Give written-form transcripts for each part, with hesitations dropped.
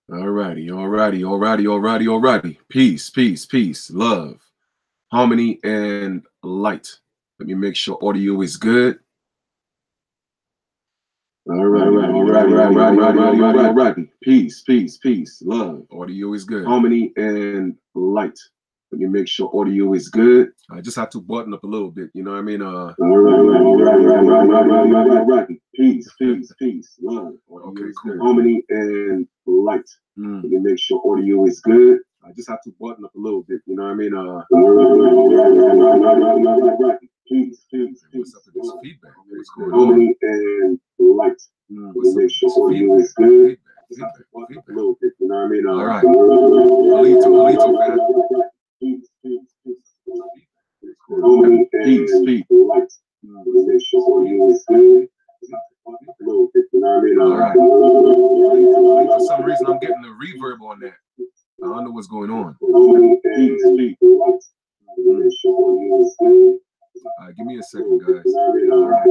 Alrighty. Peace, love, harmony, and light. Let me make sure audio is good. Alrighty. Peace, love. Audio is good. Harmony and light. Let me make sure audio is good. I just have to button up a little bit, you know what I mean? Peace, love. Okay, cool. Harmony and light. Let me make sure audio is good. I just have to button up a little bit, you know what I mean? Peace. What's up with this feedback? What's going on? Harmony and light. What's up with this feedback? Feedback. A little bit, you know what I mean? All right. Alito, man. Peace. Light. Make sure audio is good. All right. For some reason, I'm getting a reverb on that. I don't know what's going on. Give me a second, guys. All right. I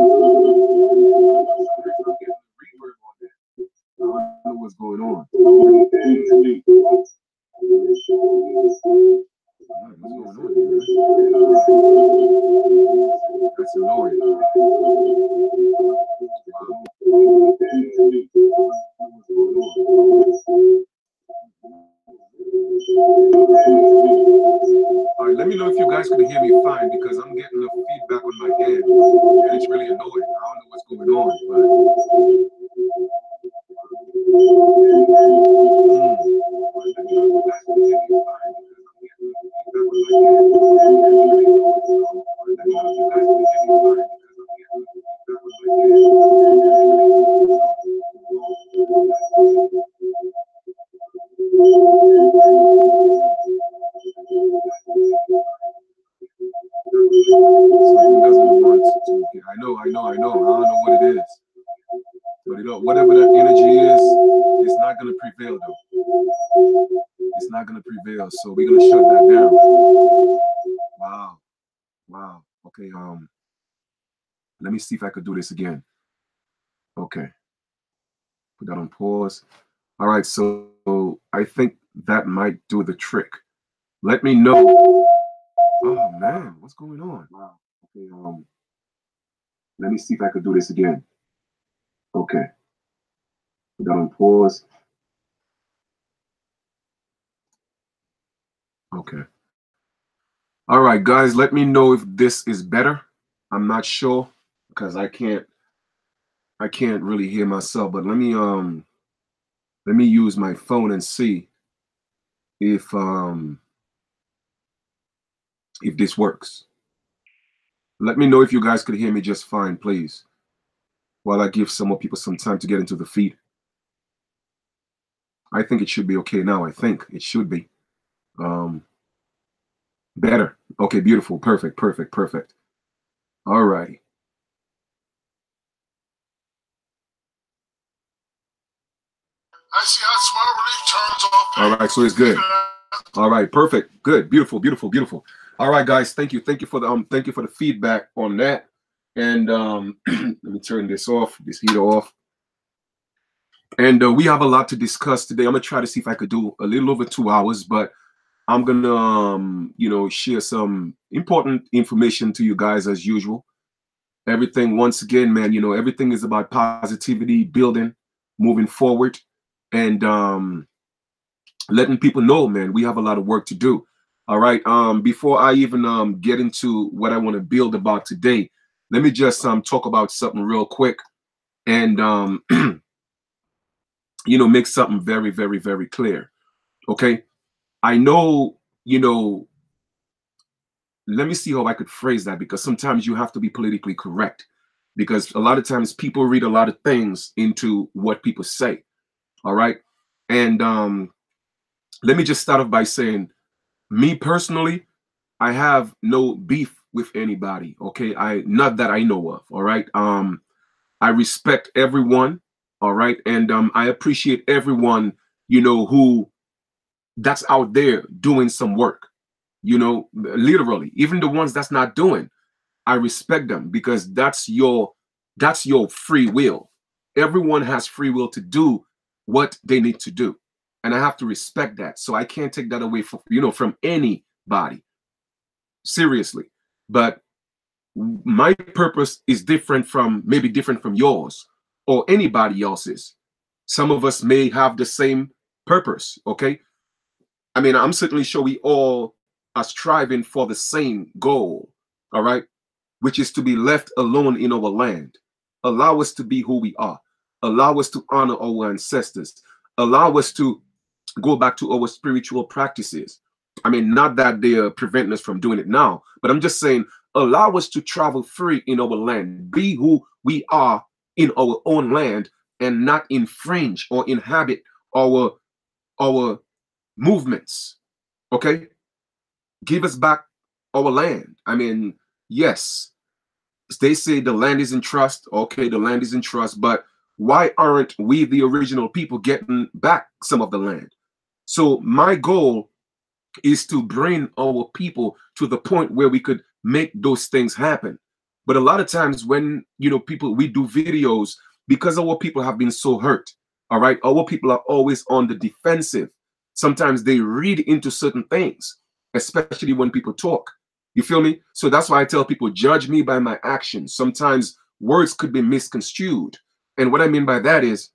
don't know what's going on. What's going on here? That's annoying. All right, let me know if you guys can hear me fine because I'm getting the feedback on my head and it's really annoying. I don't know what's going on, but I know. I don't know what it is. But whatever that energy is, it's not going to prevail, though. It's not going to prevail. So we're going to shut that down. Wow. Okay. Let me see if I could do this again. Okay. Put that on pause. All right. So I think that might do the trick. Let me know. Oh, man. What's going on? Wow. Okay. Let me see if I could do this again. Okay. Put that on pause. Okay. All right, guys, let me know if this is better. I'm not sure because I can't really hear myself, but let me use my phone and see if this works. Let me know if you guys could hear me just fine, please, while I give some more people some time to get into the feed. I think it should be okay now. I think it should be. Better. Okay, beautiful. Perfect. All righty. I see how smart relief turns off. All right, so it's good. All right, perfect. Good. Beautiful. All right, guys, thank you for the feedback on that. And let me turn this heater off. And we have a lot to discuss today. I'm gonna try to see if I could do a little over 2 hours, but I'm gonna share some important information to you guys as usual. Everything, once again, man, everything is about positivity, building, moving forward, and letting people know, man, we have a lot of work to do. All right. Before I even get into what I want to build about today, let me just talk about something real quick and make something very, very, very clear. Okay. I know, let me see how I could phrase that, because sometimes you have to be politically correct, because a lot of times people read a lot of things into what people say. All right. And let me just start off by saying, me personally, I have no beef with anybody. Okay. Not that I know of. All right. I respect everyone. All right. And I appreciate everyone, who that's out there doing some work, literally, even the ones that's not doing. I respect them, because that's your free will. Everyone has free will to do what they need to do. and I have to respect that. So I can't take that away from, from anybody, seriously. But my purpose is different from, maybe different from yours or anybody else's. Some of us may have the same purpose, okay? I mean, I'm certainly sure we all are striving for the same goal, all right? Which is to be left alone in our land. Allow us to be who we are. Allow us to honor our ancestors. Allow us to go back to our spiritual practices. I mean, not that they are preventing us from doing it now, but I'm just saying, allow us to travel free in our land, be who we are in our own land, and not infringe or inhabit our movements. Okay? Give us back our land. I mean, yes, they say the land is in trust. Okay, the land is in trust, but why aren't we, the original people, getting back some of the land? So my goal is to bring our people to the point where we could make those things happen. But a lot of times when, people, we do videos, because our people have been so hurt, all right, our people are always on the defensive. Sometimes they read into certain things, especially when people talk. You feel me? So that's why I tell people, judge me by my actions. Sometimes words could be misconstrued. And what I mean by that is,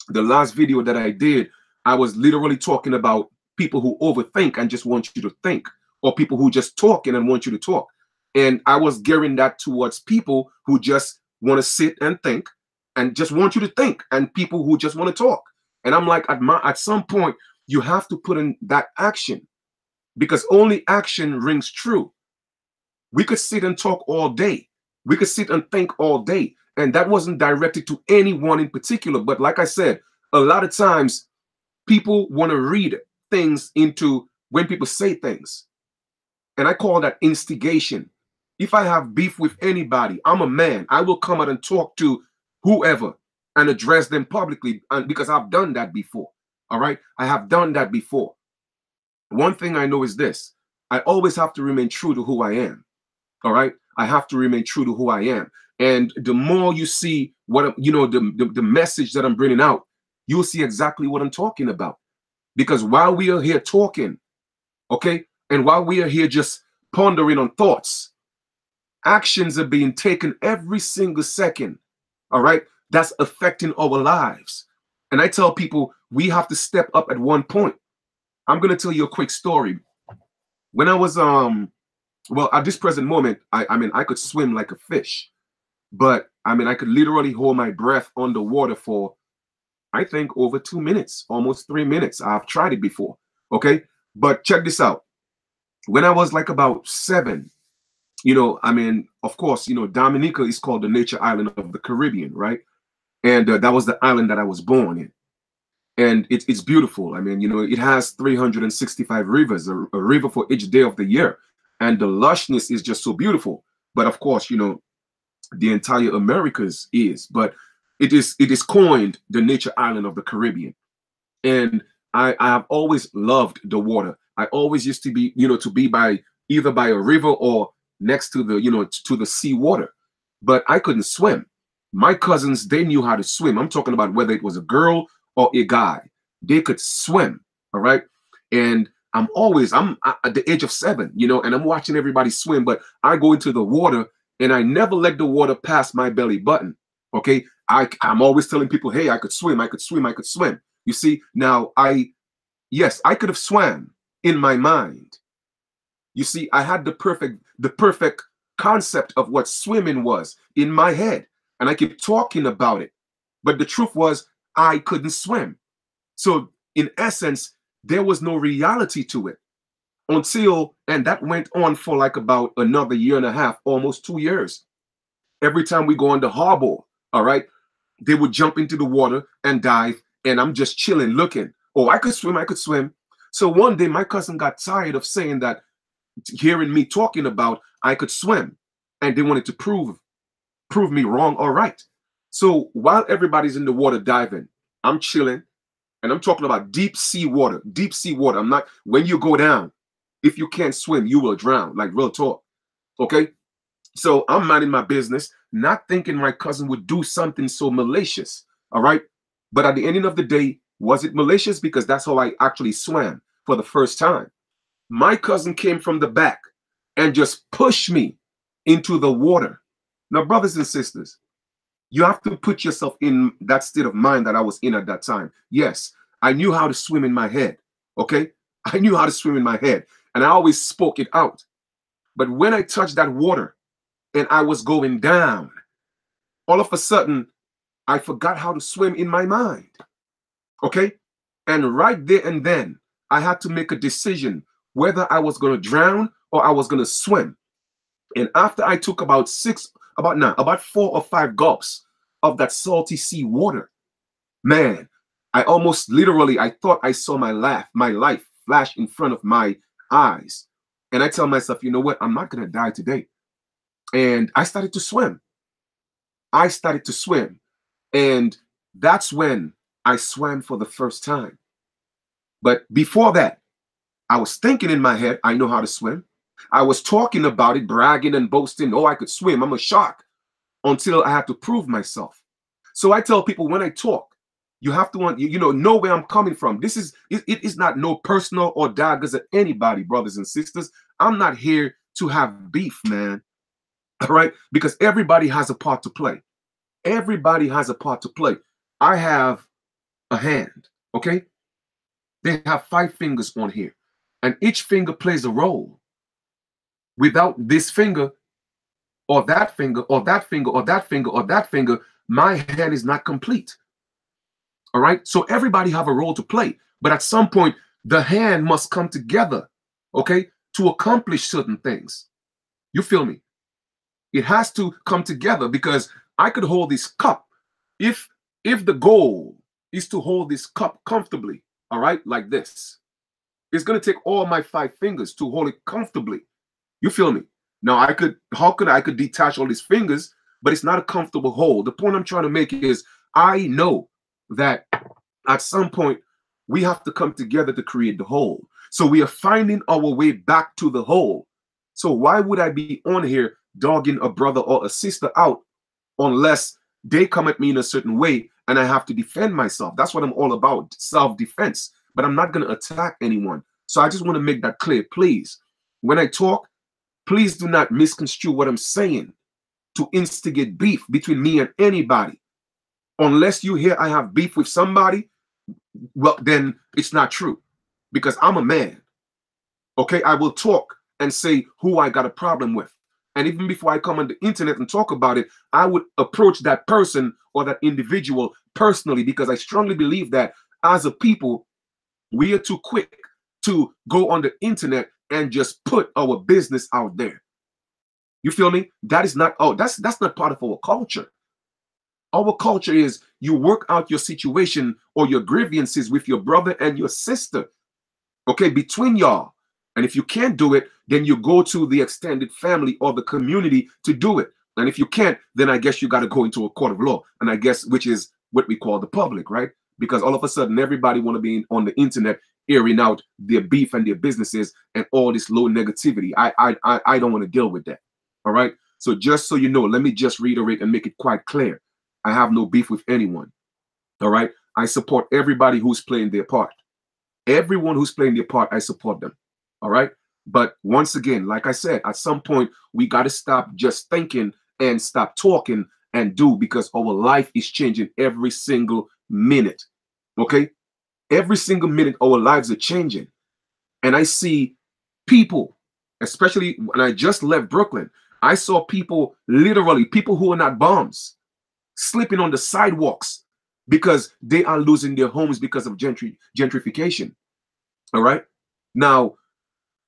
the last video that I did, I was literally talking about people who overthink and just want you to think, or people who just talking and want you to talk. And I was gearing that towards people who just want to sit and think and just want you to think, and people who just want to talk. And I'm like, at some point, you have to put in that action, because only action rings true. We could sit and talk all day. We could sit and think all day. And that wasn't directed to anyone in particular. But like I said, a lot of times people want to read things into when people say things. And I call that instigation. If I have beef with anybody, I'm a man. I will come out and talk to whoever and address them publicly, because I've done that before. All right. I have done that before. One thing I know is this: I always have to remain true to who I am. All right. I have to remain true to who I am. And the more you see what, the message that I'm bringing out, you'll see exactly what I'm talking about. Because while we are here talking, okay, and while we are here just pondering on thoughts, actions are being taken every single second. All right. That's affecting our lives. And I tell people, we have to step up at one point. I'm going to tell you a quick story. When I was, well, at this present moment, I mean, I could swim like a fish, but I mean, I could literally hold my breath underwater for, I think, over 2 minutes, almost 3 minutes. I've tried it before. Okay. But check this out. When I was like about 7, I mean, of course, Dominica is called the nature island of the Caribbean, right? And that was the island that I was born in. And it's beautiful. I mean, it has 365 rivers, a river for each day of the year. And the lushness is just so beautiful. But of course, the entire Americas is. But it is coined the nature island of the Caribbean. And I have always loved the water. I always used to be, to be by either by a river or next to the, to the sea water. But I couldn't swim. My cousins, they knew how to swim. I'm talking about whether it was a girl or a guy. They could swim. All right. And I'm at the age of 7, and I'm watching everybody swim, but I go into the water and I never let the water pass my belly button. Okay. I'm always telling people, hey, I could swim, I could swim, I could swim. You see, now yes, I could have swam in my mind. You see, I had the perfect concept of what swimming was in my head, and I kept talking about it. But the truth was, I couldn't swim. So in essence, there was no reality to it and that went on for like about another year and a half, almost 2 years. Every time we go on the harbor, all right, they would jump into the water and dive, and I'm just chilling, looking. Oh, I could swim, I could swim. So one day my cousin got tired of saying that, hearing me talking about I could swim, and they wanted to prove me wrong or right. So while everybody's in the water diving, I'm chilling, and I'm talking about deep sea water, deep sea water. I'm not, when you go down, if you can't swim, you will drown, like real talk. Okay. So I'm minding my business, not thinking my cousin would do something so malicious. All right. But at the ending of the day, Was it malicious? Because that's how I actually swam for the first time. My cousin came from the back and just pushed me into the water. Now, brothers and sisters, you have to put yourself in that state of mind that I was in at that time. Yes, I knew how to swim in my head. Okay, I knew how to swim in my head, and I always spoke it out. But when I touched that water and I was going down, all of a sudden, I forgot how to swim in my mind. Okay, and right there and then, I had to make a decision whether I was going to drown or I was going to swim. And after I took about 4 or 5 gulps of that salty sea water, man, I almost literally, I thought I saw my life flash in front of my eyes. And I tell myself, you know what? I'm not going to die today. And I started to swim. I started to swim. And that's when I swam for the first time. But before that, I was thinking in my head, I know how to swim. I was talking about it, bragging and boasting, oh, I could swim, I'm a shark, until I had to prove myself. So I tell people when I talk, you have to know where I'm coming from. It is not no personal or daggers at anybody, brothers and sisters. I'm not here to have beef, man. All right? Because everybody has a part to play. Everybody has a part to play. I have a hand, okay? They have 5 fingers on here, and each finger plays a role. Without this finger, or that finger, or that finger, or that finger, or that finger, my hand is not complete. All right? So everybody have a role to play, but at some point, the hand must come together, okay, to accomplish certain things. You feel me? It has to come together, because I could hold this cup. If the goal is to hold this cup comfortably, all right, like this, it's going to take all my 5 fingers to hold it comfortably. You feel me? Now, I could detach all these fingers, but it's not a comfortable hold. The point I'm trying to make is I know that at some point we have to come together to create the whole. So we are finding our way back to the whole. So why would I be on here dogging a brother or a sister out unless they come at me in a certain way and I have to defend myself? That's what I'm all about, self-defense. But I'm not going to attack anyone. So I just want to make that clear, please. When I talk, please do not misconstrue what I'm saying to instigate beef between me and anybody. Unless you hear I have beef with somebody, well, then it's not true, because I'm a man. Okay, I will talk and say who I got a problem with. And even before I come on the internet and talk about it, I would approach that person or that individual personally, because I strongly believe that as a people, we are too quick to go on the internet and just put our business out there. You feel me? That is not, that's not part of our culture. Our culture is you work out your situation or your grievances with your brother and your sister, okay, between y'all. And if you can't do it, then you go to the extended family or the community to do it. And if you can't, then I guess you got to go into a court of law. And I guess, which is what we call the public, right? Because all of a sudden, everybody want to be on the internet airing out their beef and their businesses and all this low negativity. I don't want to deal with that. All right. So just so you know, let me just reiterate and make it quite clear. I have no beef with anyone. All right. I support everybody who's playing their part. Everyone who's playing their part, I support them. All right. But once again, like I said, at some point, we got to stop just thinking and stop talking and do, because our life is changing every single minute. Okay. Every single minute, our lives are changing. And I see people, especially when I just left Brooklyn, I saw people, literally people who are not bums, sleeping on the sidewalks because they are losing their homes because of gentrification. All right. Now,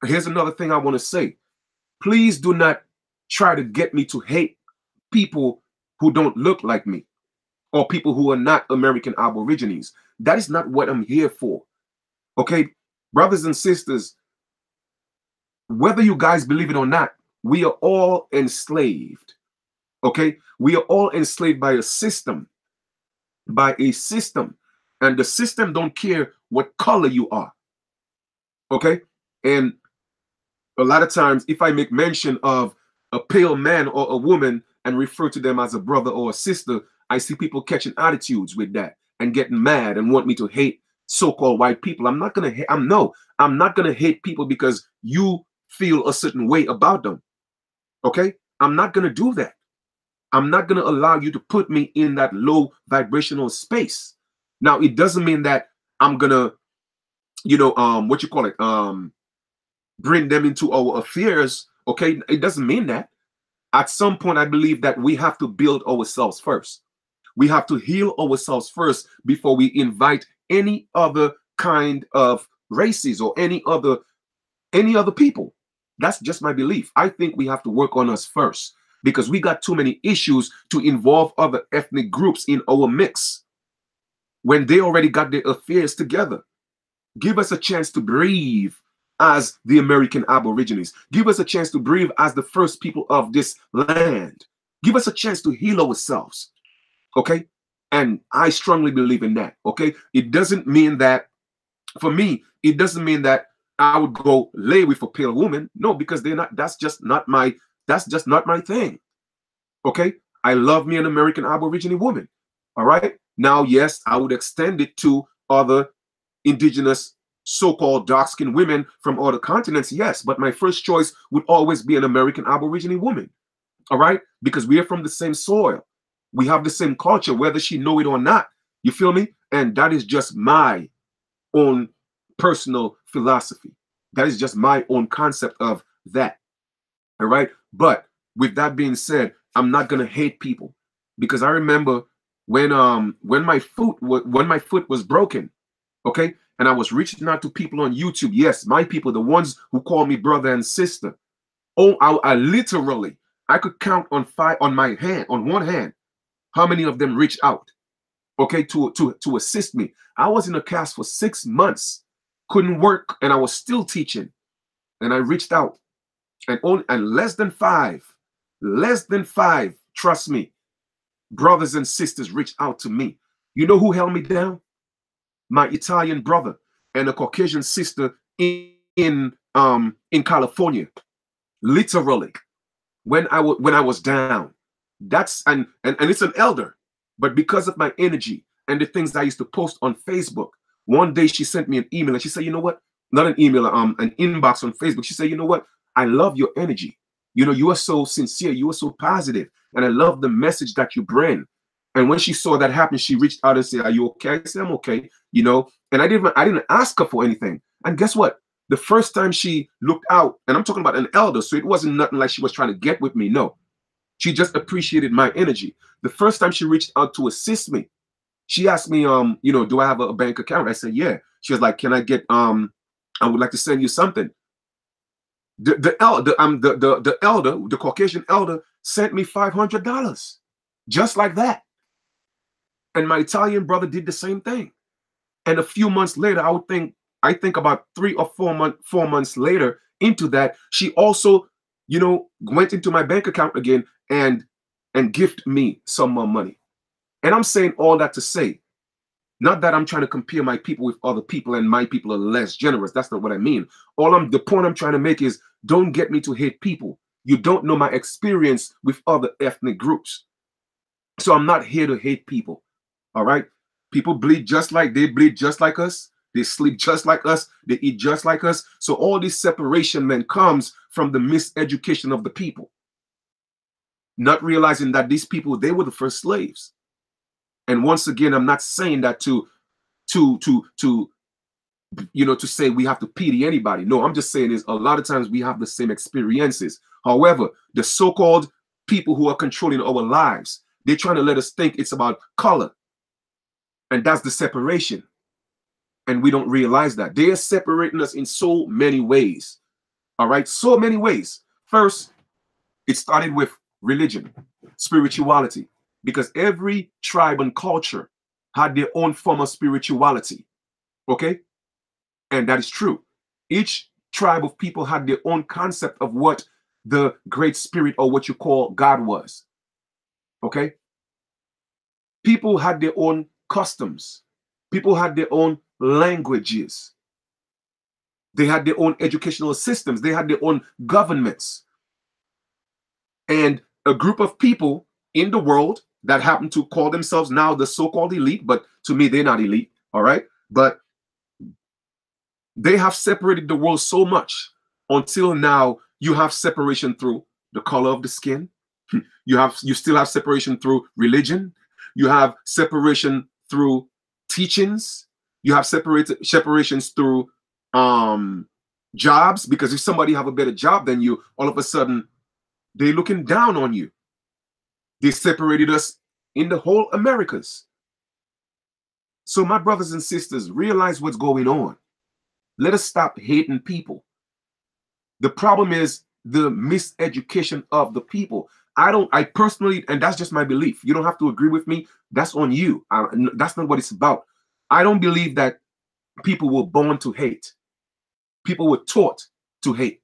here's another thing I want to say. Please do not try to get me to hate people who don't look like me or people who are not American Aborigines. That is not what I'm here for. Okay, brothers and sisters, whether you guys believe it or not, we are all enslaved. Okay, we are all enslaved by a system, and the system don't care what color you are. Okay, and a lot of times, if I make mention of a pale man or a woman and refer to them as a brother or a sister, I see people catching attitudes with that and getting mad and want me to hate so-called white people. I'm not gonna I'm not gonna hate people because you feel a certain way about them. Okay? I'm not gonna do that. I'm not gonna allow you to put me in that low vibrational space. Now, it doesn't mean that I'm gonna, what you call it, bring them into our affairs. Okay? It doesn't mean that. At some point, I believe that we have to build ourselves first. We have to heal ourselves first before we invite any other kind of races or any other people. That's just my belief. I think we have to work on us first because we got too many issues to involve other ethnic groups in our mix when they already got their affairs together. Give us a chance to breathe as the American Aborigines. Give us a chance to breathe as the first people of this land. Give us a chance to heal ourselves. Okay? And I strongly believe in that. Okay? It doesn't mean that, for me, it doesn't mean that I would go lay with a pale woman. No, because they're not, that's just not my thing. Okay? I love me an American Aborigine woman. All right? Now, yes, I would extend it to other indigenous so-called dark-skinned women from other continents, yes, but my first choice would always be an American Aborigine woman. All right? Because we are from the same soil. We have the same culture, whether she know it or not. You feel me? And that is just my own personal philosophy. That is just my own concept of that. All right? But with that being said, I'm not gonna hate people because I remember when my foot was broken, okay, and I was reaching out to people on YouTube. Yes, my people, the ones who call me brother and sister. Oh, I literally, I could count on one hand, how many of them reached out, okay, to assist me. I was in a cast for 6 months, couldn't work, and I was still teaching. And I reached out, and less than five, trust me, brothers and sisters reached out to me. You know who held me down? My Italian brother and a Caucasian sister in California. Literally, when I was down. That's and it's an elder, but because of my energy and the things I used to post on Facebook, one day she sent me an email and she said, you know what? Not an email, an inbox on Facebook. She said, you know what? I love your energy. You know, you are so sincere, you are so positive, and I love the message that you bring. And when she saw that happen, she reached out and said, are you okay? I said, I'm okay, you know. And I didn't ask her for anything. And guess what? The first time she looked out, and I'm talking about an elder, so it wasn't nothing like she was trying to get with me. No. She just appreciated my energy. The first time she reached out to assist me, she asked me, do I have a bank account? I said, yeah. She was like, can I get, I would like to send you something. The elder, the Caucasian elder, sent me $500, just like that. And my Italian brother did the same thing. And a few months later, I think about 3 or 4 months later into that, she also, went into my bank account again and gift me some more money. And I'm saying all that to say, not that I'm trying to compare my people with other people and my people are less generous. That's not what I mean. The point I'm trying to make is, don't get me to hate people. You don't know my experience with other ethnic groups. So I'm not here to hate people. All right? People bleed just like us. They sleep just like us. They eat just like us. So all this separation, man, comes from the miseducation of the people. Not realizing that these people, they were the first slaves. And once again, I'm not saying that to say we have to pity anybody. No, I'm just saying is a lot of times we have the same experiences. However, the so-called people who are controlling our lives, they're trying to let us think it's about color. And that's the separation. And we don't realize that. They are separating us in so many ways. All right, so many ways. First, it started with religion, spirituality, because every tribe and culture had their own form of spirituality. Okay? And that is true. Each tribe of people had their own concept of what the Great Spirit, or what you call God, was. Okay? People had their own customs. People had their own languages. They had their own educational systems. They had their own governments. And a group of people in the world that happen to call themselves now the so-called elite, but to me, they're not elite. All right? But They have separated the world so much until now you have separation through the color of the skin. You still have separation through religion. You have separation through teachings. You have separations through jobs, because if somebody have a better job than you, all of a sudden they're looking down on you. They separated us in the whole Americas. So my brothers and sisters, realize what's going on. Let us stop hating people. The problem is the miseducation of the people. I personally, and that's just my belief. You don't have to agree with me. That's on you. That's not what it's about. I don't believe that people were born to hate. People were taught to hate.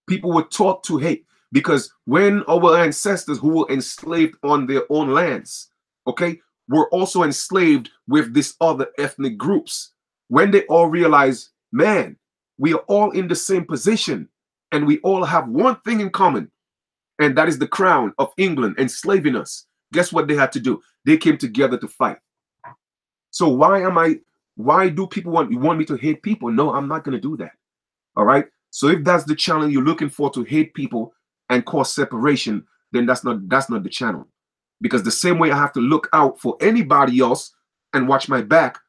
People were taught to hate, because when our ancestors who were enslaved on their own lands, okay, were also enslaved with these other ethnic groups, when they all realized, man, we are all in the same position and we all have one thing in common, and that is the crown of England enslaving us. Guess what they had to do? They came together to fight. So why do people want me to hate people? No, I'm not going to do that. All right. So if that's the channel you're looking for, to hate people and cause separation, then that's not the channel. Because the same way I have to look out for anybody else and watch my back,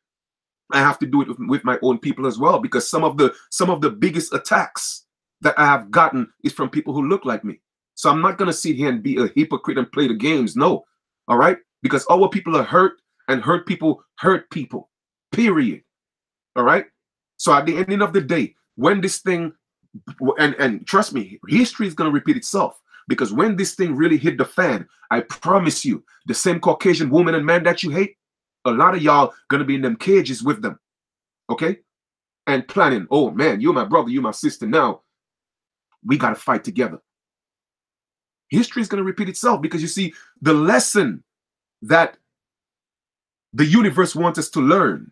I have to do it with my own people as well. Because some of the biggest attacks that I have gotten is from people who look like me. So I'm not going to sit here and be a hypocrite and play the games. No. All right. Because our people are hurt, and hurt people, period. All right. So at the ending of the day, when this thing, and trust me, history is going to repeat itself. Because when this thing really hit the fan, I promise you, the same Caucasian woman and man that you hate, a lot of y'all going to be in them cages with them. Okay. And planning, oh man, you're my brother, you're my sister. Now we got to fight together. History is going to repeat itself, because you see, the lesson that the universe wants us to learn,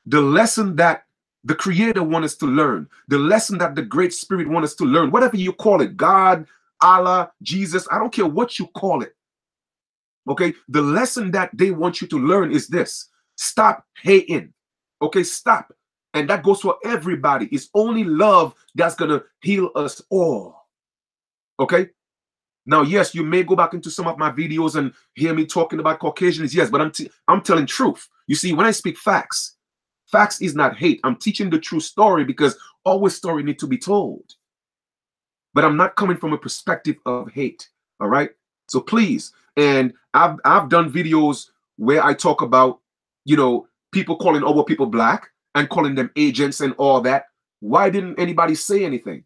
the lesson that the Creator wants us to learn, the lesson that the Great Spirit wants us to learn, whatever you call it, God, Allah, Jesus, I don't care what you call it. Okay, the lesson that they want you to learn is this: stop hating. Okay, stop. And that goes for everybody. It's only love that's gonna heal us all. Okay. Now, yes, you may go back into some of my videos and hear me talking about Caucasians. Yes, but I'm telling truth. You see, when I speak facts, facts is not hate. I'm teaching the true story, because our story needs to be told. But I'm not coming from a perspective of hate. All right. So please, and I've done videos where I talk about, people calling our people black and calling them agents and all that. Why didn't anybody say anything?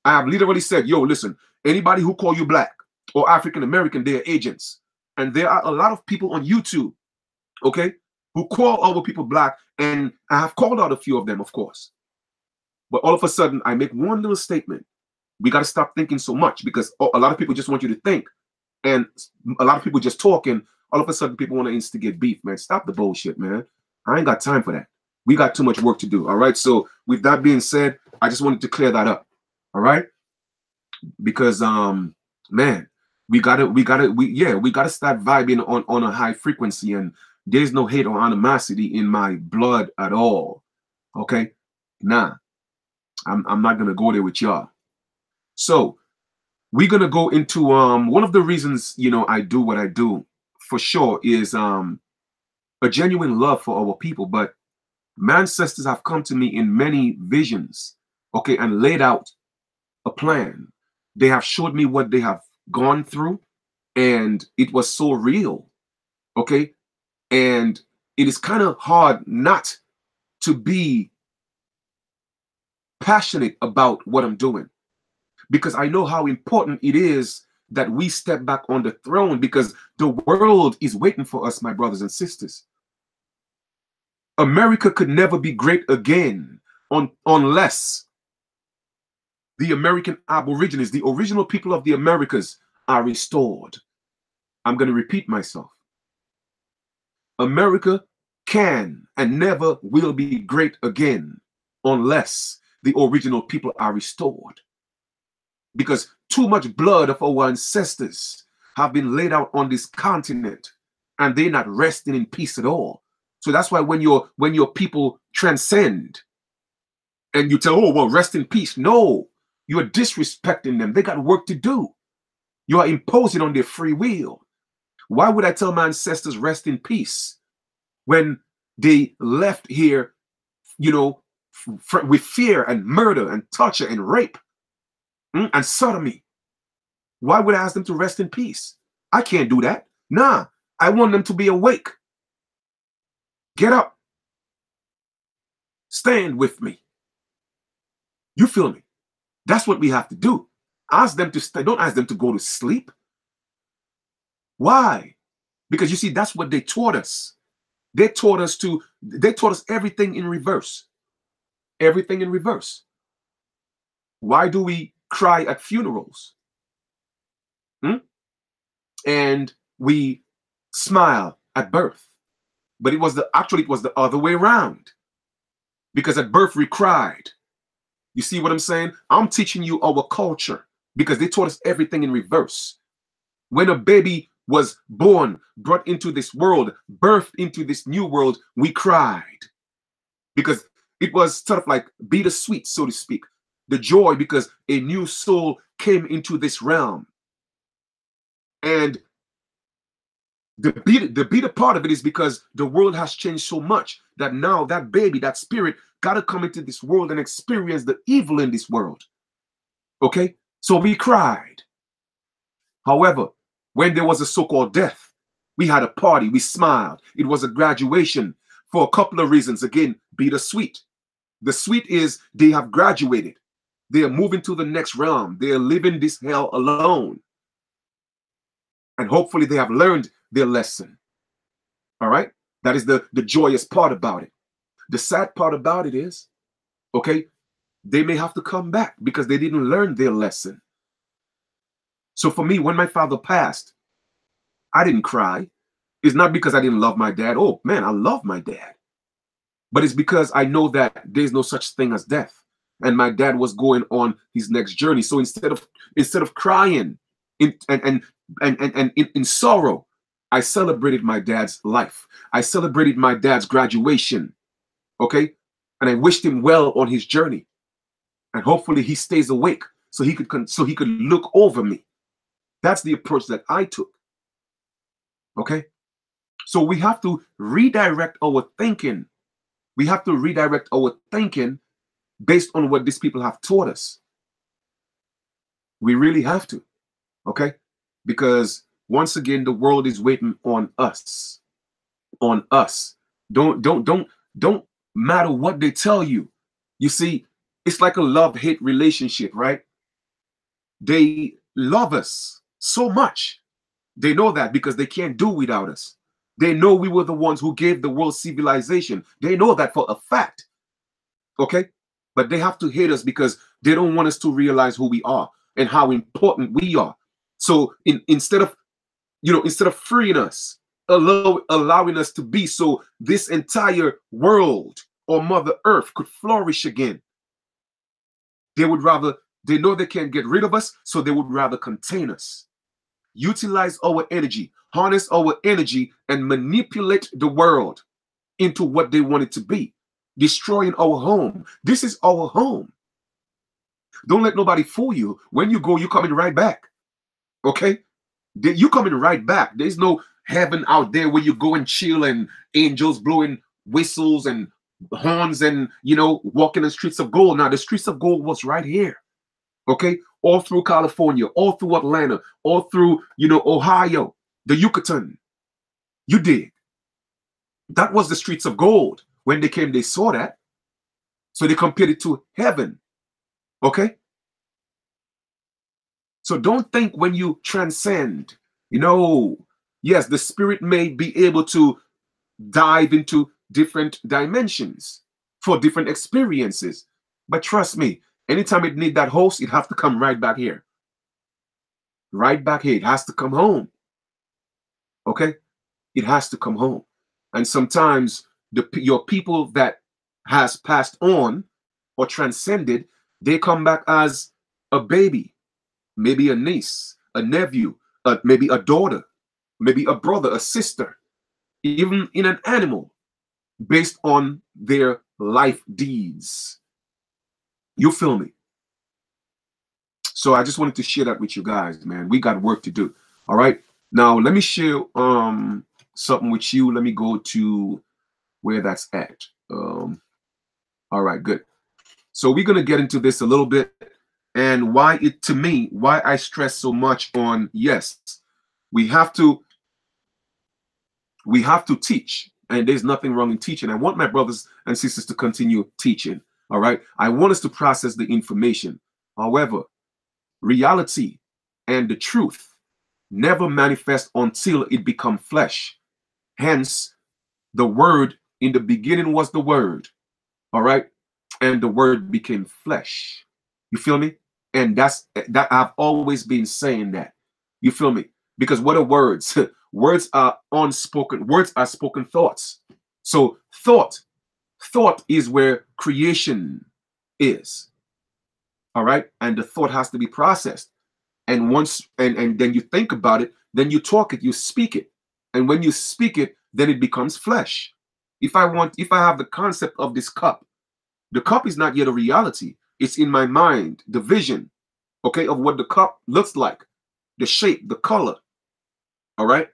I have literally said, yo, listen, anybody who call you black or African American, they're agents. And there are a lot of people on YouTube, okay, who call our people black, and I have called out a few of them, of course. But all of a sudden, I make one little statement. We got to stop thinking so much, because a lot of people just want you to think, and a lot of people just talking. All of a sudden, people want to instigate beef, man. Stop the bullshit, man. I ain't got time for that. We got too much work to do. All right. So with that being said, I just wanted to clear that up. All right. Because man, we gotta start vibing on a high frequency, and there's no hate or animosity in my blood at all. Okay. Nah, I'm not gonna go there with y'all. So we're gonna go into one of the reasons I do what I do for sure is a genuine love for our people. But my ancestors have come to me in many visions, okay, and laid out a plan. They have showed me what they have gone through, and it was so real, okay? And it is kind of hard not to be passionate about what I'm doing, because I know how important it is that we step back on the throne, because the world is waiting for us, my brothers and sisters. America could never be great again unless the American Aborigines, the original people of the Americas, are restored. I'm going to repeat myself. America can and never will be great again unless the original people are restored. Because too much blood of our ancestors have been laid out on this continent, and they're not resting in peace at all. So that's why when your people transcend, And you tell, oh, well, rest in peace. No, you are disrespecting them. They got work to do. You are imposing on their free will. Why would I tell my ancestors rest in peace when they left here, you know, with fear and murder and torture and rape and sodomy? Why would I ask them to rest in peace? I can't do that. Nah, I want them to be awake. Get up. Stand with me. You feel me? That's what we have to do. Ask them to stay. Don't ask them to go to sleep. Why? Because you see, that's what they taught us. They taught us everything in reverse. Everything in reverse. Why do we cry at funerals? And we smile at birth? But it was the other way around. Because at birth we cried. You see what I'm saying? I'm teaching you our culture because they taught us everything in reverse. When a baby was born, brought into this world, birthed into this new world, we cried. Because it was sort of like bittersweet, so to speak. The joy because a new soul came into this realm. And the bitter part of it is because the world has changed so much that now that baby, that spirit, got to come into this world and experience the evil in this world. Okay? So we cried. However, when there was a so-called death, we had a party, we smiled. It was a graduation for a couple of reasons. Again, bittersweet. The sweet is they have graduated. They are moving to the next realm. They are living this hell alone. And hopefully they have learned their lesson. All right? That is the joyous part about it. The sad part about it is, okay, they may have to come back because they didn't learn their lesson. So for me, when my father passed, I didn't cry. It's not because I didn't love my dad. Oh, man, I love my dad. But it's because I know that there's no such thing as death. And my dad was going on his next journey. So instead of crying in sorrow, I celebrated my dad's life. I celebrated my dad's graduation. Okay? And I wished him well on his journey. And hopefully he stays awake so he could look over me. That's the approach that I took. Okay? So we have to redirect our thinking. We have to redirect our thinking based on what these people have taught us. We really have to. Okay? Because once again, the world is waiting on us. On us. Don't matter what they tell you. You see, it's like a love-hate relationship, right? They love us so much. They know that because they can't do without us. They know we were the ones who gave the world civilization. They know that for a fact. Okay? But they have to hate us because they don't want us to realize who we are and how important we are. So instead of freeing us, allowing us to be so this entire world or Mother Earth could flourish again, they know they can't get rid of us, so they would rather contain us. Utilize our energy, harness our energy, and manipulate the world into what they want it to be, destroying our home. This is our home. Don't let nobody fool you. When you go, you're coming right back. Okay? You're coming right back. There's no heaven out there where you go and chill and angels blowing whistles and horns and, walking the streets of gold. Now, the streets of gold was right here. Okay? All through California, all through Atlanta, all through, Ohio, the Yucatan. You dig? That was the streets of gold. When they came, they saw that. So they compared it to heaven. Okay? So don't think when you transcend, yes, the spirit may be able to dive into different dimensions for different experiences. But trust me, anytime it need that host, it has to come right back here. Right back here. It has to come home. Okay? It has to come home. And sometimes your people that has passed on or transcended, they come back as a baby, maybe a niece, a nephew, maybe a daughter, maybe a brother, a sister, even in an animal, based on their life deeds. You feel me? So I just wanted to share that with you guys, man. We got work to do. All right. Now let me share something with you. Let me go to where that's at. All right, good. So we're gonna get into this a little bit, and why it to me, why I stress so much on yes, we have to teach, and there's nothing wrong in teaching. I want my brothers and sisters to continue teaching. All right. I want us to process the information. However, reality and the truth never manifest until it become flesh. Hence, the word in the beginning was the word. All right. And the word became flesh. You feel me? And that I've always been saying that. You feel me? Because what are words? Words are unspoken. Words are spoken thoughts. So thought is where creation is. All right. And the thought has to be processed. And once and then you think about it, then you talk it, you speak it. And when you speak it, then it becomes flesh. If I have the concept of this cup, the cup is not yet a reality. It's in my mind, the vision, okay, of what the cup looks like, the shape, the color. All right.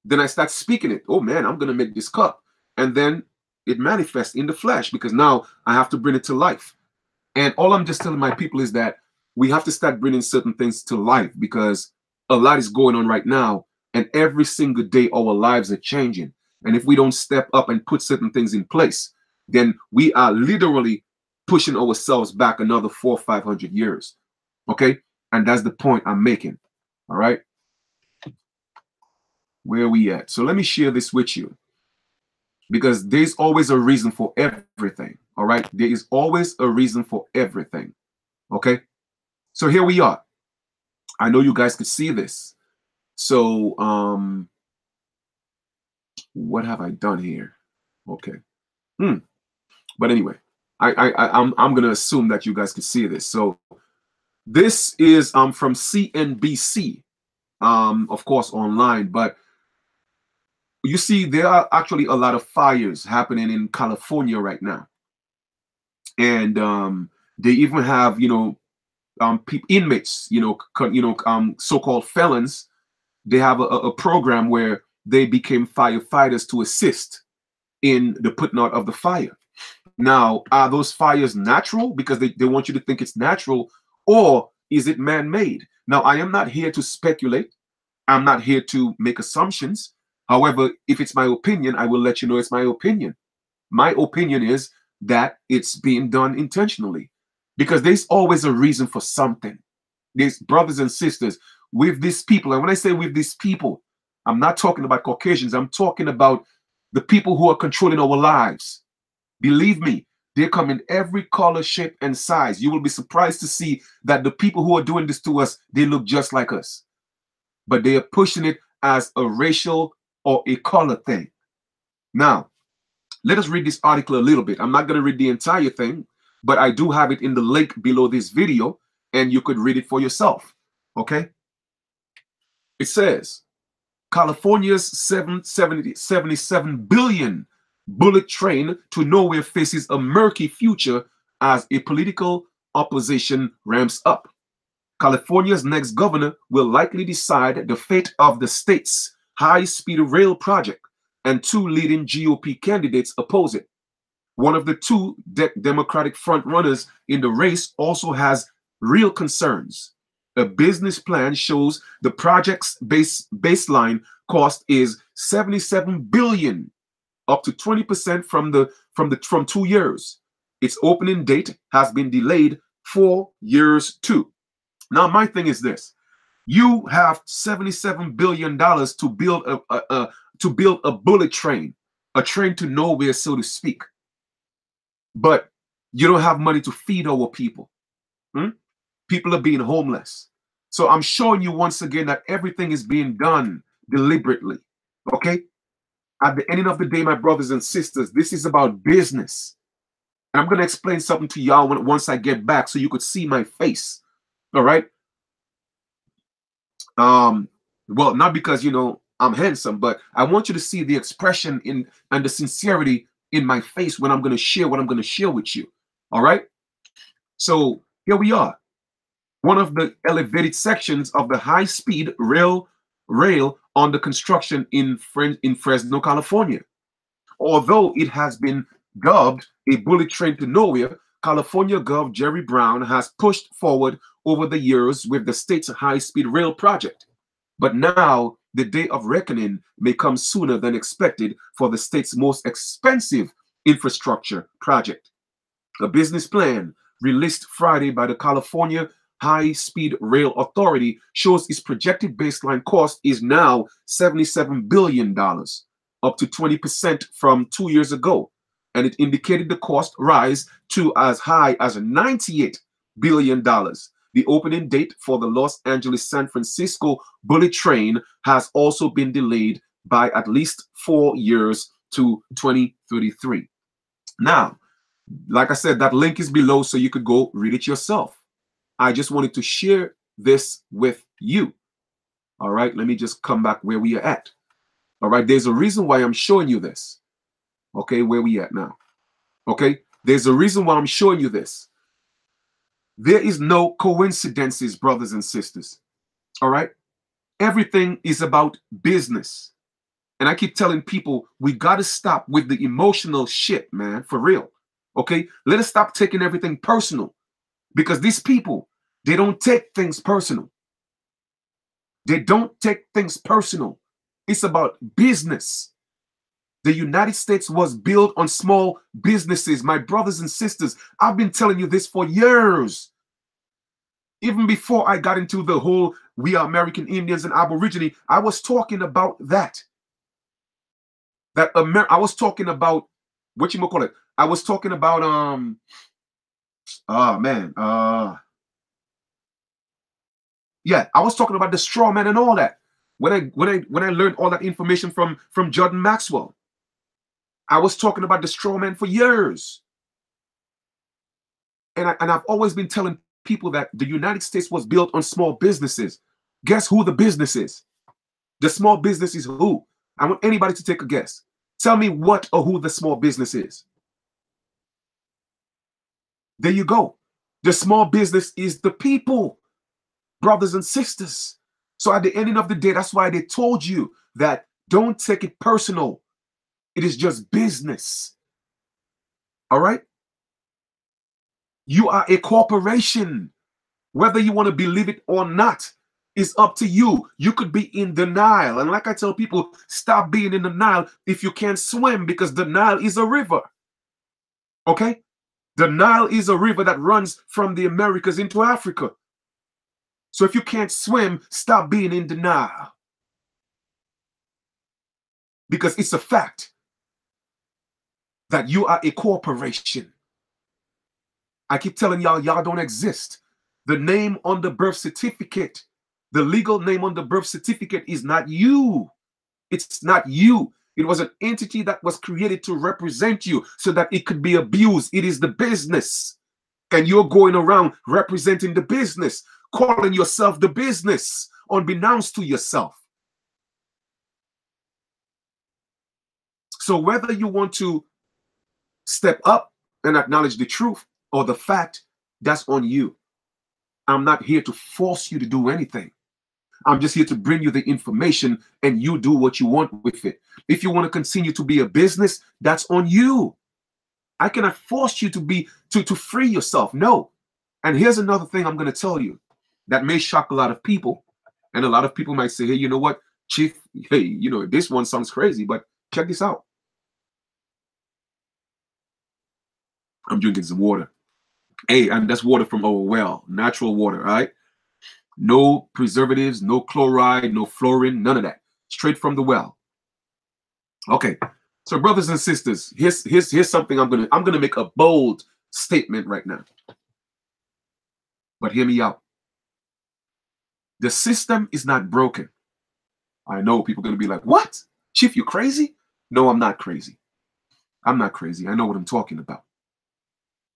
Then I start speaking it. Oh man, I'm gonna make this cup. And then it manifests in the flesh because now I have to bring it to life. And all I'm just telling my people is that we have to start bringing certain things to life because a lot is going on right now. And every single day, our lives are changing. And if we don't step up and put certain things in place, then we are literally pushing ourselves back another 400 or 500 years. Okay. And that's the point I'm making. All right. Where are we at? So let me share this with you because there's always a reason for everything. All right. There is always a reason for everything. Okay. So here we are. I know you guys could see this. So what have I done here? Okay. But anyway, I'm gonna assume that you guys could see this. So this is from CNBC, of course online, but you see there are actually a lot of fires happening in California right now. And they even have, inmates, so-called felons. They have a program where they became firefighters to assist in the putting out of the fire. Now, are those fires natural because they want you to think it's natural, or is it man-made? Now, I am not here to speculate. I'm not here to make assumptions. However, if it's my opinion, I will let you know it's my opinion. My opinion is that it's being done intentionally because there's always a reason for something. There's brothers and sisters with these people. And when I say with these people, I'm not talking about Caucasians. I'm talking about the people who are controlling our lives. Believe me, they come in every color, shape, and size. You will be surprised to see that the people who are doing this to us, they look just like us. But they are pushing it as a racial or a color thing. Now, let us read this article a little bit. I'm not going to read the entire thing, but I do have it in the link below this video, and you could read it for yourself. Okay? It says, California's 77 billion bullet train to nowhere faces a murky future as a political opposition ramps up. California's next governor will likely decide the fate of the state's high-speed rail project, and two leading GOP candidates oppose it. One of the two Democratic frontrunners in the race also has real concerns. A business plan shows the project's baseline cost is $77 billion, up to 20% from 2 years. Its opening date has been delayed 4 years too. Now, my thing is this: you have $77 billion to build a bullet train, a train to nowhere, so to speak. But you don't have money to feed our people. People are being homeless. So I'm showing you once again that everything is being done deliberately. Okay? At the end of the day, my brothers and sisters, this is about business. And I'm going to explain something to y'all once I get back so you could see my face. All right? Well, not because, I'm handsome, but I want you to see the expression and the sincerity in my face when I'm going to share what I'm going to share with you. All right? So here we are, one of the elevated sections of the high-speed rail under construction in Fresno, California. Although it has been dubbed a bullet train to nowhere, California Gov. Jerry Brown has pushed forward over the years with the state's high-speed rail project. But now the day of reckoning may come sooner than expected for the state's most expensive infrastructure project. A business plan released Friday by the California High Speed Rail Authority shows its projected baseline cost is now $77 billion, up to 20% from 2 years ago. And it indicated the cost rise to as high as $98 billion. The opening date for the Los Angeles-San Francisco bullet train has also been delayed by at least 4 years to 2033. Now, like I said, that link is below so you could go read it yourself. I just wanted to share this with you. All right, let me just come back where we are at. All right, there's a reason why I'm showing you this. Okay, where we at now? Okay, there's a reason why I'm showing you this. There is no coincidences, brothers and sisters. All right, everything is about business. And I keep telling people, we got to stop with the emotional shit, man, for real. Okay, let us stop taking everything personal, because these people, they don't take things personal. They don't take things personal. It's about business. The United States was built on small businesses. My brothers and sisters, I've been telling you this for years. Even before I got into the whole we are American Indians and Aborigine, I was talking about that. I was talking about, what you call it? I was talking about yeah, I was talking about the straw man and all that. When I learned all that information from Jordan Maxwell, I was talking about the straw man for years. And I've always been telling people that the United States was built on small businesses. Guess who the business is? The small business is who? I want anybody to take a guess. Tell me what or who the small business is. There you go. The small business is the people, brothers and sisters. So at the ending of the day, that's why they told you that don't take it personal. It is just business. All right? You are a corporation. Whether you want to believe it or not, it's up to you. You could be in denial. And like I tell people, stop being in denial if you can't swim, because the Nile is a river. Okay? The Nile is a river that runs from the Americas into Africa. So if you can't swim, stop being in denial. Because it's a fact that you are a corporation. I keep telling y'all, y'all don't exist. The name on the birth certificate, the legal name on the birth certificate is not you. It's not you. It was an entity that was created to represent you so that it could be abused. It is the business. And you're going around representing the business, calling yourself the business, unbeknownst to yourself. So whether you want to step up and acknowledge the truth or the fact, that's on you. I'm not here to force you to do anything. I'm just here to bring you the information and you do what you want with it. If you want to continue to be a business, that's on you. I cannot force you to free yourself. No. And here's another thing I'm going to tell you that may shock a lot of people. And a lot of people might say, hey, you know what, Chief? Hey, you know, this one sounds crazy, but check this out. I'm drinking some water. Hey, and that's water from our well, natural water, all right? No preservatives, no chloride, no fluorine, none of that. Straight from the well. Okay. So brothers and sisters, here's something I'm gonna make a bold statement right now. But hear me out. The system is not broken. I know people are gonna be like, what? Chief, you crazy? No, I'm not crazy. I'm not crazy. I know what I'm talking about.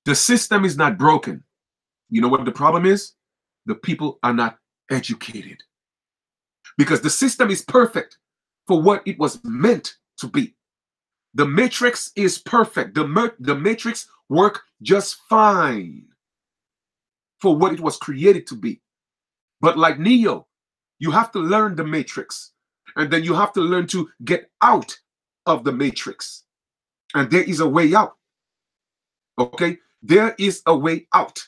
The system is not broken. You know what the problem is? The people are not educated. Because the system is perfect for what it was meant to be. The matrix is perfect. The matrix works just fine. for what it was created to be. But like Neo, you have to learn the matrix, and then you have to learn to get out of the matrix. And there is a way out. Okay? There is a way out.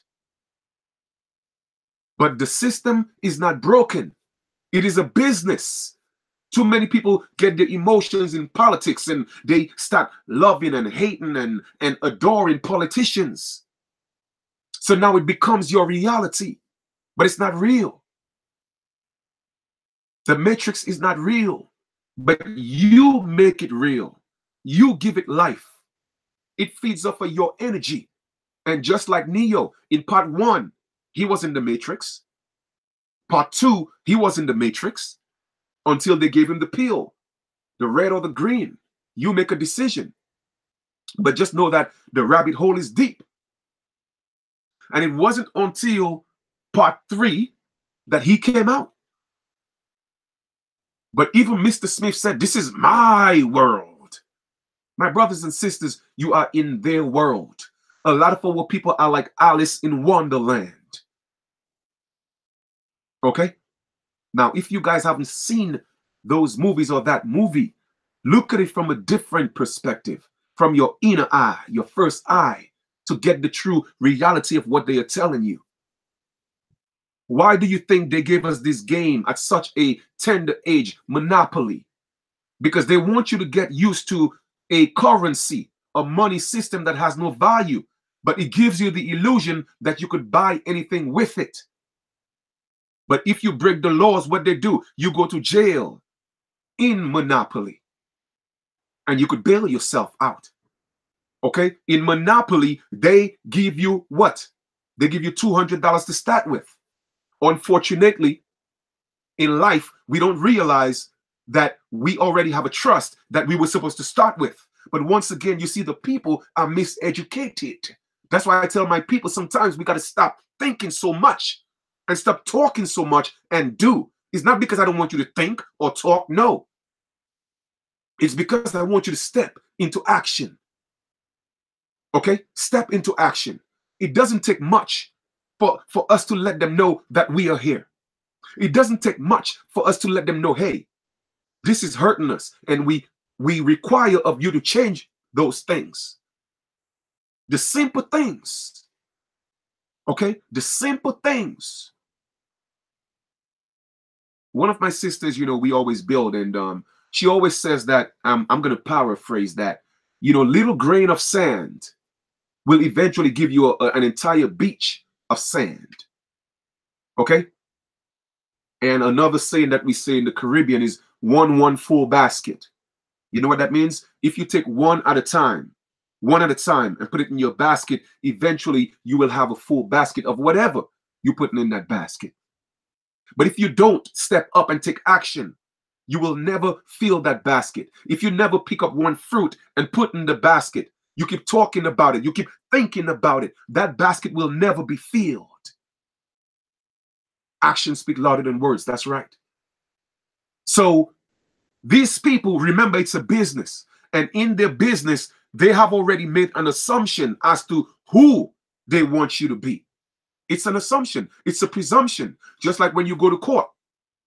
But the system is not broken. It is a business. Too many people get their emotions in politics and they start loving and hating and adoring politicians. So now it becomes your reality, but it's not real. The matrix is not real, but you make it real. You give it life. It feeds off of your energy. And just like Neo, in part 1, he was in the matrix. Part 2, he was in the matrix until they gave him the pill, the red or the green. You make a decision. But just know that the rabbit hole is deep. And it wasn't until part 3 that he came out. But even Mr. Smith said, this is my world. My brothers and sisters, you are in their world. A lot of our people are like Alice in Wonderland. Okay? Now, if you guys haven't seen those movies or that movie, look at it from a different perspective, from your inner eye, your first eye, to get the true reality of what they are telling you. Why do you think they gave us this game at such a tender age, Monopoly? Because they want you to get used to a currency, a money system that has no value, but it gives you the illusion that you could buy anything with it. But if you break the laws, what they do, you go to jail in Monopoly, and you could bail yourself out. Okay? In Monopoly, they give you what? They give you $200 to start with. Unfortunately, in life, we don't realize that we already have a trust that we were supposed to start with. But once again, you see, the people are miseducated. That's why I tell my people sometimes we got to stop thinking so much and stop talking so much and do. It's not because I don't want you to think or talk. No. It's because I want you to step into action. Okay? Step into action. It doesn't take much for us to let them know that we are here. It doesn't take much for us to let them know, hey, this is hurting us, and we require of you to change those things. The simple things. Okay? The simple things. One of my sisters, we always build, and she always says that, I'm going to paraphrase that, little grain of sand will eventually give you an entire beach of sand. Okay? And another saying that we say in the Caribbean is one full basket. You know what that means? If you take one at a time, and put it in your basket, eventually you will have a full basket of whatever you're putting in that basket. But if you don't step up and take action, you will never fill that basket. If you never pick up one fruit and put in the basket, you keep talking about it, you keep thinking about it, that basket will never be filled. Actions speak louder than words. That's right. So these people, remember, it's a business. And in their business, they have already made an assumption as to who they want you to be. It's an assumption. It's a presumption. Just like when you go to court,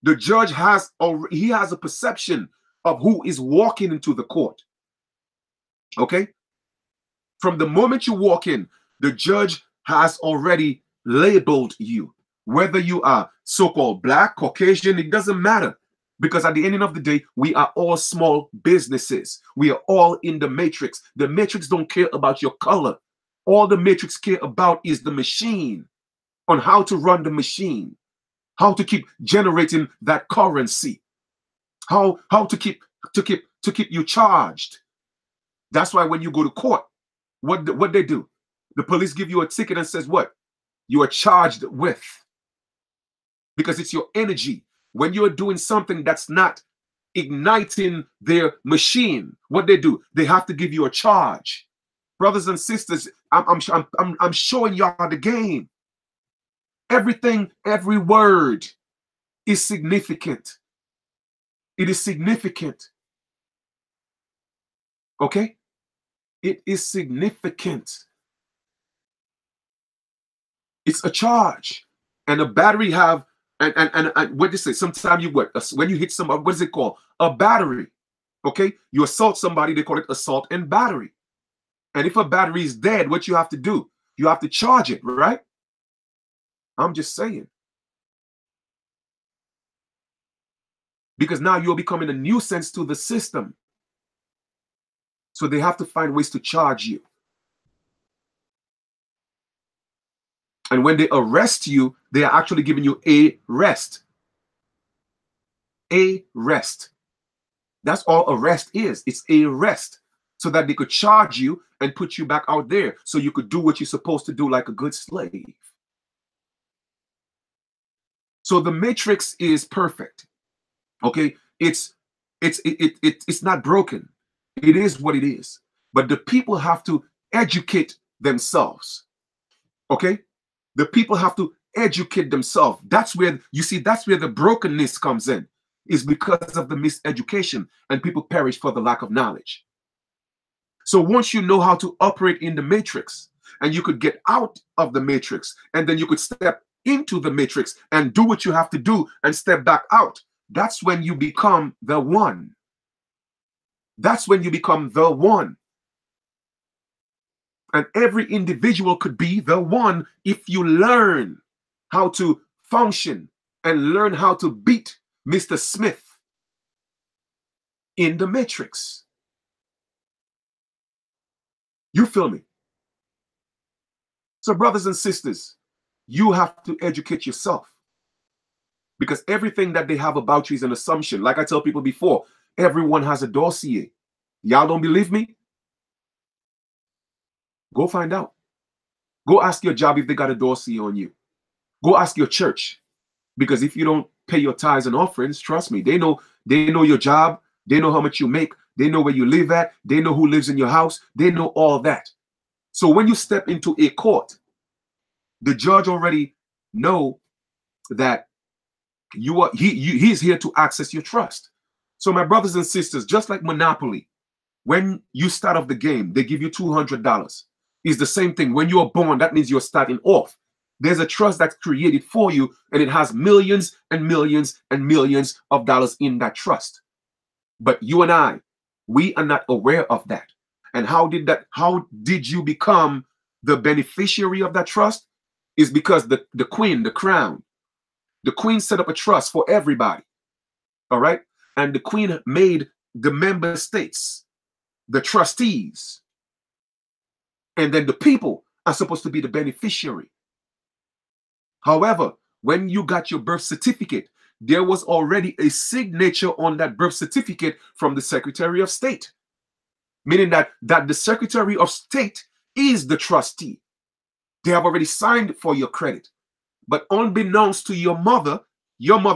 the judge has a perception of who is walking into the court. Okay? From the moment you walk in, the judge has already labeled you. Whether you are so-called black, Caucasian, it doesn't matter. Because at the end of the day, we are all small businesses. We are all in the matrix. The matrix don't care about your color. All the matrix care about is the machine, on how to run the machine, how to keep generating that currency, how to keep you charged. That's why when you go to court, what they do, the police give you a ticket and says what you are charged with, because it's your energy. When you're doing something that's not igniting their machine, what they do, they have to give you a charge. Brothers and sisters, I'm showing y'all the game. Everything, every word is significant. It is significant. Okay? It is significant. It's a charge. And a battery have, and what do you say? Sometimes you what? When you hit somebody, what is it called? A battery. Okay? You assault somebody, they call it assault and battery. And if a battery is dead, what you have to do? You have to charge it, right? I'm just saying. Because now you're becoming a nuisance to the system. So they have to find ways to charge you. And when they arrest you, they are actually giving you a rest. A rest. That's all arrest is. It's a rest. So that they could charge you and put you back out there so you could do what you're supposed to do like a good slave. So the matrix is perfect. Okay? It's not broken. It is what it is. But the people have to educate themselves. Okay? The people have to educate themselves. That's where, you see, that's where the brokenness comes in, is because of the miseducation, and people perish for the lack of knowledge. So once you know how to operate in the matrix, and you could get out of the matrix, and then you could step into the matrix and do what you have to do and step back out, that's when you become the one. That's when you become the one. And every individual could be the one if you learn how to function and learn how to beat Mr. Smith in the matrix. You feel me? So brothers and sisters, you have to educate yourself, because everything that they have about you is an assumption. Like I tell people before, everyone has a dossier. Y'all don't believe me? Go find out. Go ask your job if they got a dossier on you. Go ask your church, because if you don't pay your tithes and offerings, trust me, they know your job, they know how much you make, they know where you live at, they know who lives in your house, they know all that. So when you step into a court, the judge already know that he's here to access your trust. So my brothers and sisters, just like Monopoly, when you start off the game, they give you $200. It's the same thing. When you're born, that means you're starting off. There's a trust that's created for you, and it has millions and millions and millions of dollars in that trust. But you and I, we are not aware of that. And how did you become the beneficiary of that trust? Is because the queen, the crown, the queen set up a trust for everybody. All right. And the queen made the member states the trustees. And then the people are supposed to be the beneficiary. However, when you got your birth certificate, there was already a signature on that birth certificate from the Secretary of State, meaning that the Secretary of State is the trustee. They have already signed for your credit. But unbeknownst to your mother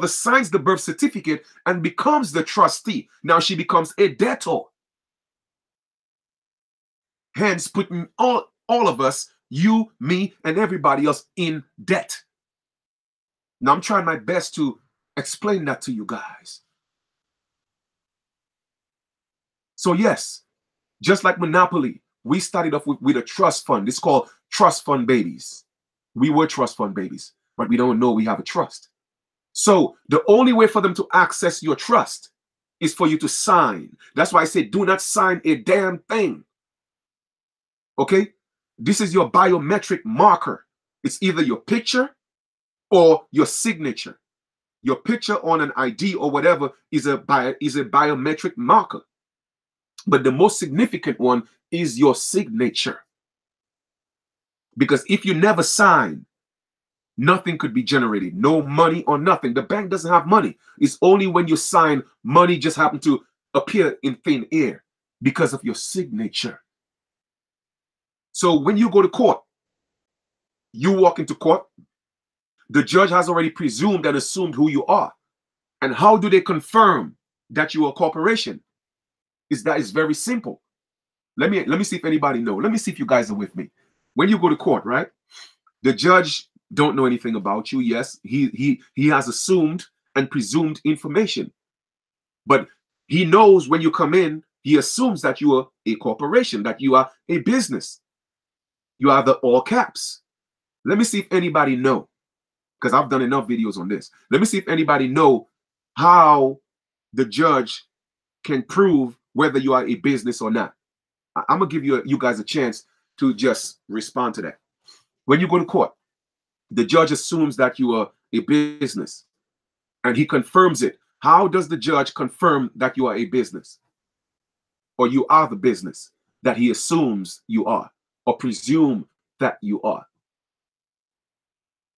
signs the birth certificate and becomes the trustee. Now she becomes a debtor. Hence putting all of us, you, me, and everybody else, in debt. Now I'm trying my best to explain that to you guys. So yes, just like Monopoly, we started off with a trust fund. It's called trust fund babies. We were trust fund babies, but we don't know we have a trust. So the only way for them to access your trust is for you to sign. That's why I say do not sign a damn thing. Okay? This is your biometric marker. It's either your picture or your signature. Your picture on an ID or whatever is a biometric marker. But the most significant one is your signature. Because if you never sign, nothing could be generated. No money or nothing. The bank doesn't have money. It's only when you sign, money just happens to appear in thin air because of your signature. So when you go to court, you walk into court, the judge has already presumed and assumed who you are. And how do they confirm that you are a corporation? That is very simple. Let me see if anybody knows. Let me see if you guys are with me. When you go to court, right? The judge don't know anything about you. Yes, he has assumed and presumed information. But he knows when you come in, he assumes that you are a corporation, that you are a business. You are the all caps. Let me see if anybody know, because I've done enough videos on this. Let me see if anybody know how the judge can prove whether you are a business or not. I'm gonna give you guys a chance to just respond to that. When you go to court, the judge assumes that you are a business, and he confirms it. How does the judge confirm that you are a business, or you are the business that he assumes you are, or presume that you are?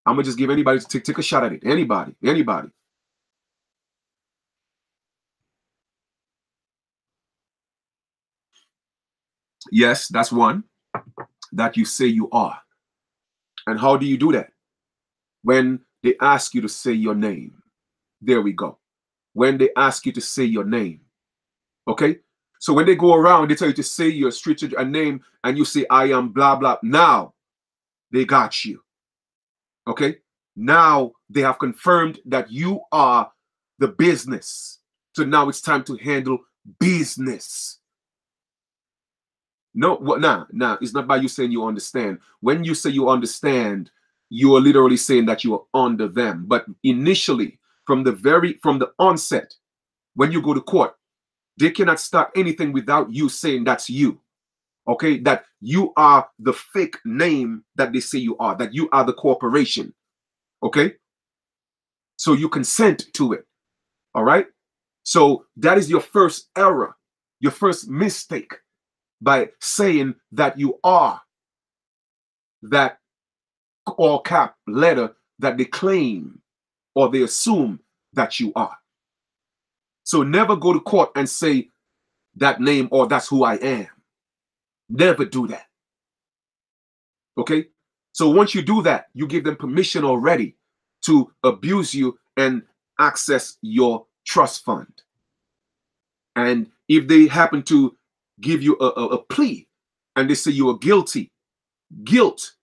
I'm gonna just give anybody to take a shot at it. Anybody. Yes, that's one, that you say you are. And how do you do that? When they ask you to say your name. There we go. When they ask you to say your name. Okay? So when they go around, they tell you to say your street a name, and you say, I am blah, blah. Now they got you. Okay? Now they have confirmed that you are the business. So now it's time to handle business. No, what? Nah. It's not by you saying you understand. When you say you understand, you are literally saying that you are under them. But initially, from the onset, when you go to court, they cannot start anything without you saying that's you. Okay, that you are the fake name that they say you are, that you are the corporation. Okay, so you consent to it. All right, so that is your first error, your first mistake, by saying that you are that all cap letter that they claim or they assume that you are. So never go to court and say that name or that's who I am. Never do that. Okay? So once you do that, you give them permission already to abuse you and access your trust fund. And if they happen to give you a plea and they say you are guilty, guilt,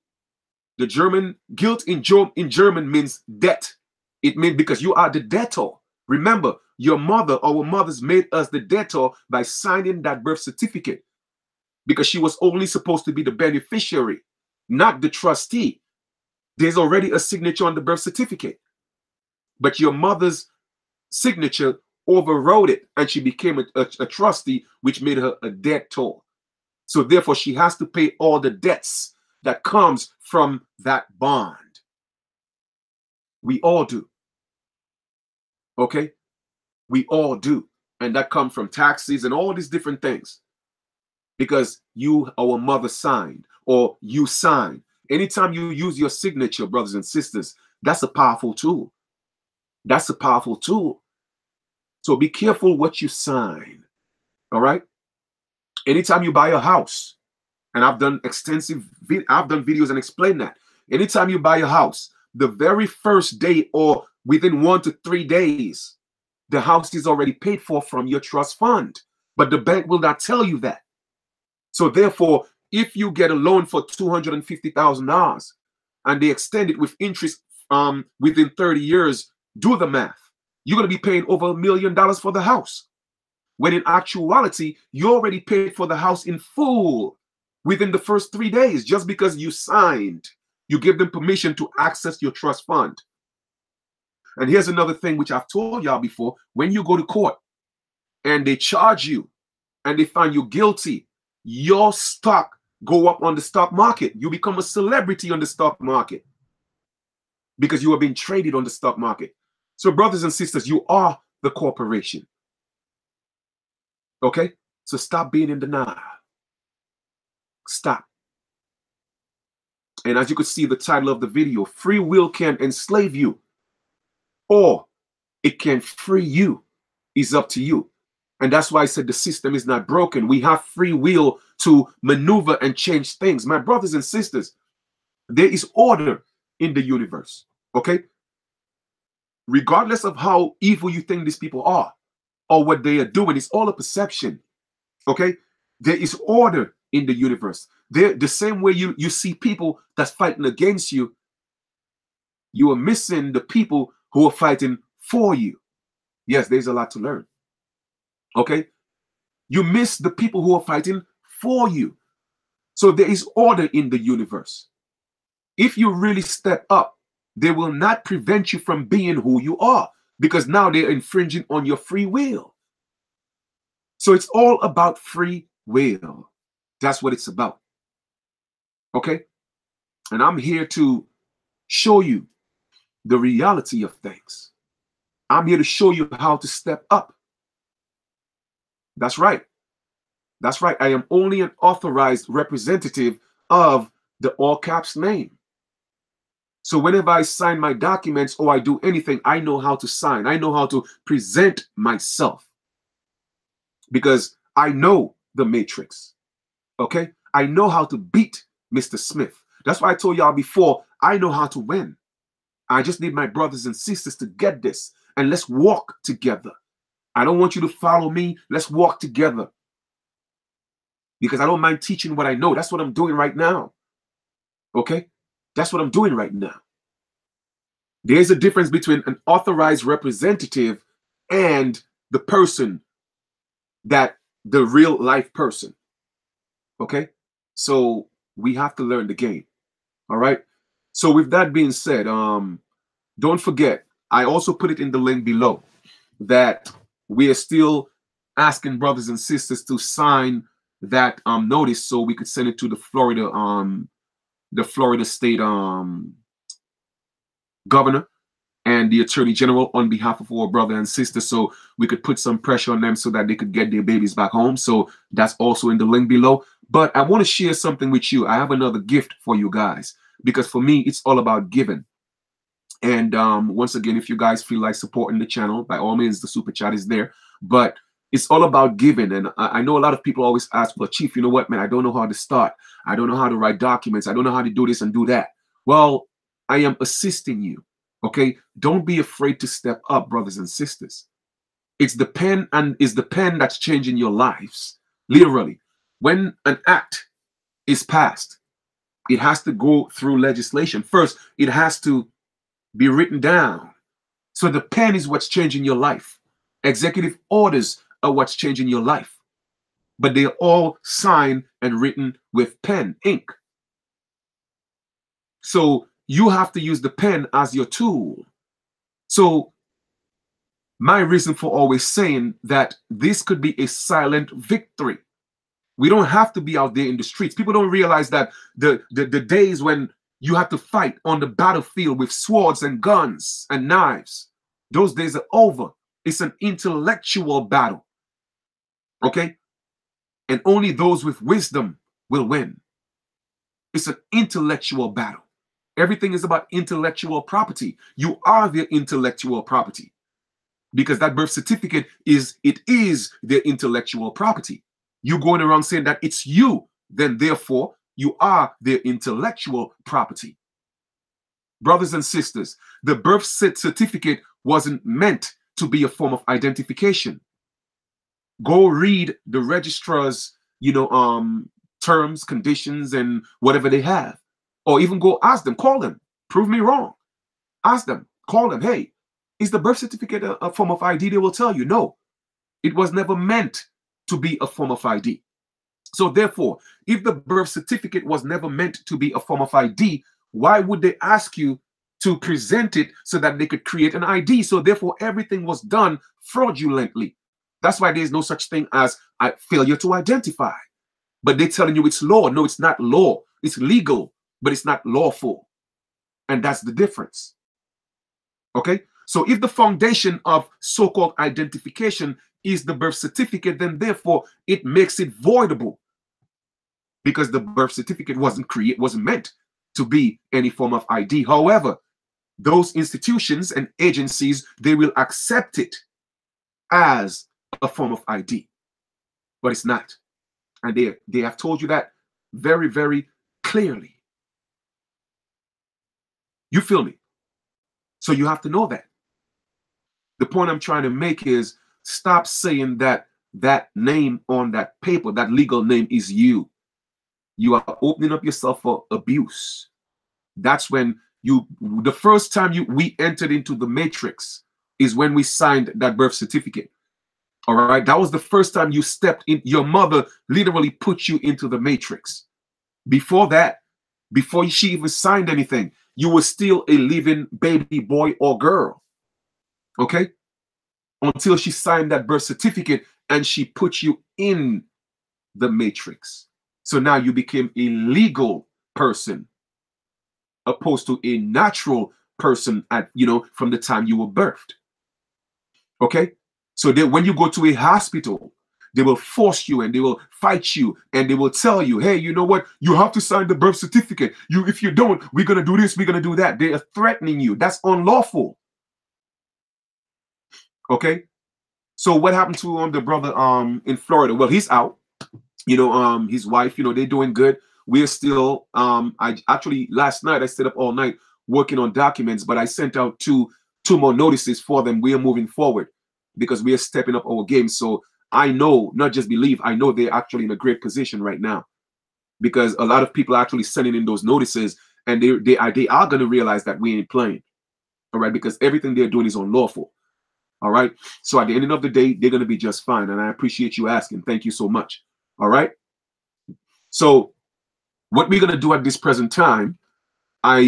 the German guilt in German means debt. It means because you are the debtor. Remember, our mothers made us the debtor by signing that birth certificate, because she was only supposed to be the beneficiary, not the trustee. There's already a signature on the birth certificate, but your mother's signature overrode it, and she became a trustee, which made her a debtor. So therefore, she has to pay all the debts that comes from that bond. We all do. Okay? We all do. And that comes from taxes and all these different things. Because our mother signed, or you signed. Anytime you use your signature, brothers and sisters, that's a powerful tool. That's a powerful tool. So be careful what you sign. All right? Anytime you buy a house, and I've done videos and explain that. Anytime you buy a house, the very first day or within 1 to 3 days, the house is already paid for from your trust fund. But the bank will not tell you that. So therefore, if you get a loan for $250,000 and they extend it with interest within 30 years, do the math. You're going to be paying over $1 million for the house. When in actuality, you already paid for the house in full within the first 3 days, just because you signed. You give them permission to access your trust fund. And here's another thing which I've told y'all before. When you go to court and they charge you and they find you guilty, your stock go up on the stock market. You become a celebrity on the stock market because you are being traded on the stock market. So brothers and sisters, you are the corporation. Okay? So stop being in denial. Stop. And as you could see the title of the video, free will can enslave you or it can free you. It's up to you. And that's why I said the system is not broken. We have free will to maneuver and change things. My brothers and sisters, there is order in the universe. Okay? Regardless of how evil you think these people are or what they are doing, it's all a perception. Okay? There is order in the universe. The same way you see people that's fighting against you, you are missing the people who are fighting for you. Yes, there's a lot to learn. Okay? You miss the people who are fighting for you. So there is order in the universe. if you really step up, they will not prevent you from being who you are, because now they're infringing on your free will. So it's all about free will. That's what it's about. Okay? And I'm here to show you the reality of things. I'm here to show you how to step up. That's right. That's right. I am only an authorized representative of the all caps name. So whenever I sign my documents or I do anything, I know how to sign. I know how to present myself, because I know the matrix. Okay? I know how to beat Mr. Smith. That's why I told y'all before, I know how to win. I just need my brothers and sisters to get this, and let's walk together. I don't want you to follow me. Let's walk together, because I don't mind teaching what I know. That's what I'm doing right now. Okay? That's what I'm doing right now. There's a difference between an authorized representative and the person, that the real life person. Okay? So we have to learn the game. All right? So with that being said, don't forget, I also put it in the link below that we are still asking brothers and sisters to sign that notice so we could send it to the Florida state governor and the attorney general on behalf of our brother and sister, so we could put some pressure on them so that they could get their babies back home. So that's also in the link below. But I want to share something with you. I have another gift for you guys, because for me, it's all about giving. And once again, if you guys feel like supporting the channel, by all means, the super chat is there. But it's all about giving. And I know a lot of people always ask, well, Chief, you know what, man, I don't know how to start. I don't know how to write documents. I don't know how to do this and do that. Well, I am assisting you. Okay? Don't be afraid to step up, brothers and sisters. It's the pen, and it's the pen that's changing your lives. Literally. When an act is passed, it has to go through legislation. First, it has to be written down. So the pen is what's changing your life. Executive orders are what's changing your life. But they're all signed and written with pen, ink. So you have to use the pen as your tool. So my reason for always saying that this could be a silent victory. We don't have to be out there in the streets. People don't realize that the days when you have to fight on the battlefield with swords and guns and knives, those days are over. It's an intellectual battle. Okay? And only those with wisdom will win. It's an intellectual battle. Everything is about intellectual property. You are their intellectual property, because that birth certificate is their intellectual property. You going around saying that it's you, then therefore you are their intellectual property. Brothers and sisters, the birth certificate wasn't meant to be a form of identification. Go read the registrar's, terms, conditions, and whatever they have. Or even go ask them, call them, prove me wrong. Ask them, call them, hey, is the birth certificate a form of ID? They will tell you, no, it was never meant to be a form of ID. So therefore, if the birth certificate was never meant to be a form of ID, why would they ask you to present it so that they could create an ID? So therefore, everything was done fraudulently. That's why there's no such thing as a failure to identify. But they're telling you it's law. No, it's not law. It's legal, but it's not lawful. And that's the difference. Okay? So if the foundation of so-called identification is the birth certificate, then therefore it makes it voidable, because the birth certificate wasn't meant to be any form of ID. However, those institutions and agencies, they will accept it as a form of ID, but it's not. And they have told you that very, very clearly. You feel me? So you have to know that. The point I'm trying to make is, stop saying that that name on that paper, that legal name, is you. You are opening up yourself for abuse. That's when the first time we entered into the matrix is when we signed that birth certificate. All right. That was the first time you stepped in. Your mother literally put you into the matrix. Before that, Before she even signed anything, you were still a living baby boy or girl. Okay? Until she signed that birth certificate and she put you in the matrix. So now you became a legal person opposed to a natural person at, from the time you were birthed. Okay? So when you go to a hospital, they will force you and they will fight you and they will tell you, hey, you know what? You have to sign the birth certificate. If you don't, we're going to do this, we're going to do that. They are threatening you. That's unlawful. Okay? So what happened to the brother in Florida? Well, he's out. His wife, they're doing good. We're still I actually last night I stayed up all night working on documents, but I sent out two more notices for them. We are moving forward because we are stepping up our game. So I know, not just believe, I know they're actually in a great position right now, because a lot of people are actually sending in those notices, and they are going to realize that we ain't playing. All right, because everything they're doing is unlawful. All right. So at the end of the day, they're going to be just fine. And I appreciate you asking. Thank you so much. All right. So what we're going to do at this present time, I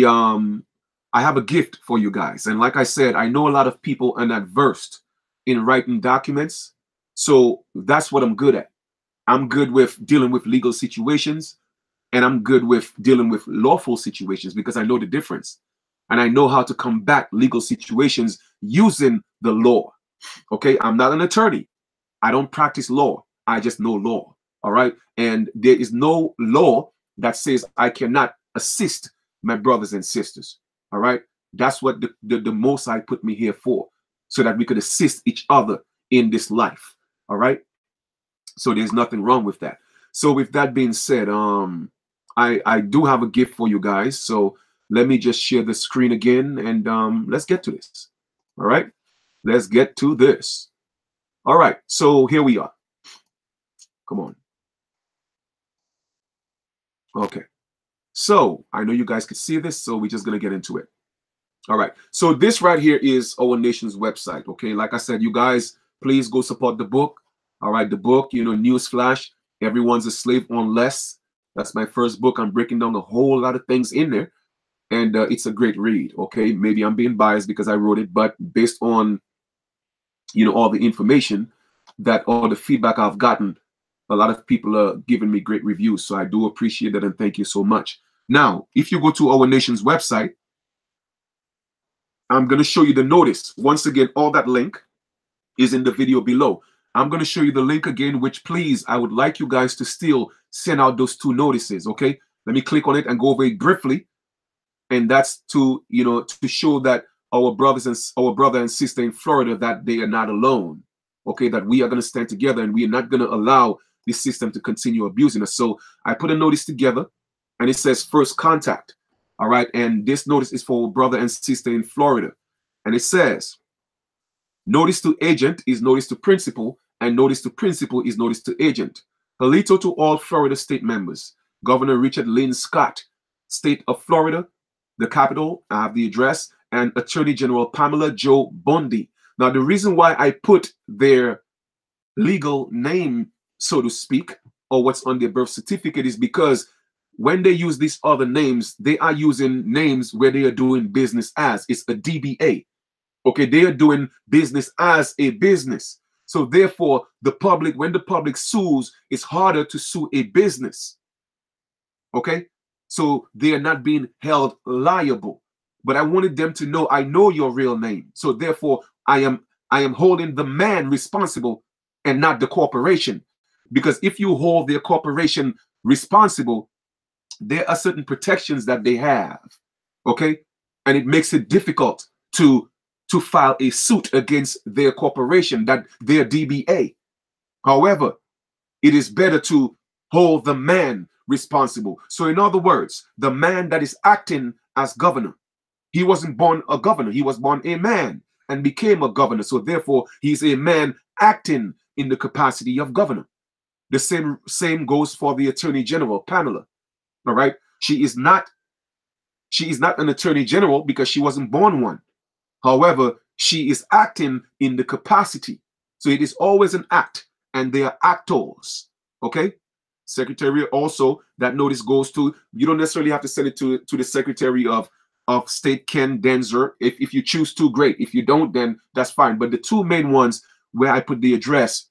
have a gift for you guys. And like I said, I know a lot of people are not versed in writing documents. So that's what I'm good at. I'm good with dealing with legal situations, and I'm good with dealing with lawful situations because I know the difference. And I know how to combat legal situations using the law. Okay, I'm not an attorney. I don't practice law. I just know law. All right. And there is no law that says I cannot assist my brothers and sisters. All right. That's what the Most High put me here for, so that we could assist each other in this life. All right. So there's nothing wrong with that. So with that being said, I do have a gift for you guys. So let me just share the screen again, and let's get to this. All right. Let's get to this. All right. So here we are. Come on. Okay. So I know you guys can see this, so we're just going to get into it. All right. So this right here is our nation's website. Okay. Like I said, you guys, please go support the book. All right. The book, newsflash, Everyone's a Slave Unless. That's my first book. I'm breaking down a whole lot of things in there. And it's a great read. Okay. Maybe I'm being biased because I wrote it, but based on, all the information that all the feedback I've gotten, a lot of people are giving me great reviews. So I do appreciate that, and thank you so much. Now, if you go to our nation's website, I'm going to show you the notice. Once again, all that link is in the video below. I'm going to show you the link again, which please, I would like you guys to still send out those two notices. Okay. Let me click on it and go over it briefly. And that's to, to show that our brother and sister in Florida, that they are not alone. Okay. That we are going to stand together, and we are not going to allow this system to continue abusing us. So I put a notice together, and it says first contact. All right. And this notice is for brother and sister in Florida. And it says, notice to agent is notice to principal, and notice to principal is notice to agent. Halito to all Florida state members. Governor Richard Lynn Scott, state of Florida, the capital, I have the address, and Attorney General Pamela Jo Bondi. Now, the reason why I put their legal name, so to speak, or what's on their birth certificate, is because when they use these other names, they are using names where they are doing business as. It's a DBA. Okay, they are doing business as a business. So therefore, when the public sues, it's harder to sue a business. Okay, so they are not being held liable. But I wanted them to know, I know your real name. So therefore, I am holding the man responsible and not the corporation. Because if you hold their corporation responsible, there are certain protections that they have. Okay, and it makes it difficult to file a suit against their corporation, that their DBA. However, it is better to hold the man responsible. So in other words, the man that is acting as governor, he wasn't born a governor, he was born a man and became a governor. So therefore, he's a man acting in the capacity of governor. The same goes for the Attorney General, Pamela. All right. She is not an attorney general because she wasn't born one. However, she is acting in the capacity. So it is always an act, and they are actors. Okay. Secretary also, that notice goes to, you don't necessarily have to send it to the Secretary of State Ken Denzer. If you choose to, great. If you don't, then that's fine. But the two main ones where I put the address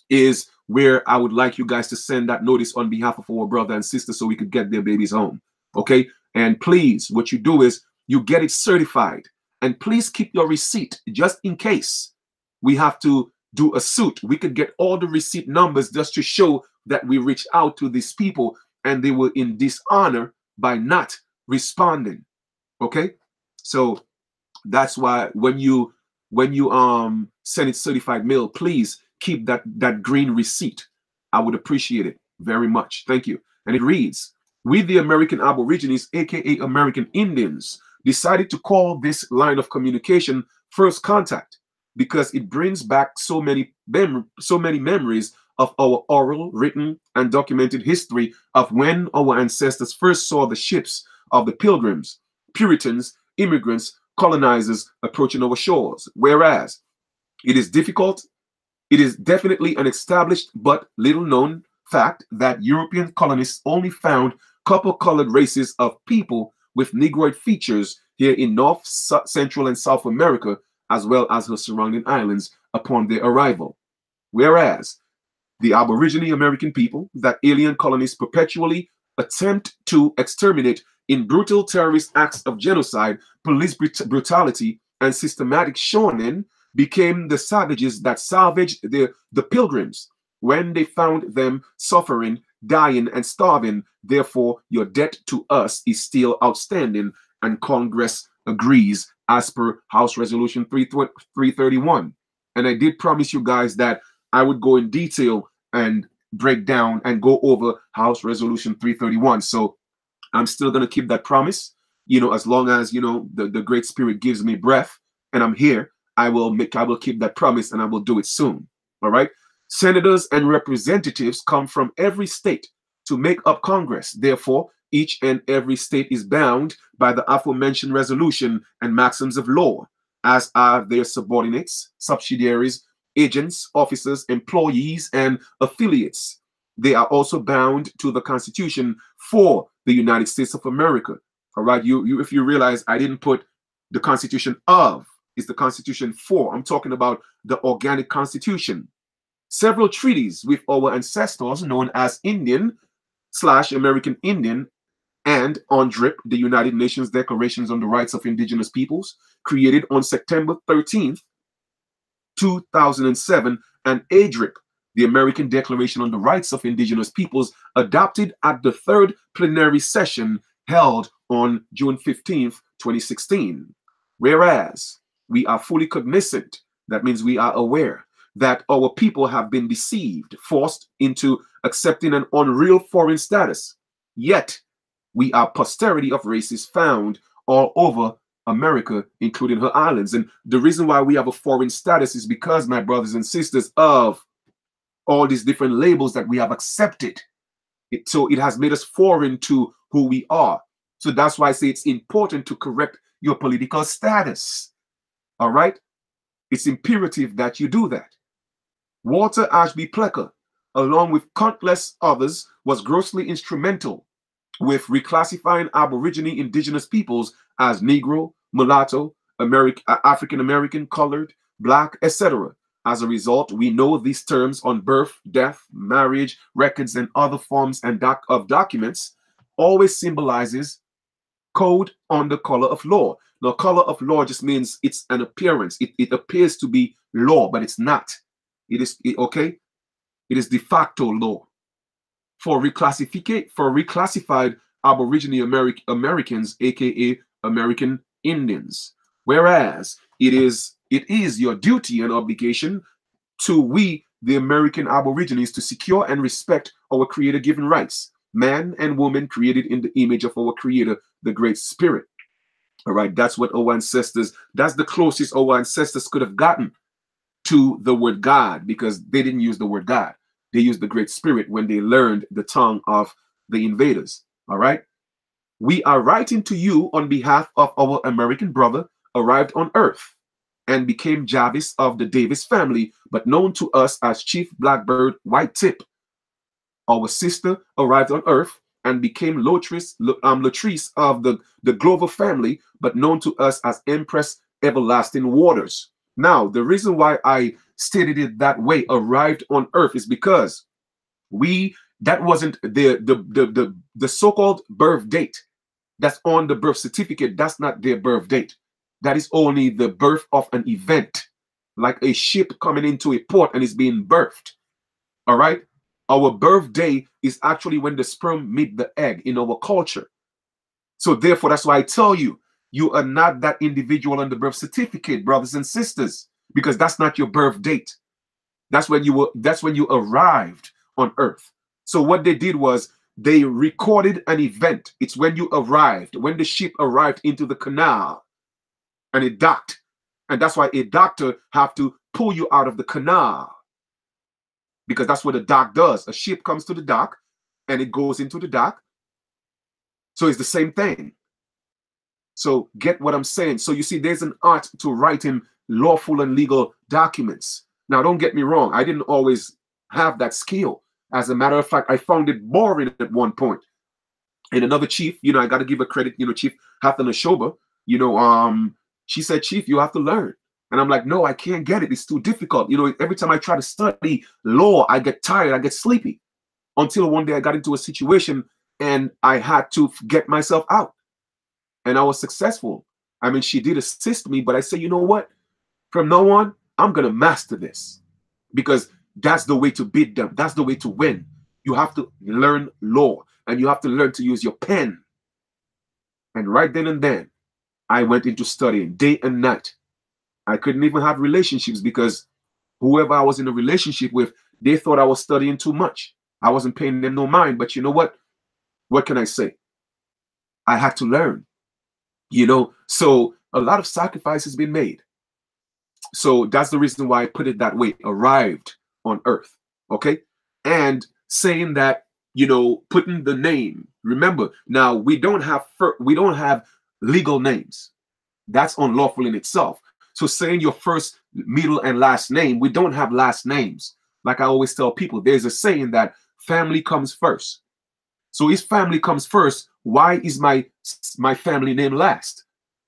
is where I would like you guys to send that notice on behalf of our brother and sister so we could get their babies home. Okay? And please, what you do is you get it certified. And please keep your receipt just in case we have to do a suit. We could get all the receipt numbers just to show that we reached out to these people and they were in dishonor by not responding. Okay? So that's why when you send it certified mail, please keep that green receipt. I would appreciate it very much. Thank you. And it reads, we the American Aborigines, aka American Indians, decided to call this line of communication First Contact because it brings back so many memories of our oral, written, and documented history of when our ancestors first saw the ships of the Pilgrims, Puritans, immigrants, colonizers approaching our shores. Whereas it is definitely an established but little known fact that European colonists only found copper-colored races of people with Negroid features here in North, Central, and South America, as well as her surrounding islands upon their arrival. Whereas the Aborigine American people that alien colonists perpetually attempt to exterminate in brutal terrorist acts of genocide, police brutality, and systematic shoning became the savages that salvaged the Pilgrims when they found them suffering, dying, and starving. Therefore, your debt to us is still outstanding, and Congress agrees as per House Resolution 331. And I did promise you guys that I would go in detail and break down and go over House Resolution 331. So I'm still going to keep that promise, as long as, the Great Spirit gives me breath and I'm here. I will keep that promise and I will do it soon. All right. Senators and representatives come from every state to make up Congress. Therefore, each and every state is bound by the aforementioned resolution and maxims of law, as are their subordinates, subsidiaries, agents, officers, employees, and affiliates. They are also bound to the Constitution for the United States of America. All right. If you realize I didn't put the Constitution of, it's the Constitution for. I'm talking about the organic Constitution. Several treaties with our ancestors known as Indian/American Indian and UNDRIP, the United Nations Declarations on the Rights of Indigenous Peoples, created on September 13th, 2007, and ADRIP, the American Declaration on the Rights of Indigenous Peoples, adopted at the third plenary session held on June 15th, 2016. Whereas we are fully cognizant, that means we are aware, that our people have been deceived, forced into accepting an unreal foreign status. Yet, we are posterity of races found all over America, including her islands. And the reason why we have a foreign status is because, my brothers and sisters, of all these different labels that we have accepted. So it has made us foreign to who we are. So that's why I say it's important to correct your political status. All right? It's imperative that you do that. Walter Ashby Plecker, along with countless others, was grossly instrumental with reclassifying Aborigine indigenous peoples as Negro, mulatto, African American, colored, black, etc. As a result, we know these terms on birth, death, marriage, records, and other forms of documents always symbolizes code on the color of law. Now, color of law just means it's an appearance. It appears to be law, but it's not. It is okay. It is de facto law for reclassified Aborigine Americans, aka American Indians. Whereas it is your duty and obligation to we, the American Aborigines, to secure and respect our Creator-given rights, man and woman created in the image of our Creator, the Great Spirit. All right, that's what our ancestors, that's the closest our ancestors could have gotten to the word God, because they didn't use the word God. They used the Great Spirit when they learned the tongue of the invaders. All right. We are writing to you on behalf of our American brother arrived on earth and became Jarvis of the Davis family, but known to us as Chief Blackbird White Tip. Our sister arrived on earth and became Latrice of the Glover family, but known to us as Empress Everlasting Waters. Now, the reason why I stated it that way, arrived on earth, is because that wasn't the so-called birth date that's on the birth certificate. That's not their birth date. That is only the birth of an event, like a ship coming into a port and is being birthed. All right. Our birthday is actually when the sperm meet the egg in our culture. So therefore, that's why I tell you, you are not that individual on the birth certificate, brothers and sisters, because that's not your birth date. That's when you arrived on earth. So what they did was they recorded an event. It's when you arrived, when the ship arrived into the canal and it docked. And that's why a doctor have to pull you out of the canal, because that's what a dock does. A ship comes to the dock and it goes into the dock. So it's the same thing. So get what I'm saying. So you see, there's an art to writing lawful and legal documents. Now, don't get me wrong. I didn't always have that skill. As a matter of fact, I found it boring at one point. And another chief, I got to give her credit, Chief Hathan Ashoba, she said, Chief, you have to learn. And I'm like, no, I can't get it. It's too difficult. Every time I try to study law, I get tired, I get sleepy. Until one day I got into a situation and I had to get myself out. And I was successful. I mean, she did assist me, but I said, you know what? From now on, I'm going to master this, because that's the way to beat them. That's the way to win. You have to learn law, and you have to learn to use your pen. And right then and then, I went into studying day and night. I couldn't even have relationships because whoever I was in a relationship with, they thought I was studying too much. I wasn't paying them no mind. But you know what? What can I say? I had to learn. So a lot of sacrifice has been made. So that's the reason why I put it that way, arrived on earth. Okay. And saying that, putting the name, remember, now we don't have legal names. That's unlawful in itself. So saying your first, middle, and last name, we don't have last names. Like I always tell people, there's a saying that family comes first. So if family comes first, why is my family name last?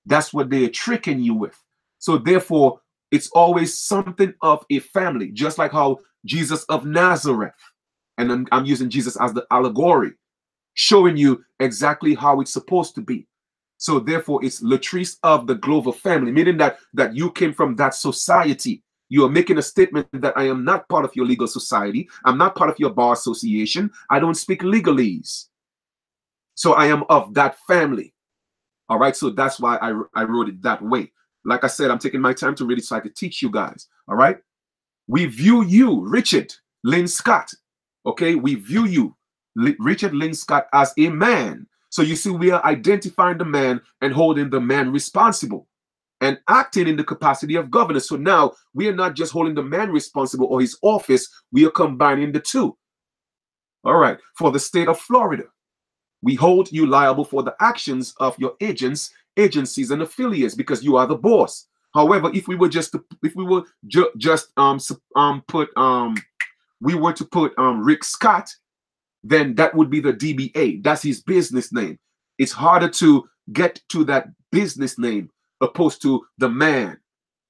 That's what they're tricking you with. So therefore, it's always something of a family, just like how Jesus of Nazareth, and I'm using Jesus as the allegory, showing you exactly how it's supposed to be. So therefore, it's Latrice of the Glover family, meaning that you came from that society. You are making a statement that I am not part of your legal society. I'm not part of your bar association. I don't speak legalese. So I am of that family. All right. So that's why I wrote it that way. Like I said, I'm taking my time to read it so I could teach you guys. All right. We view you, Richard Lynn Scott. Okay. We view you, Richard Lynn Scott, as a man. So you see, we are identifying the man and holding the man responsible and acting in the capacity of governor. So now we are not just holding the man responsible or his office. We are combining the two. All right. For the state of Florida, we hold you liable for the actions of your agents, agencies, and affiliates, because you are the boss. However, if we were to put Rick Scott, then that would be the DBA. That's his business name. It's harder to get to that business name opposed to the man.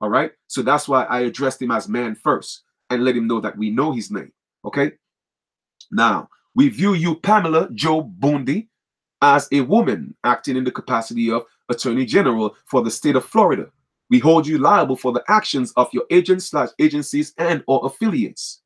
All right. So that's why I addressed him as man first and let him know that we know his name. Okay. Now, we view you, Pamela Joe Bundy, as a woman acting in the capacity of Attorney General for the state of Florida. We hold you liable for the actions of your agents / agencies and or affiliates.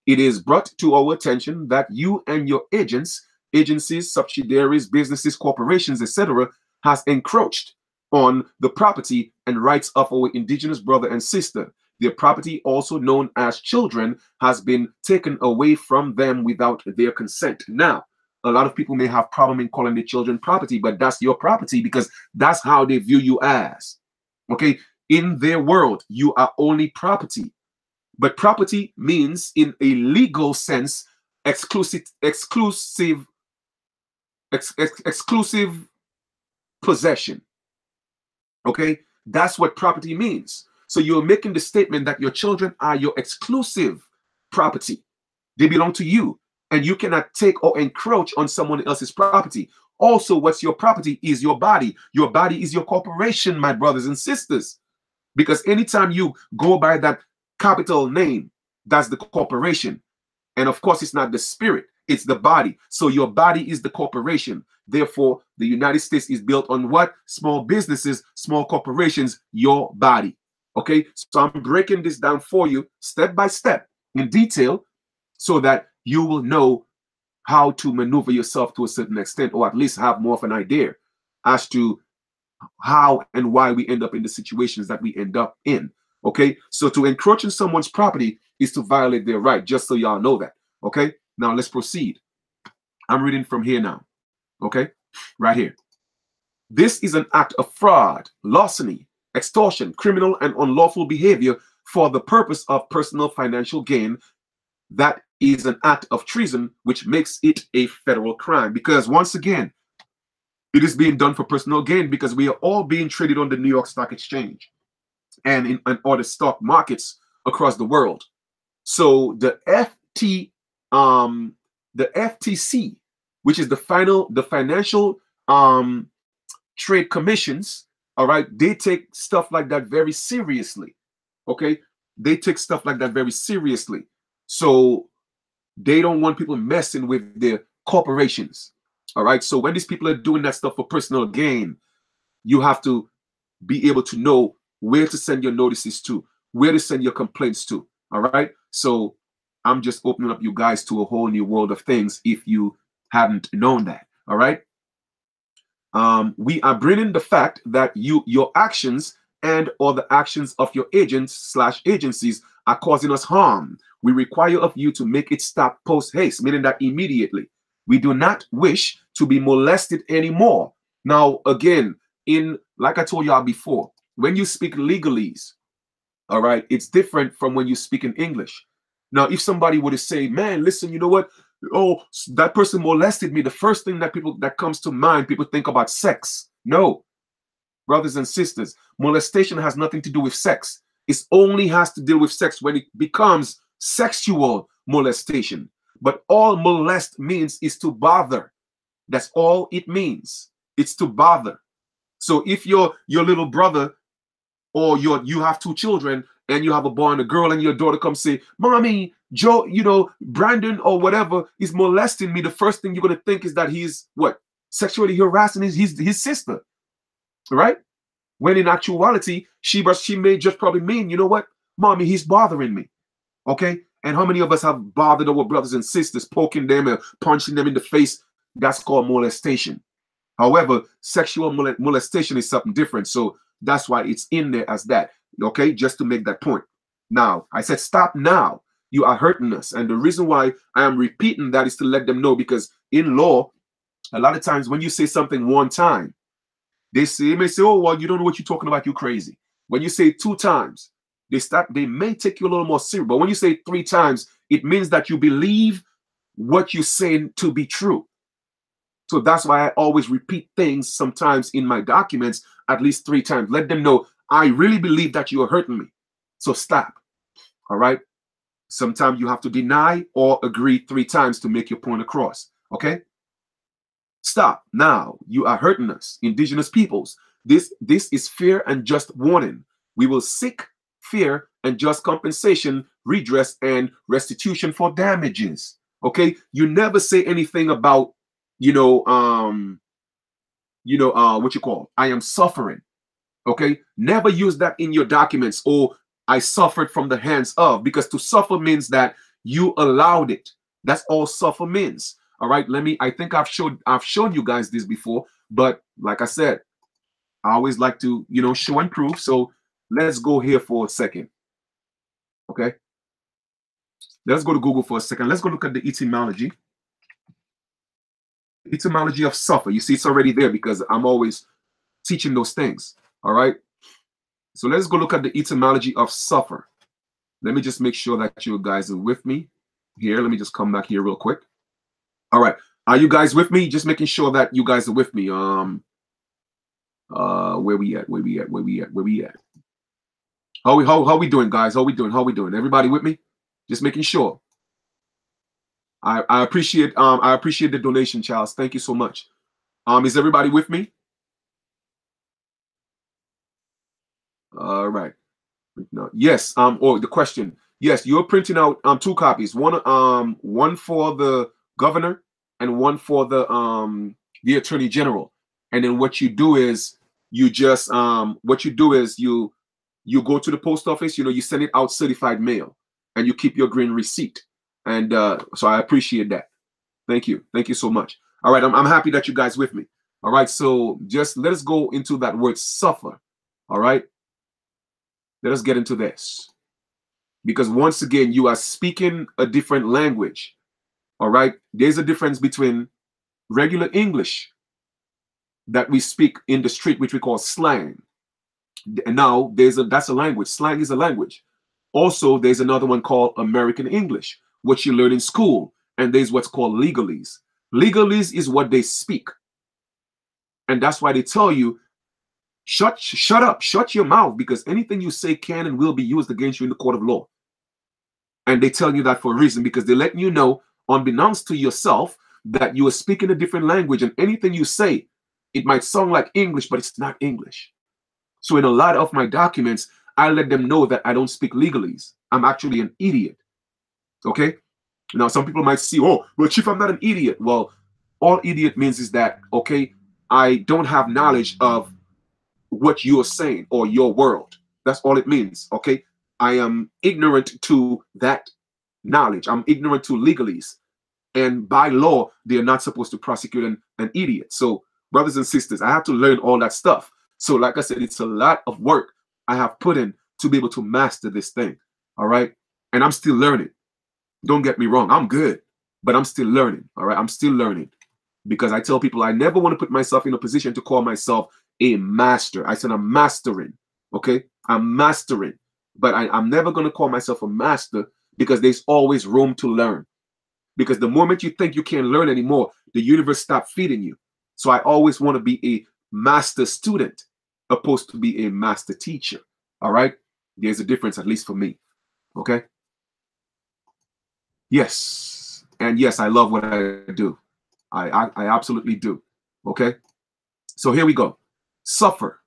It is brought to our attention that you and your agents, agencies, subsidiaries, businesses, corporations, etc., has encroached on the property and rights of our indigenous brother and sister. Their property, also known as children, has been taken away from them without their consent. Now, a lot of people may have problem in calling their children property, but that's your property because that's how they view you as. Okay, in their world, you are only property. But property means, in a legal sense, exclusive possession. Okay, that's what property means. So you're making the statement that your children are your exclusive property. They belong to you. and you cannot take or encroach on someone else's property. Also, what's your property is your body. Your body is your corporation, my brothers and sisters. Because anytime you go by that capital name, that's the corporation. And of course, it's not the spirit, it's the body. So your body is the corporation. Therefore, the United States is built on what? Small businesses, small corporations, your body. Okay, so I'm breaking this down for you step by step in detail so that you will know how to maneuver yourself to a certain extent, or at least have more of an idea as to how and why we end up in the situations that we end up in. Okay, so to encroach on someone's property is to violate their right, just so y'all know that. Okay, now let's proceed. I'm reading from here now. Okay, right here. This is an act of fraud, larceny, extortion, criminal and unlawful behavior for the purpose of personal financial gain. That is an act of treason, which makes it a federal crime. Because once again, it is being done for personal gain, because we are all being traded on the New York Stock Exchange and in other stock markets across the world. So the FTC, which is the financial trade commissions, all right, they take stuff like that very seriously. Okay, they take stuff like that very seriously. So they don't want people messing with their corporations. All right, so when these people are doing that stuff for personal gain, you have to be able to know where to send your notices to, where to send your complaints to. All right, so I'm just opening up you guys to a whole new world of things if you haven't known that. All right, we are bringing the fact that your actions and or the actions of your agents / agencies are causing us harm. We require of you to make it stop post haste, meaning that immediately. We do not wish to be molested anymore. Now, again, like I told y'all before, when you speak legalese, all right, it's different from when you speak in English. Now, if somebody were to say, man, listen, you know what? Oh, that person molested me. The first thing that comes to mind, people think about sex. No, brothers and sisters, molestation has nothing to do with sex. It only has to deal with sex when it becomes sexual molestation. But all molest means is to bother. That's all it means. It's to bother. So if your little brother, or you have two children and you have a boy and a girl, and your daughter comes say, mommy, Joe, Brandon or whatever is molesting me, the first thing you're going to think is that he's what? Sexually harassing his sister, right? When in actuality, she may just probably mean, you know what, mommy, he's bothering me. Okay, and how many of us have bothered our brothers and sisters, poking them and punching them in the face? That's called molestation. However, sexual molestation is something different. So that's why it's in there as that. Okay, just to make that point. Now, I said, stop now. You are hurting us. And the reason why I am repeating that is to let them know, because in law, a lot of times when you say something one time, they may say, oh, well, you don't know what you're talking about, you crazy. When you say two times, they may take you a little more serious. But when you say three times, it means that you believe what you're saying to be true. So that's why I always repeat things sometimes in my documents at least 3 times. Let them know I really believe that you are hurting me. So stop. All right. Sometimes you have to deny or agree 3 times to make your point across. Okay. Stop now. You are hurting us, indigenous peoples. This is fair and just warning. We will seek fair and just compensation, redress, and restitution for damages. Okay. You never say anything about what you call, I am suffering. Okay, never use that in your documents, or I suffered from the hands of, because to suffer means that you allowed it. That's all suffer means. All right, I think I've shown you guys this before, but like I said, I always like to show and prove. So let's go here for a second. Okay, let's go to Google for a second. Let's go look at the etymology. Etymology of suffer. You see, it's already there because I'm always teaching those things. All right. So let's go look at the etymology of suffer. Let me just make sure that you guys are with me here. Let me just come back here real quick. All right. Are you guys with me? Just making sure that you guys are with me. Where we at? How we doing, guys? How we doing? Everybody with me? Just making sure. I appreciate the donation, Charles. Thank you so much. Is everybody with me? All right. No. Yes. Or the question. Yes, you're printing out two copies. One for the governor and one for the attorney general. And then what you do is you just you go to the post office, you send it out certified mail and you keep your green receipt. And so I appreciate that. Thank you. Thank you so much. All right, I'm happy that you guys with me. All right, so just let us go into that word suffer. All right. Let us get into this. Because once again, you are speaking a different language. All right. There's a difference between regular English that we speak in the street, which we call slang. And now that's a language. Slang is a language. Also, there's another one called American English, which you learn in school. And there's what's called legalese. Legalese is what they speak. And that's why they tell you, shut up, shut your mouth, because anything you say can and will be used against you in the court of law. And they tell you that for a reason, because they're letting you know, unbeknownst to yourself, that you are speaking a different language, and anything you say, it might sound like English, but it's not English. So in a lot of my documents, I let them know that I don't speak legalese. I'm actually an idiot. Okay? Now, some people might see, oh, well, Chief, I'm not an idiot. Well, all idiot means is that, okay, I don't have knowledge of what you're saying or your world. That's all it means. Okay? I am ignorant to that knowledge. I'm ignorant to legalese. And by law, they're not supposed to prosecute an idiot. So, brothers and sisters, I have to learn all that stuff. So, like I said, it's a lot of work I have put in to be able to master this thing. All right? And I'm still learning. Don't get me wrong. I'm good, but I'm still learning. All right? I'm still learning. Because I tell people I never want to put myself in a position to call myself a master. I said I'm mastering. Okay? I'm mastering. But I'm never going to call myself a master, because there's always room to learn. Because the moment you think you can't learn anymore, the universe stops feeding you. So I always want to be a master student opposed to be a master teacher. All right? There's a difference, at least for me. Okay? Yes. And yes, I love what I do. I absolutely do. Okay? So here we go. Suffer.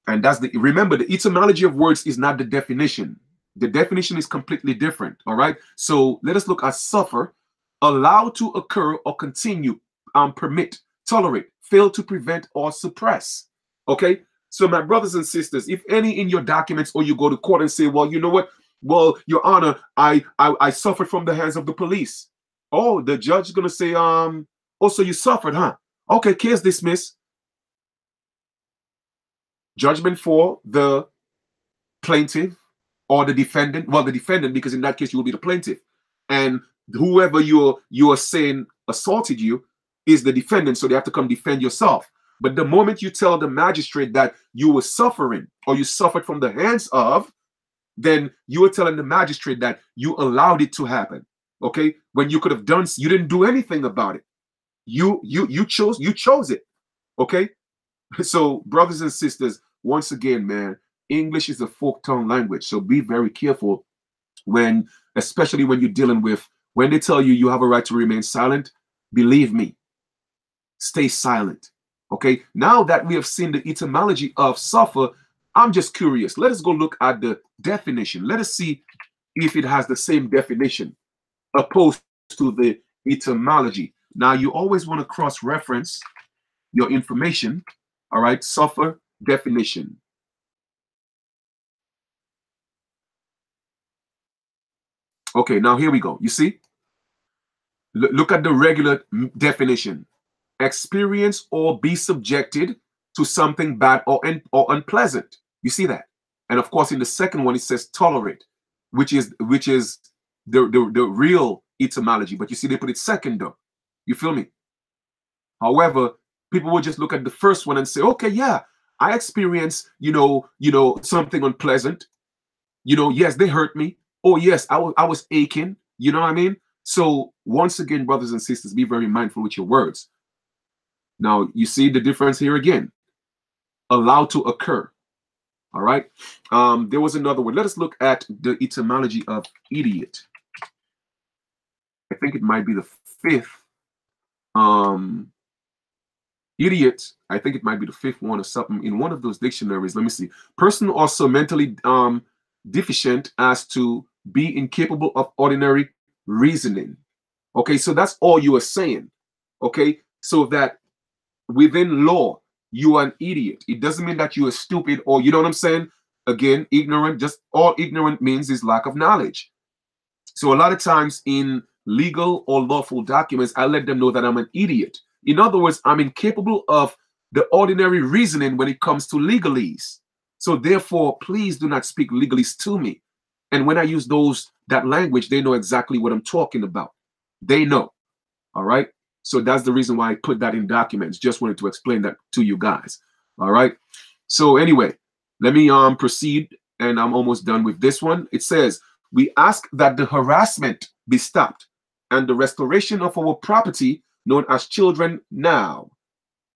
And remember, the etymology of words is not the definition. The definition is completely different. All right. So let us look at suffer. Allow to occur or continue, permit, tolerate, fail to prevent or suppress. Okay. So my brothers and sisters, if any in your documents, or you go to court and say, well, you know what? Well, Your Honor, I suffered from the hands of the police. Oh, the judge is gonna say, oh, so you suffered, huh? Okay, case dismissed. Judgment for the plaintiff or the defendant. Well, the defendant, because in that case you will be the plaintiff, and whoever you're saying assaulted you is the defendant, so they have to come defend yourself. But the moment you tell the magistrate that you were suffering or you suffered from the hands of, then you are telling the magistrate that you allowed it to happen. Okay, when you could have you didn't do anything about it. You chose it. Okay. So, brothers and sisters, once again, man, English is a folk tongue language. So be very careful especially when you're dealing with, when they tell you have a right to remain silent, believe me, stay silent. Okay. Now that we have seen the etymology of suffer, I'm just curious. Let us go look at the definition. Let us see if it has the same definition opposed to the etymology. Now, you always want to cross-reference your information. All right, suffer definition. Okay, now here we go. You see? Look at the regular definition. Experience or be subjected to something bad or unpleasant. You see that? And of course, in the second one, it says tolerate, which is the real etymology. But you see, they put it second though. You feel me? However, people will just look at the first one and say, okay, yeah, I experienced, something unpleasant. Yes, they hurt me. Oh, yes, I was aching. You know what I mean? So once again, brothers and sisters, be very mindful with your words. Now, you see the difference here again. Allow to occur. All right. There was another one. Let us look at the etymology of idiot. I think it might be the fifth. Idiot, I think it might be the fifth one or something in one of those dictionaries. Let me see. Person also mentally deficient as to be incapable of ordinary reasoning. Okay, so that's all you are saying. Okay, so that within law, you are an idiot. It doesn't mean that you are stupid or you know what I'm saying? Again, ignorant, just all ignorant means is lack of knowledge. So a lot of times in legal or lawful documents, I let them know that I'm an idiot. In other words, I'm incapable of the ordinary reasoning when it comes to legalese. So therefore, please do not speak legalese to me. And when I use that language, they know exactly what I'm talking about. They know. All right. So that's the reason why I put that in documents. Just wanted to explain that to you guys. All right. So anyway, let me proceed, and I'm almost done with this one. It says, we ask that the harassment be stopped and the restoration of our property known as children now.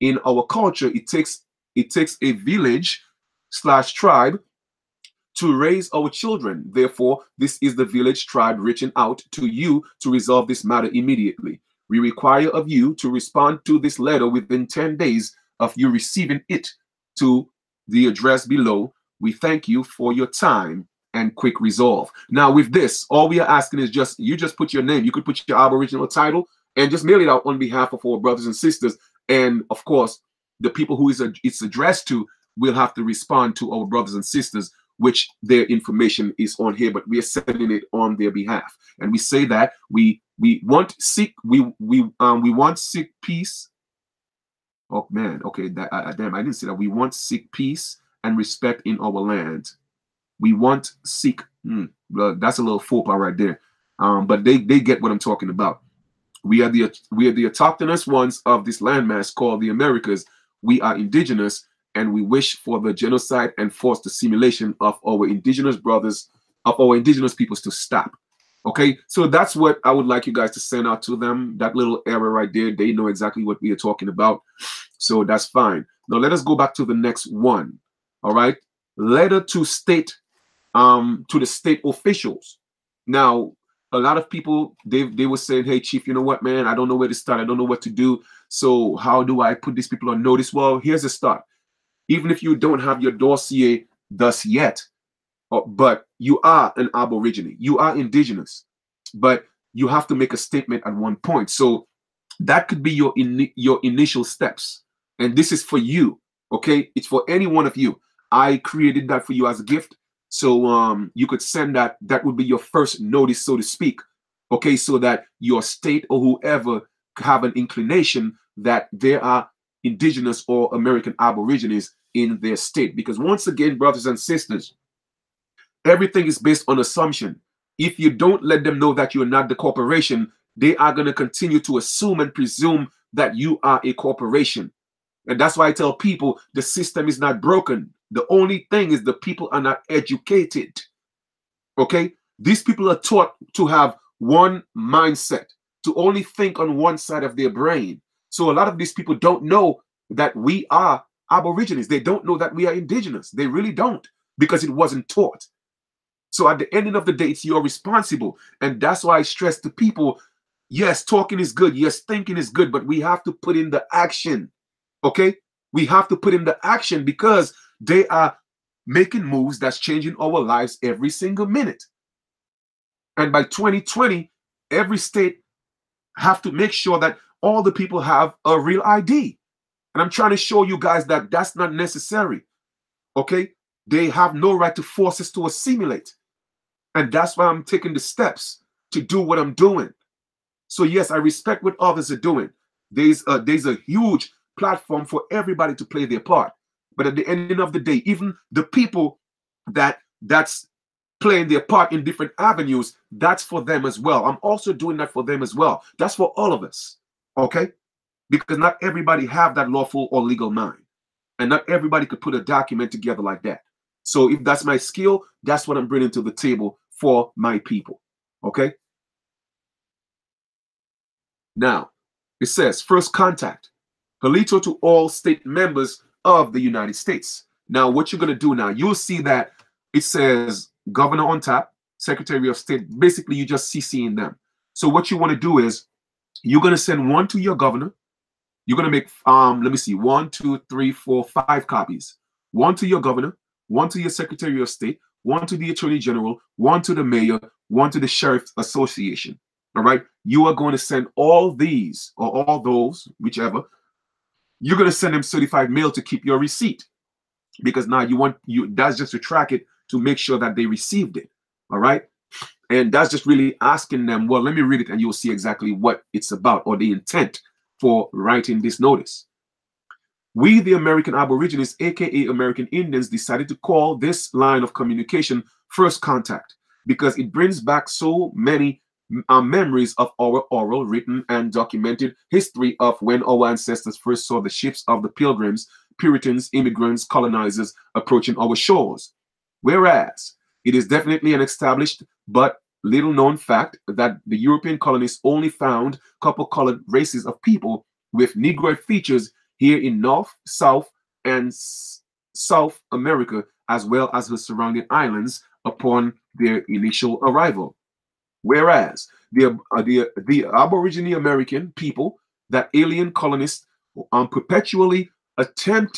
In our culture, it takes a village/tribe to raise our children. Therefore, this is the village tribe reaching out to you to resolve this matter immediately. We require of you to respond to this letter within 10 days of you receiving it to the address below. We thank you for your time and quick resolve. Now, with this, all we are asking is you just put your name. You could put your Aboriginal title and just mail it out on behalf of our brothers and sisters. And of course, the people who it's addressed to will have to respond to our brothers and sisters, which their information is on here, but we are sending it on their behalf. And we say that we want seek peace. Oh man, okay, damn, I didn't say that. We want seek peace and respect in our land. We want seek. That's a little faux pas right there. But they get what I'm talking about. We are the autochthonous ones of this landmass called the Americas. We are indigenous, and we wish for the genocide and forced assimilation of our indigenous brothers, of our indigenous peoples to stop. Okay, so that's what I would like you guys to send out to them. That little error right there, they know exactly what we are talking about. So that's fine. Now let us go back to the next one. All right, letter to state, to the state officials. Now, a lot of people, they were saying, hey, Chief, you know what, man, I don't know where to start. I don't know what to do. So how do I put these people on notice? Well, here's a start. Even if you don't have your dossier thus yet, but you are an Aborigine, you are indigenous, but you have to make a statement at one point. So that could be your initial steps. And this is for you, okay? It's for any one of you. I created that for you as a gift. So you could send that. That would be your first notice, so to speak. Okay, so that your state or whoever have an inclination that there are indigenous or American Aborigines in their state. Because once again, brothers and sisters, everything is based on assumption. If you don't let them know that you're not the corporation, they are going to continue to assume and presume that you are a corporation. And that's why I tell people the system is not broken. The only thing is the people are not educated. Okay? These people are taught to have one mindset, to only think on one side of their brain. So a lot of these people don't know that we are Aborigines. They don't know that we are indigenous. They really don't, because it wasn't taught. So at the ending of the day, it's you're responsible. And that's why I stress to people, yes, talking is good. Yes, thinking is good, but we have to put in the action. Okay? We have to put in the action, because they are making moves that's changing our lives every single minute. And by 2020, every state have to make sure that all the people have a real ID. And I'm trying to show you guys that that's not necessary. Okay? They have no right to force us to assimilate. And that's why I'm taking the steps to do what I'm doing. So yes, I respect what others are doing. There's a huge platform for everybody to play their part. But at the end of the day, even the people that's playing their part in different avenues, that's for them as well. I'm also doing that for them as well. That's for all of us. Okay? Because not everybody have that lawful or legal mind. And not everybody could put a document together like that. So if that's my skill, that's what I'm bringing to the table for my people. Okay? Now, it says, first contact, Polito to all state members of the United States. Now, what you're going to do now, you'll see that it says governor on top, secretary of state. Basically, you just CCing them. So what you want to do is you're going to send one to your governor. You're going to make, let me see, 1, 2, 3, 4, 5 copies. One to your governor, one to your Secretary of State, one to the Attorney General, one to the mayor, one to the Sheriff's Association. All right. You are going to send all these or all those, whichever. You're going to send them certified mail to keep your receipt, because now that's just to track it to make sure that they received it. All right. And that's just really asking them, well, let me read it and you'll see exactly what it's about, or the intent for writing this notice. We, the American Aborigines, aka American Indians, decided to call this line of communication First Contact because it brings back so many memories of our oral, written, and documented history of when our ancestors first saw the ships of the Pilgrims, Puritans, immigrants, colonizers approaching our shores. Whereas it is definitely an established but little known fact that the European colonists only found copper-colored races of people with Negroid features here in North, South, and South America, as well as the surrounding islands upon their initial arrival. Whereas the Aboriginal American people that alien colonists perpetually attempt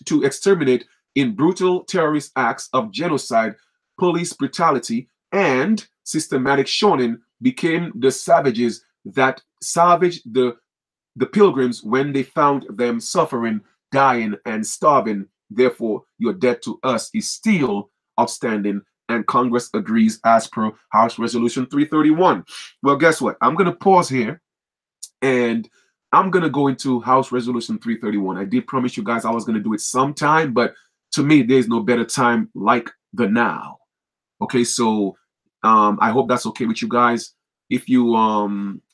to exterminate in brutal terrorist acts of genocide, police brutality, and systematic shunning became the savages that savaged the Pilgrims when they found them suffering, dying, and starving. Therefore, your debt to us is still outstanding, and Congress agrees as per House Resolution 331. Well, guess what? I'm going to pause here, and I'm going to go into House Resolution 331. I did promise you guys I was going to do it sometime, but to me, there's no better time like the now. Okay, so I hope that's okay with you guys. If you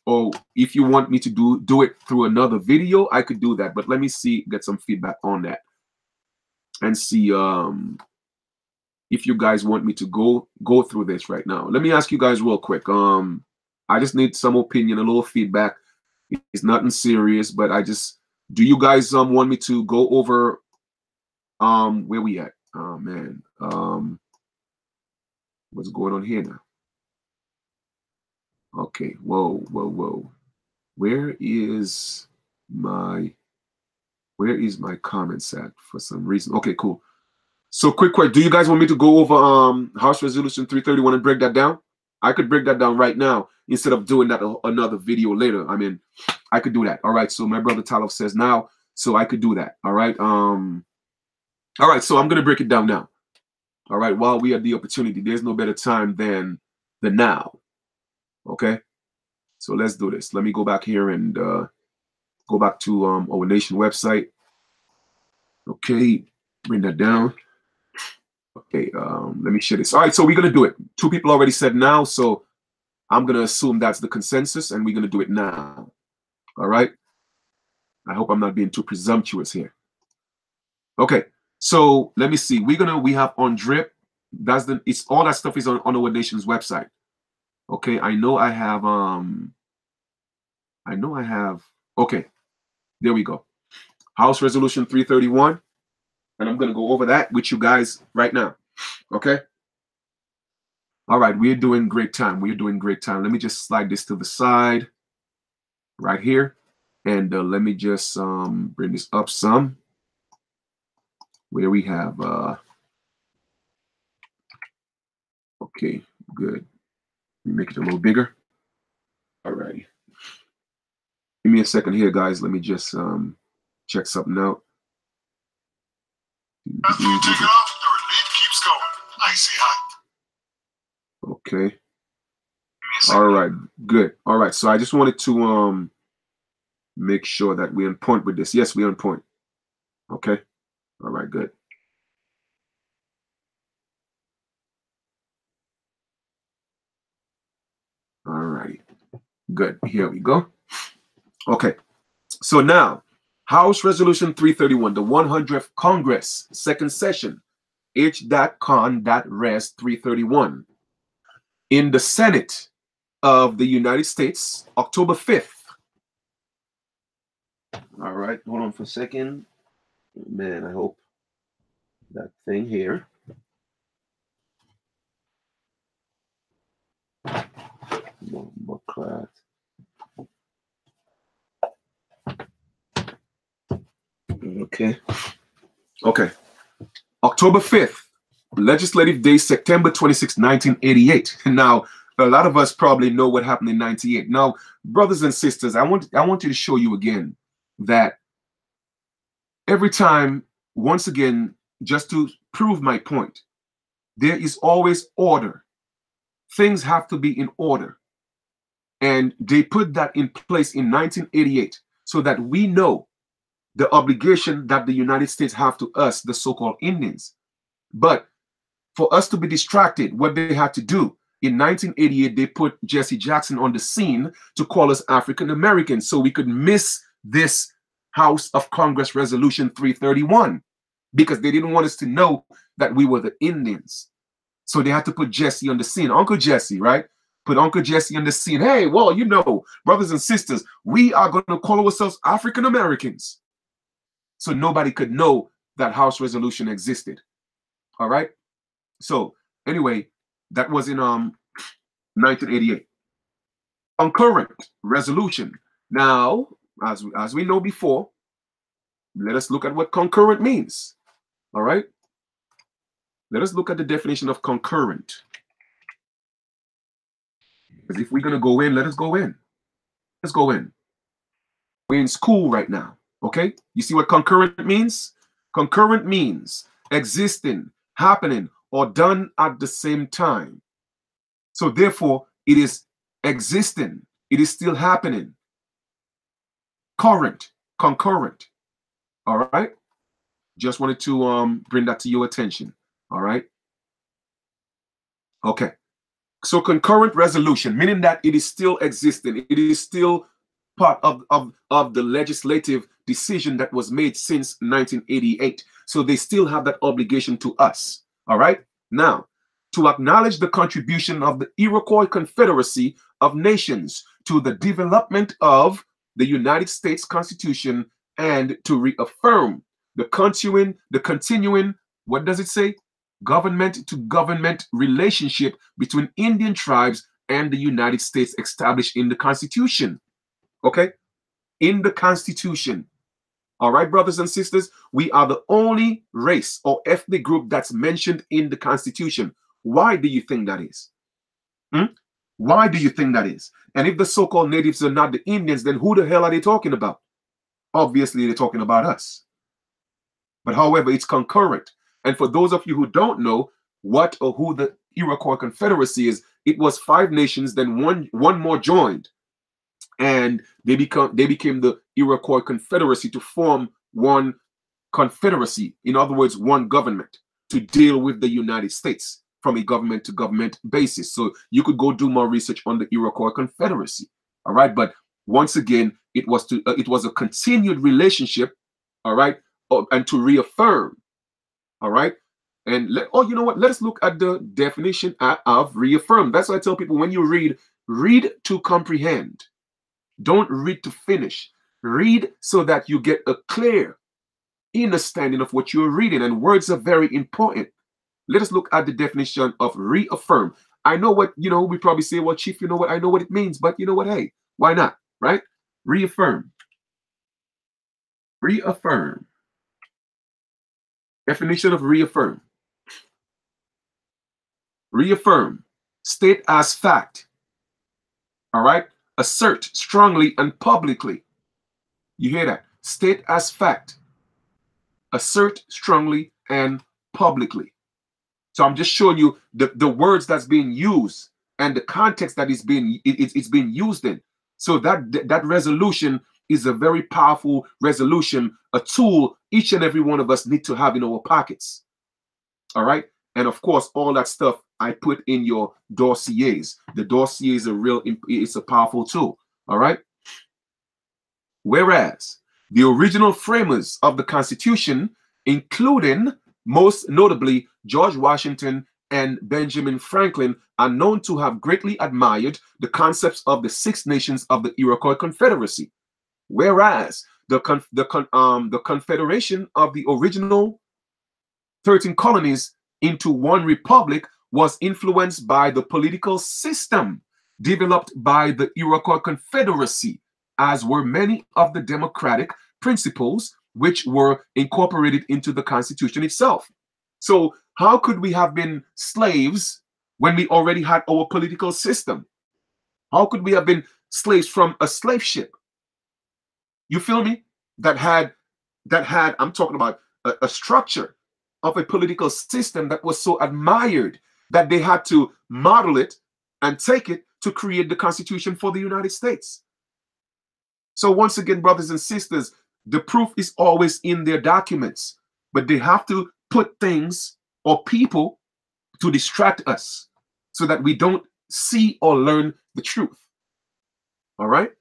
or if you want me to do it through another video, I could do that. But let me get some feedback on that and see if you guys want me to go through this right now. Let me ask you guys real quick. I just need some opinion, a little feedback. It's nothing serious, but do you guys want me to go over where we at? Oh man. What's going on here now? Okay, whoa. Where is my comments at for some reason? Okay, cool. So quick, do you guys want me to go over House Resolution 331 and break that down? I could break that down right now instead of doing that another video later. I mean, I could do that. All right, so my brother Talof says now, so I could do that. All right. All right, so I'm gonna break it down now. All right, while we have the opportunity, there's no better time than the now. Okay. So let's do this. Let me go back here and go back to our nation website. Okay, bring that down. Okay, let me share this. All right, so we're gonna do it. 2 people already said now, so I'm gonna assume that's the consensus, and we're gonna do it now. All right. I hope I'm not being too presumptuous here. Okay, so let me see. We have UNDRIP. It's all that stuff is on our nation's website. Okay, I know I have okay, there we go. House Resolution 331. And I'm going to go over that with you guys right now. Okay. All right. We're doing great time. We're doing great time. Let me just slide this to the side right here. And let me just bring this up some. Where we have, okay, good. Let me make it a little bigger. All right. Give me a second here, guys. Let me just check something out. After you take it off, the relief keeps going. Icy hot. Okay. All right. Good. All right. So I just wanted to make sure that we're on point with this. Yes, we're on point. Okay. All right. Good. All right. Good. Here we go. Okay. So now, House Resolution 331, the 100th Congress, second session, H.Con.Res 331. In the Senate of the United States, October 5th. All right, hold on for a second. Man, I hope that thing here. more class. Okay. Okay. October 5th, Legislative Day, September 26, 1988. Now, a lot of us probably know what happened in 98. Now, brothers and sisters, I want you to show you again that every time, once again, just to prove my point, there is always order. Things have to be in order. And they put that in place in 1988 so that we know the obligation that the United States have to us, the so-called Indians. But for us to be distracted, what they had to do, in 1988, they put Jesse Jackson on the scene to call us African Americans so we could miss this House of Congress Resolution 331 because they didn't want us to know that we were the Indians. So they had to put Jesse on the scene, Uncle Jesse, right? Put Uncle Jesse on the scene. Hey, well, you know, brothers and sisters, we are going to call ourselves African Americans. So nobody could know that House resolution existed. All right. So anyway, that was in 1988. Concurrent resolution. Now, as we know before, let us look at what concurrent means. All right. Let us look at the definition of concurrent. Because if we're going to go in, let us go in. Let's go in. We're in school right now. Okay. You see what concurrent means? Concurrent means existing, happening, or done at the same time. So therefore, it is existing. It is still happening. Current, concurrent. All right. Just wanted to bring that to your attention. All right. Okay. So concurrent resolution, meaning that it is still existing. It is still part of the legislative decision that was made since 1988. So they still have that obligation to us. All right. Now, to acknowledge the contribution of the Iroquois Confederacy of Nations to the development of the United States Constitution and to reaffirm the continuing, what does it say? Government to government relationship between Indian tribes and the United States established in the Constitution. Okay? In the Constitution. All right, brothers and sisters, we are the only race or ethnic group that's mentioned in the Constitution. Why do you think that is? Why do you think that is? And if the so-called natives are not the Indians, then who the hell are they talking about? Obviously, they're talking about us. But however, it's concurrent. And for those of you who don't know what or who the Iroquois Confederacy is, it was 5 nations, then one more joined. And they became the Iroquois Confederacy to form one confederacy. In other words, one government to deal with the United States from a government to government basis. So you could go do more research on the Iroquois Confederacy. All right. But once again, it was a continued relationship. All right. And to reaffirm. All right. And you know what? Let us look at the definition of reaffirm. That's why I tell people when you read to comprehend. Don't read to finish. Read so that you get a clear understanding of what you're reading. And words are very important. Let us look at the definition of reaffirm. I know what, we probably say, well, Chief, you know what? I know what it means. But you know what? Hey, why not? Right? Reaffirm. Reaffirm. Definition of reaffirm. Reaffirm. State as fact. All right? Assert strongly and publicly. You hear that? State as fact. Assert strongly and publicly. So I'm just showing you the words that's being used and the context that it's being used in. So that resolution is a very powerful resolution, a tool each and every one of us need to have in our pockets. All right. And of course, all that stuff I put in your dossiers. The dossier is it's a powerful tool. All right. Whereas the original framers of the Constitution, including most notably George Washington and Benjamin Franklin, are known to have greatly admired the concepts of the 6 nations of the Iroquois Confederacy. Whereas the confederation of the original 13 colonies into one republic was influenced by the political system developed by the Iroquois Confederacy, as were many of the democratic principles which were incorporated into the Constitution itself. So, how could we have been slaves when we already had our political system? How could we have been slaves from a slave ship? You feel me? That had I'm talking about a structure of a political system that was so admired that they had to model it and take it to create the Constitution for the United States. So once again, brothers and sisters, the proof is always in their documents, but they have to put things or people to distract us so that we don't see or learn the truth. All right?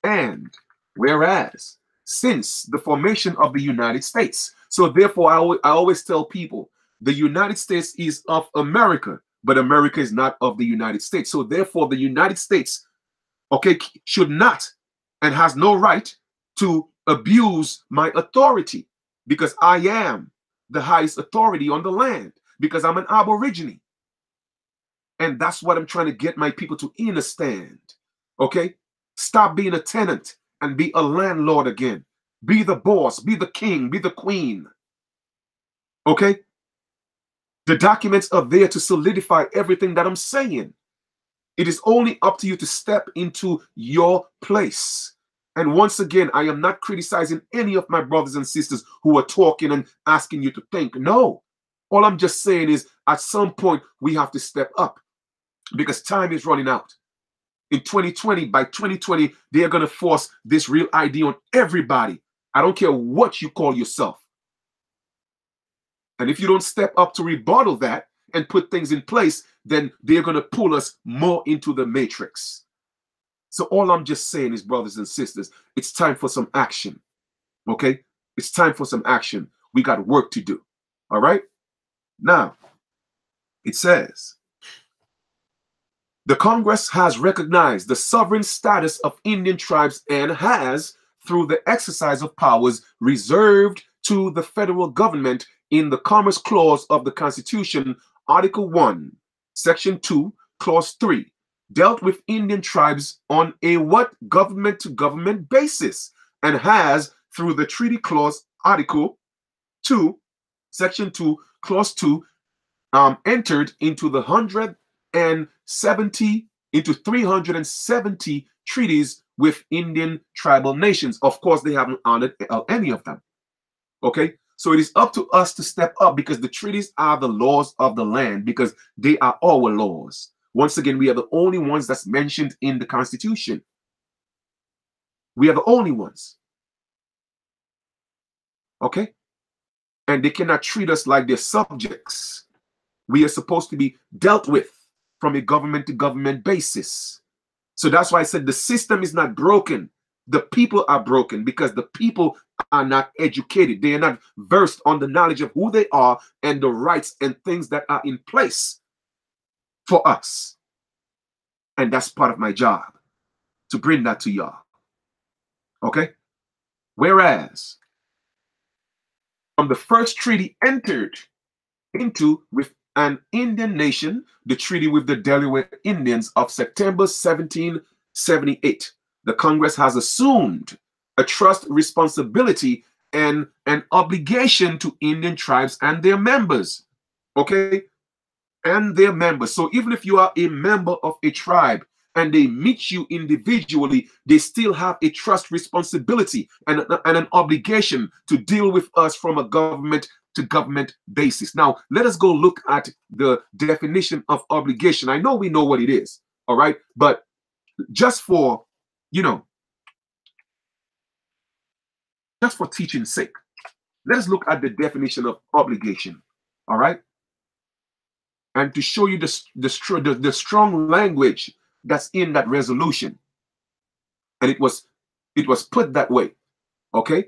And whereas since the formation of the United States, so therefore I always tell people the United States is of America, but America is not of the United States. So therefore the United States, okay, should not and has no right to abuse my authority, because I am the highest authority on the land, because I'm an aborigine. And that's what I'm trying to get my people to understand. Okay? Stop being a tenant and be a landlord again. Be the boss, be the king, be the queen. Okay? The documents are there to solidify everything that I'm saying. It is only up to you to step into your place. And once again, I am not criticizing any of my brothers and sisters who are talking and asking you to think. No. All I'm just saying is at some point we have to step up because time is running out. In 2020, by 2020, they are going to force this real ID on everybody. I don't care what you call yourself. And if you don't step up to rebuttal that and put things in place, then they're going to pull us more into the matrix. So all I'm just saying is, brothers and sisters, it's time for some action. Okay? It's time for some action. We got work to do. All right? Now, it says, the Congress has recognized the sovereign status of Indian tribes and has, through the exercise of powers reserved to the federal government in the Commerce Clause of the Constitution, Article 1, Section 2, Clause 3, dealt with Indian tribes on a what government-to-government basis, and has, through the Treaty Clause, Article 2, Section 2, Clause 2, entered into the 370 treaties with Indian tribal nations. Of course, they haven't honored any of them. Okay, so it is up to us to step up, because the treaties are the laws of the land, because they are our laws. Once again, we are the only ones that's mentioned in the Constitution. We are the only ones. Okay, and they cannot treat us like they're subjects. We are supposed to be dealt with from a government-to-government basis. So that's why I said the system is not broken. The people are broken because the people are not educated. They are not versed on the knowledge of who they are and the rights and things that are in place for us. And that's part of my job, to bring that to y'all. Okay? Whereas, from the first treaty entered into with an Indian nation, the treaty with the Delaware Indians of September 1778, the Congress has assumed a trust responsibility and an obligation to Indian tribes and their members. Okay? And their members. So even if you are a member of a tribe and they meet you individually, they still have a trust responsibility and an obligation to deal with us from a government-to-government basis. Now, let us go look at the definition of obligation. I know we know what it is, all right? But just for, just for teaching's sake, let us look at the definition of obligation, all right? And to show you the strong language that's in that resolution. And it was put that way, okay?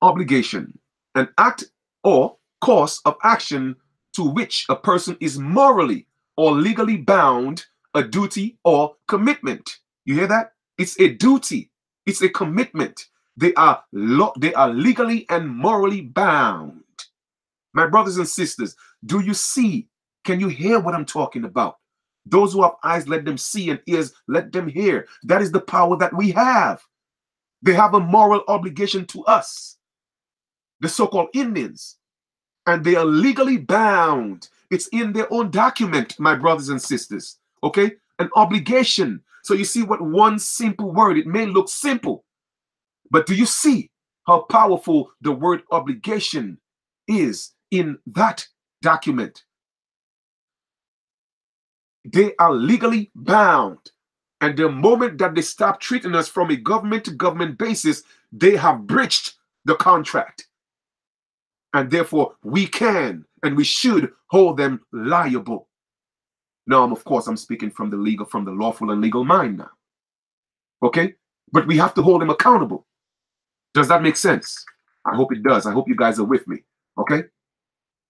Obligation, an act or course of action to which a person is morally or legally bound, a duty or commitment. You hear that? It's a duty. It's a commitment. They are legally and morally bound. My brothers and sisters, do you see? Can you hear what I'm talking about? Those who have eyes, let them see, and ears, let them hear. That is the power that we have. They have a moral obligation to us, the so-called Indians, and they are legally bound. It's in their own document, my brothers and sisters, okay? An obligation. So you see what one simple word, it may look simple, but do you see how powerful the word obligation is in that document? They are legally bound. And the moment that they stop treating us from a government to government basis, they have breached the contract. And therefore, we can and we should hold them liable. Now, of course, I'm speaking from the legal, from the lawful and legal mind now. Okay? But we have to hold them accountable. Does that make sense? I hope it does. I hope you guys are with me. Okay?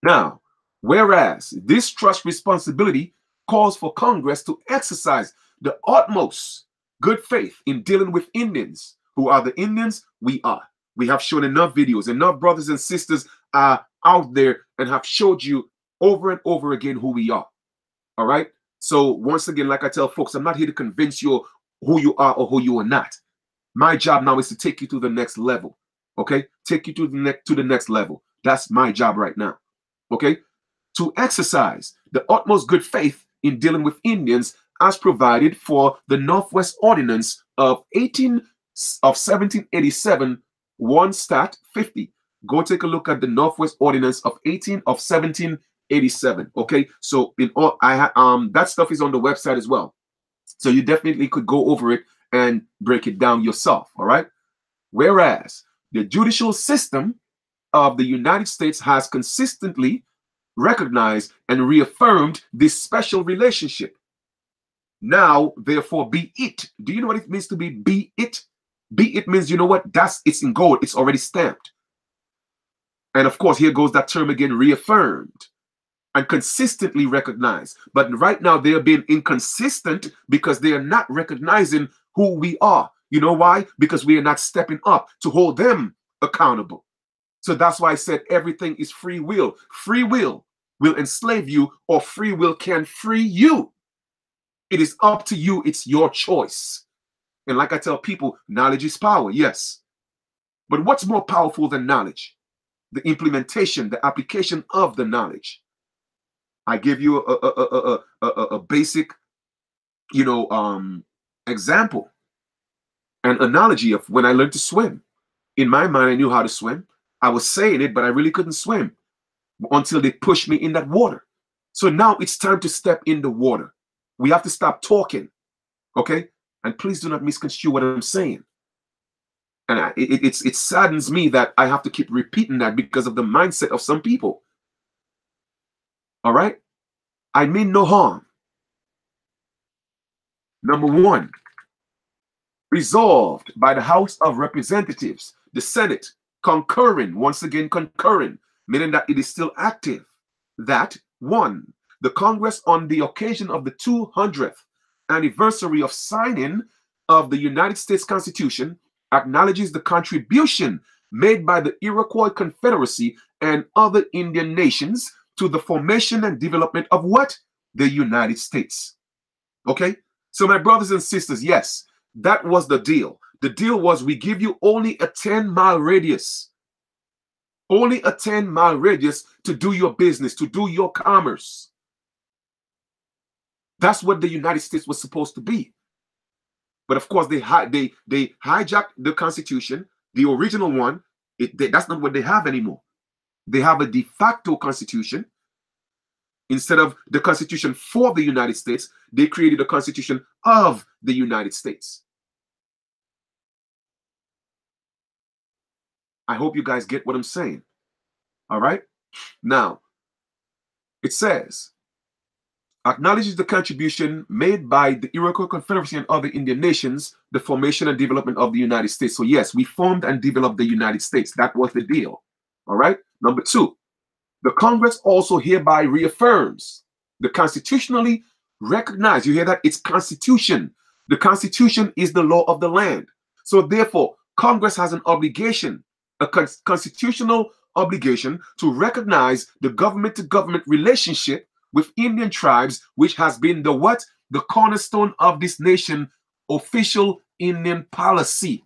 Now, whereas this trust responsibility calls for Congress to exercise the utmost good faith in dealing with Indians. Who are the Indians? We are. We have shown enough videos. Enough brothers and sisters are out there and have showed you over and over again who we are. All right? So once again, like I tell folks, I'm not here to convince you who you are or who you are not. My job now is to take you to the next level. Okay? Take you to the next level. That's my job right now. Okay? To exercise the utmost good faith in dealing with Indians as provided for the Northwest Ordinance of 1787, 1 Stat 50. Go take a look at the Northwest Ordinance of 1787. Okay, so in all, that stuff is on the website as well. So you definitely could go over it and break it down yourself. All right. Whereas the judicial system of the United States has consistently recognized and reaffirmed this special relationship. Now, therefore, be it. Do you know what it means to be it? Be it means, you know what? It's in gold. It's already stamped. And of course, here goes that term again, reaffirmed and consistently recognized. But right now, they are being inconsistent because they are not recognizing who we are. You know why? Because we are not stepping up to hold them accountable. So that's why I said everything is free will. Free will enslave you, or free will can free you. It is up to you. It's your choice. And like I tell people, knowledge is power, yes. But what's more powerful than knowledge? The implementation, the application of the knowledge. I give you a basic, example, an analogy of when I learned to swim. In my mind, I knew how to swim. I was saying it, but I really couldn't swim until they pushed me in that water. So now it's time to step in the water. We have to stop talking, okay? And please do not misconstrue what I'm saying. And it saddens me that I have to keep repeating that because of the mindset of some people. All right? I mean no harm. Number one, resolved by the House of Representatives, the Senate, concurring, once again concurring, meaning that it is still active, that one, the Congress on the occasion of the 200th anniversary of signing of the United States Constitution acknowledges the contribution made by the Iroquois Confederacy and other Indian nations to the formation and development of what? The United States. Okay? So my brothers and sisters, yes, that was the deal. The deal was we give you only a 10-mile radius. Only a 10-mile radius to do your business, to do your commerce. That's what the United States was supposed to be. But of course, they hijacked the Constitution, the original one. That's not what they have anymore. They have a de facto Constitution. Instead of the Constitution for the United States, they created a Constitution of the United States. I hope you guys get what I'm saying. All right? Now, it says, acknowledges the contribution made by the Iroquois Confederacy and other Indian nations, the formation and development of the United States. So yes, we formed and developed the United States. That was the deal. All right? Number two, the Congress also hereby reaffirms the constitutionally recognized. You hear that? It's Constitution. The Constitution is the law of the land. So therefore, Congress has an obligation, a constitutional obligation to recognize the government-to-government relationship with Indian tribes, which has been the what? The cornerstone of this nation, official Indian policy.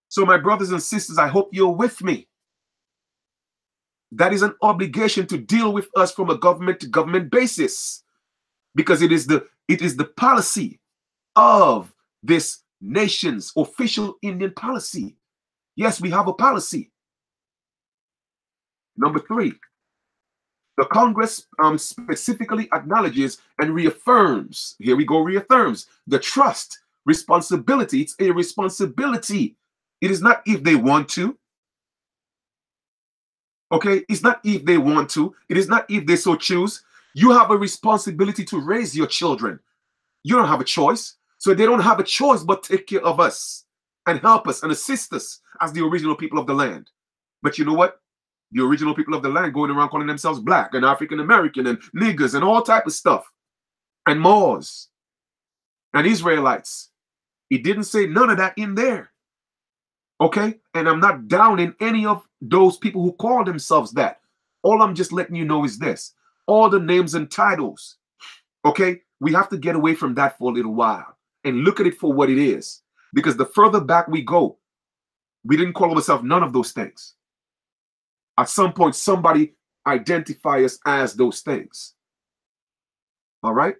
So my brothers and sisters, I hope you're with me. That is an obligation to deal with us from a government to government basis, because it is the policy of this nation's official Indian policy. Yes, we have a policy. Number 3, the Congress specifically acknowledges and reaffirms, here we go, reaffirms the trust, responsibility. It's a responsibility. It is not if they want to. Okay, it's not if they want to. It is not if they so choose. You have a responsibility to raise your children. You don't have a choice. So they don't have a choice but take care of us and help us and assist us as the original people of the land. But you know what? The original people of the land going around calling themselves black and African American and niggers and all type of stuff, and Moors and Israelites. It didn't say none of that in there. Okay? And I'm not downing any of those people who call themselves that. All I'm just letting you know is this. All the names and titles, okay? We have to get away from that for a little while and look at it for what it is. Because the further back we go, we didn't call ourselves none of those things. At some point, somebody identify us as those things. All right?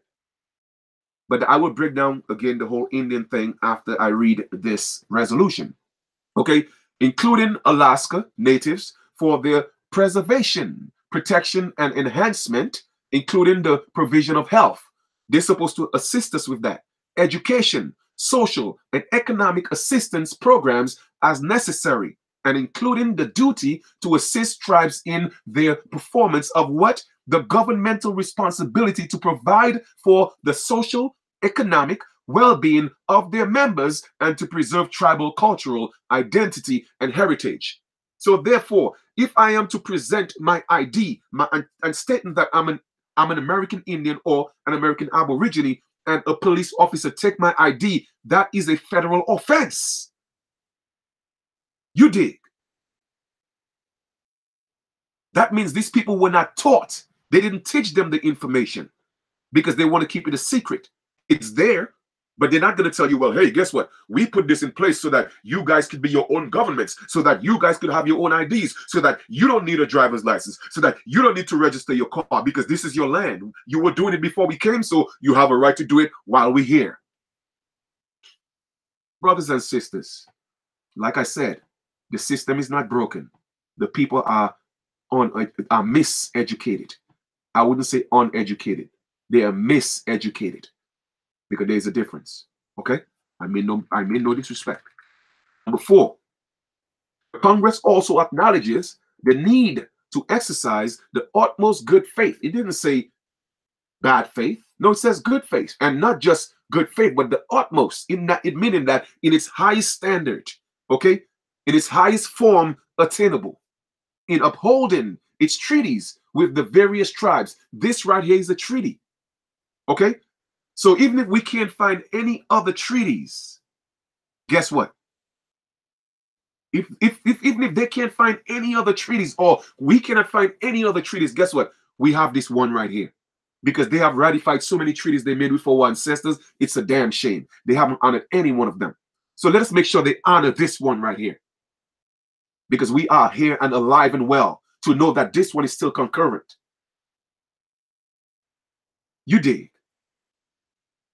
But I will break down again the whole Indian thing after I read this resolution. Okay? Including Alaska natives for their preservation, protection, and enhancement, including the provision of health. They're supposed to assist us with that. Education, social, and economic assistance programs as necessary, and including the duty to assist tribes in their performance of what? The governmental responsibility to provide for the social, economic well-being of their members and to preserve tribal cultural identity and heritage. So therefore, if I am to present my ID and stating that I'm an American Indian or an American Aborigine, and a police officer take my ID, that is a federal offense. You dig? That means these people were not taught. They didn't teach them the information because they want to keep it a secret. It's there, but they're not going to tell you, well, hey, guess what? We put this in place so that you guys could be your own governments, so that you guys could have your own IDs, so that you don't need a driver's license, so that you don't need to register your car because this is your land. You were doing it before we came, so you have a right to do it while we're here. Brothers and sisters, like I said, the system is not broken. The people are miseducated. I wouldn't say uneducated. They are miseducated. Because there's a difference. Okay? I mean no disrespect. Number 4, Congress also acknowledges the need to exercise the utmost good faith. It didn't say bad faith. No, it says good faith. And not just good faith, but the utmost, meaning that in its highest standard, okay? In its highest form attainable. In upholding its treaties with the various tribes. This right here is a treaty. Okay? So even if we can't find any other treaties, guess what? Even if they can't find any other treaties, or we cannot find any other treaties, guess what? We have this one right here. Because they have ratified so many treaties they made with our ancestors, it's a damn shame. They haven't honored any one of them. So let us make sure they honor this one right here. Because we are here and alive and well to know that this one is still concurrent. You dig?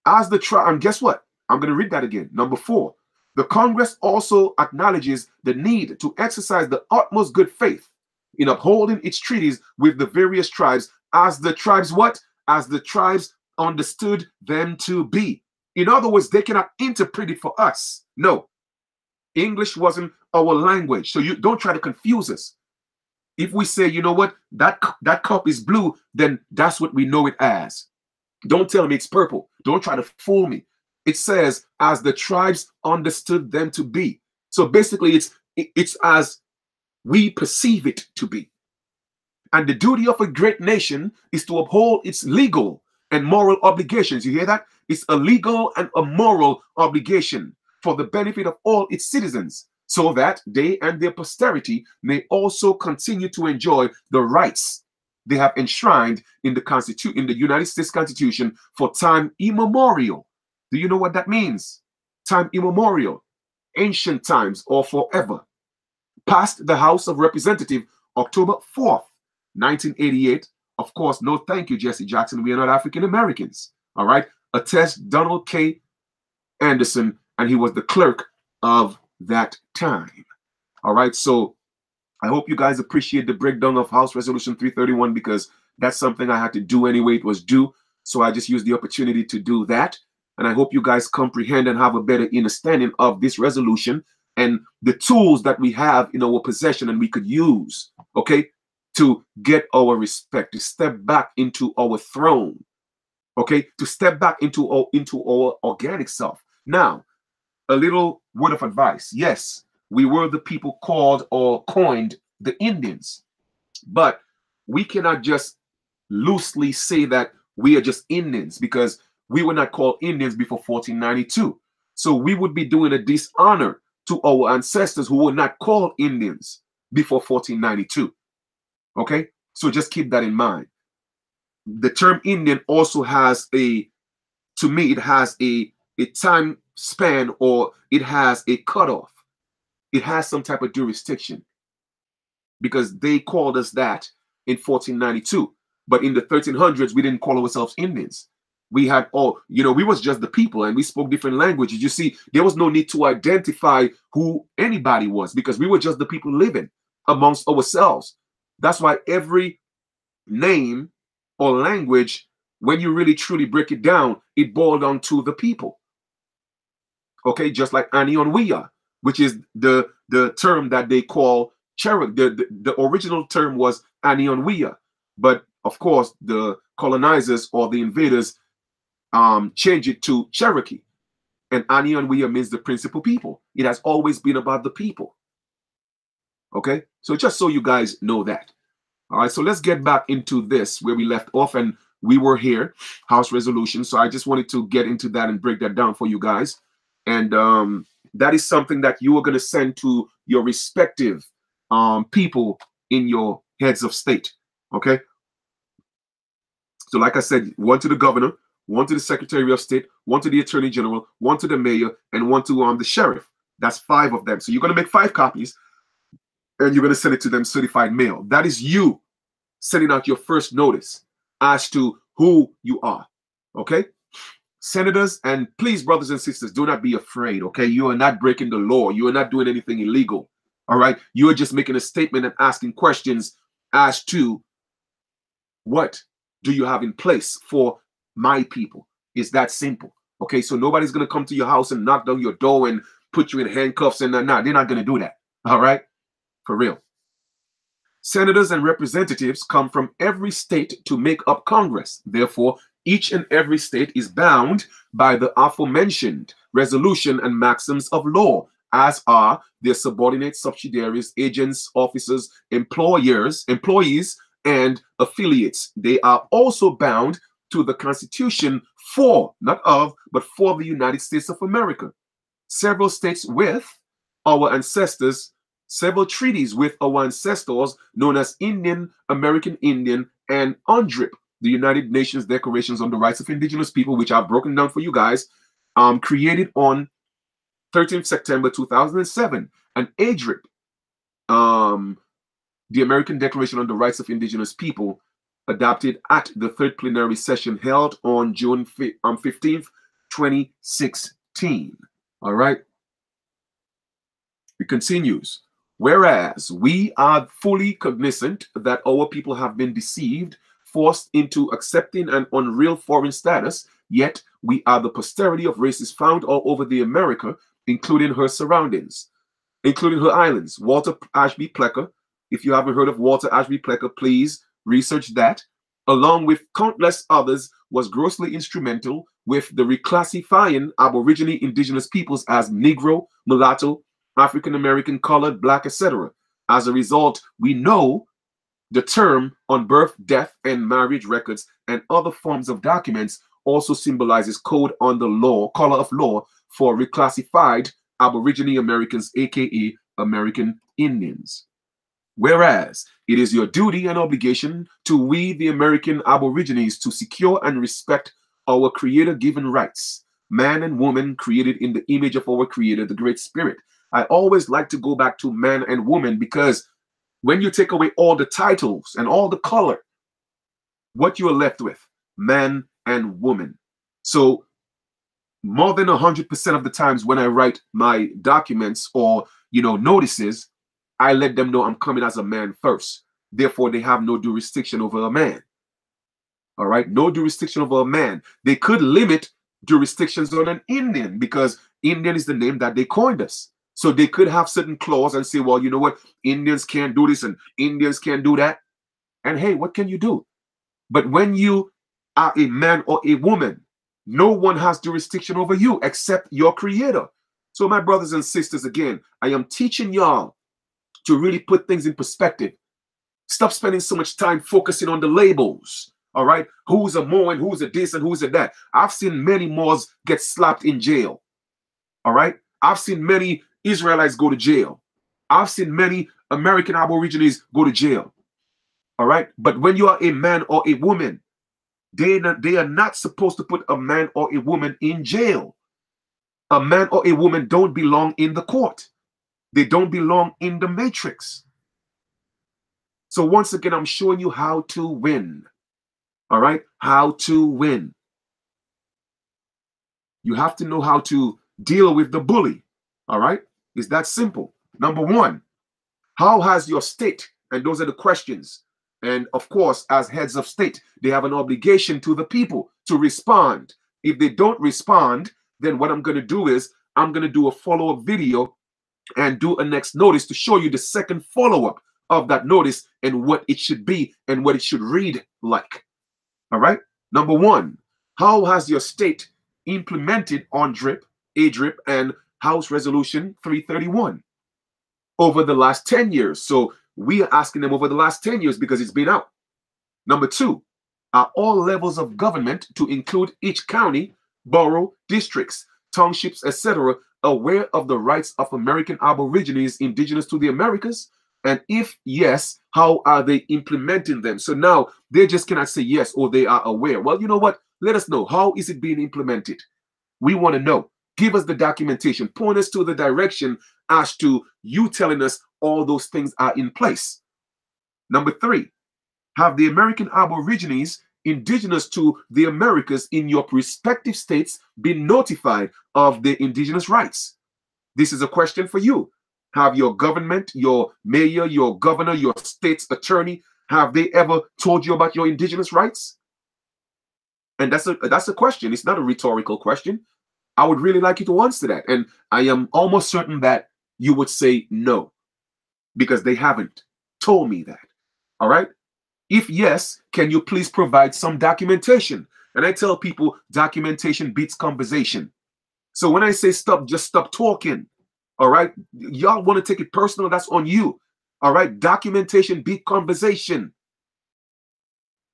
As the tribe, and guess what? I'm going to read that again. Number 4, the Congress also acknowledges the need to exercise the utmost good faith in upholding its treaties with the various tribes as the tribes what? As the tribes understood them to be. In other words, they cannot interpret it for us. No. English wasn't our language. So you don't try to confuse us. If we say, you know what, that cup is blue, then that's what we know it as. Don't tell me it's purple. Don't try to fool me. It says, as the tribes understood them to be. So basically, it's as we perceive it to be. And the duty of a great nation is to uphold its legal and moral obligations. You hear that? It's a legal and a moral obligation for the benefit of all its citizens, so that they and their posterity may also continue to enjoy the rights they have enshrined in the United States Constitution for time immemorial. Do you know what that means? Time immemorial, ancient times, or forever. Passed the House of Representatives October 4th, 1988. Of course, no thank you, Jesse Jackson. We are not African Americans. All right. Attest Donald K. Anderson, and he was the clerk of that time. All right. So I hope you guys appreciate the breakdown of House Resolution 331, because that's something I had to do anyway. It was due. So I just used the opportunity to do that. And I hope you guys comprehend and have a better understanding of this resolution and the tools that we have in our possession and we could use, okay, to get our respect, to step back into our throne, okay, to step back into our organic self. Now, a little word of advice. Yes, we were the people called or coined the Indians, but we cannot just loosely say that we are just Indians, because we were not called Indians before 1492. So we would be doing a dishonor to our ancestors who were not called Indians before 1492. Okay, so just keep that in mind. The term Indian also has to me, it has a time span, or it has a cutoff. It has some type of jurisdiction, because they called us that in 1492. But in the 1300s, we didn't call ourselves Indians. We had we was just the people, and we spoke different languages. You see, there was no need to identify who anybody was, because we were just the people living amongst ourselves. That's why every name or language, when you really truly break it down, it boiled down to the people. Okay, just like Anion, which is the term that they call Cherokee. The original term was Anion, but of course the colonizers or the invaders change it to Cherokee. And Anion means the principal people. It has always been about the people. Okay, so just so you guys know that. All right, so let's get back into this where we left off, and we were here, House Resolution. So I just wanted to get into that and break that down for you guys. And that is something that you are going to send to your respective people in your heads of state. Okay, so like I said, one to the governor, one to the Secretary of State, one to the Attorney General, one to the mayor, and one to the sheriff. That's 5 of them. So you're going to make 5 copies, and you're going to send it to them certified mail. That is you sending out your first notice as to who you are. Okay? Senators, and please, brothers and sisters, do not be afraid. Okay? You are not breaking the law. You are not doing anything illegal. All right? You are just making a statement and asking questions as to what do you have in place for my people. It's that simple. Okay? So nobody's going to come to your house and knock down your door and put you in handcuffs, and they're not going to do that. All right? For real. Senators and representatives come from every state to make up Congress. Therefore, each and every state is bound by the aforementioned resolution and maxims of law, as are their subordinate subsidiaries, agents, officers, employees, and affiliates. They are also bound to the Constitution for, not of, but for the United States of America. Several states with our ancestors, several treaties with our ancestors known as Indian, American Indian, and UNDRIP, the United Nations Declarations on the Rights of Indigenous People, which I've broken down for you guys, created on 13th September 2007, and ADRIP, the American Declaration on the Rights of Indigenous People, adopted at the 3rd plenary session held on June 15th, 2016. All right. It continues. Whereas we are fully cognizant that our people have been deceived, forced into accepting an unreal foreign status, yet we are the posterity of races found all over the America, including her surroundings, including her islands. Walter Ashby Plecker, if you haven't heard of Walter Ashby Plecker, please research that, along with countless others, was grossly instrumental with the reclassifying Aborigine indigenous peoples as Negro, mulatto, African American, colored, black, etc. As a result, we know the term on birth, death, and marriage records and other forms of documents also symbolizes code on the law, color of law for reclassified Aborigine Americans, aka American Indians. Whereas it is your duty and obligation to we, the American Aborigines, to secure and respect our Creator-given rights, man and woman created in the image of our Creator, the Great Spirit. I always like to go back to man and woman because when you take away all the titles and all the color, what you are left with, man and woman. So more than 100% of the times when I write my documents or, notices, I let them know I'm coming as a man first. Therefore, they have no jurisdiction over a man. All right, no jurisdiction over a man. They could limit jurisdictions on an Indian because Indian is the name that they coined us. So they could have certain clause and say, well, you know what? Indians can't do this and Indians can't do that. And hey, what can you do? But when you are a man or a woman, no one has jurisdiction over you except your Creator. So my brothers and sisters, again, I am teaching y'all to really put things in perspective. Stop spending so much time focusing on the labels. All right, who's a Moor and who's a this and who's a that. I've seen many Moors get slapped in jail. All right, I've seen many Israelites go to jail. I've seen many American Aborigines go to jail. All right, but when you are a man or a woman, they are not supposed to put a man or a woman in jail. A man or a woman don't belong in the court. They don't belong in the matrix. So once again, I'm showing you how to win. All right, how to win. You have to know how to deal with the bully. All right, it's that simple. Number one, how has your state, and those are the questions. And of course, as heads of state, they have an obligation to the people to respond. If they don't respond, then what I'm going to do is I'm going to do a follow-up video and do a next notice to show you the second follow-up of that notice and what it should be and what it should read like. All right. Number one, how has your state implemented UNDRIP, ADRIP, and House Resolution 331 over the last 10 years? So we are asking them over the last 10 years because it's been out. Number two, are all levels of government, to include each county, borough, districts, townships, etc., aware of the rights of American Aborigines indigenous to the Americas? And if yes, how are they implementing them? So now they just cannot say yes or they are aware. Well, you know what? Let us know. How is it being implemented? We want to know. Give us the documentation. Point us to the direction as to you telling us all those things are in place. Number three, have the American Aborigines indigenous to the Americas in your respective states been notified of their indigenous rights? This is a question for you. Have your government, your mayor, your governor, your state's attorney, have they ever told you about your indigenous rights? And that's a question. It's not a rhetorical question. I would really like you to answer that. And I am almost certain that you would say no, because they haven't told me that. All right. If yes, can you please provide some documentation? And I tell people documentation beats conversation. So when I say stop, just stop talking. All right. Y'all want to take it personal, that's on you. All right. Documentation beat conversation.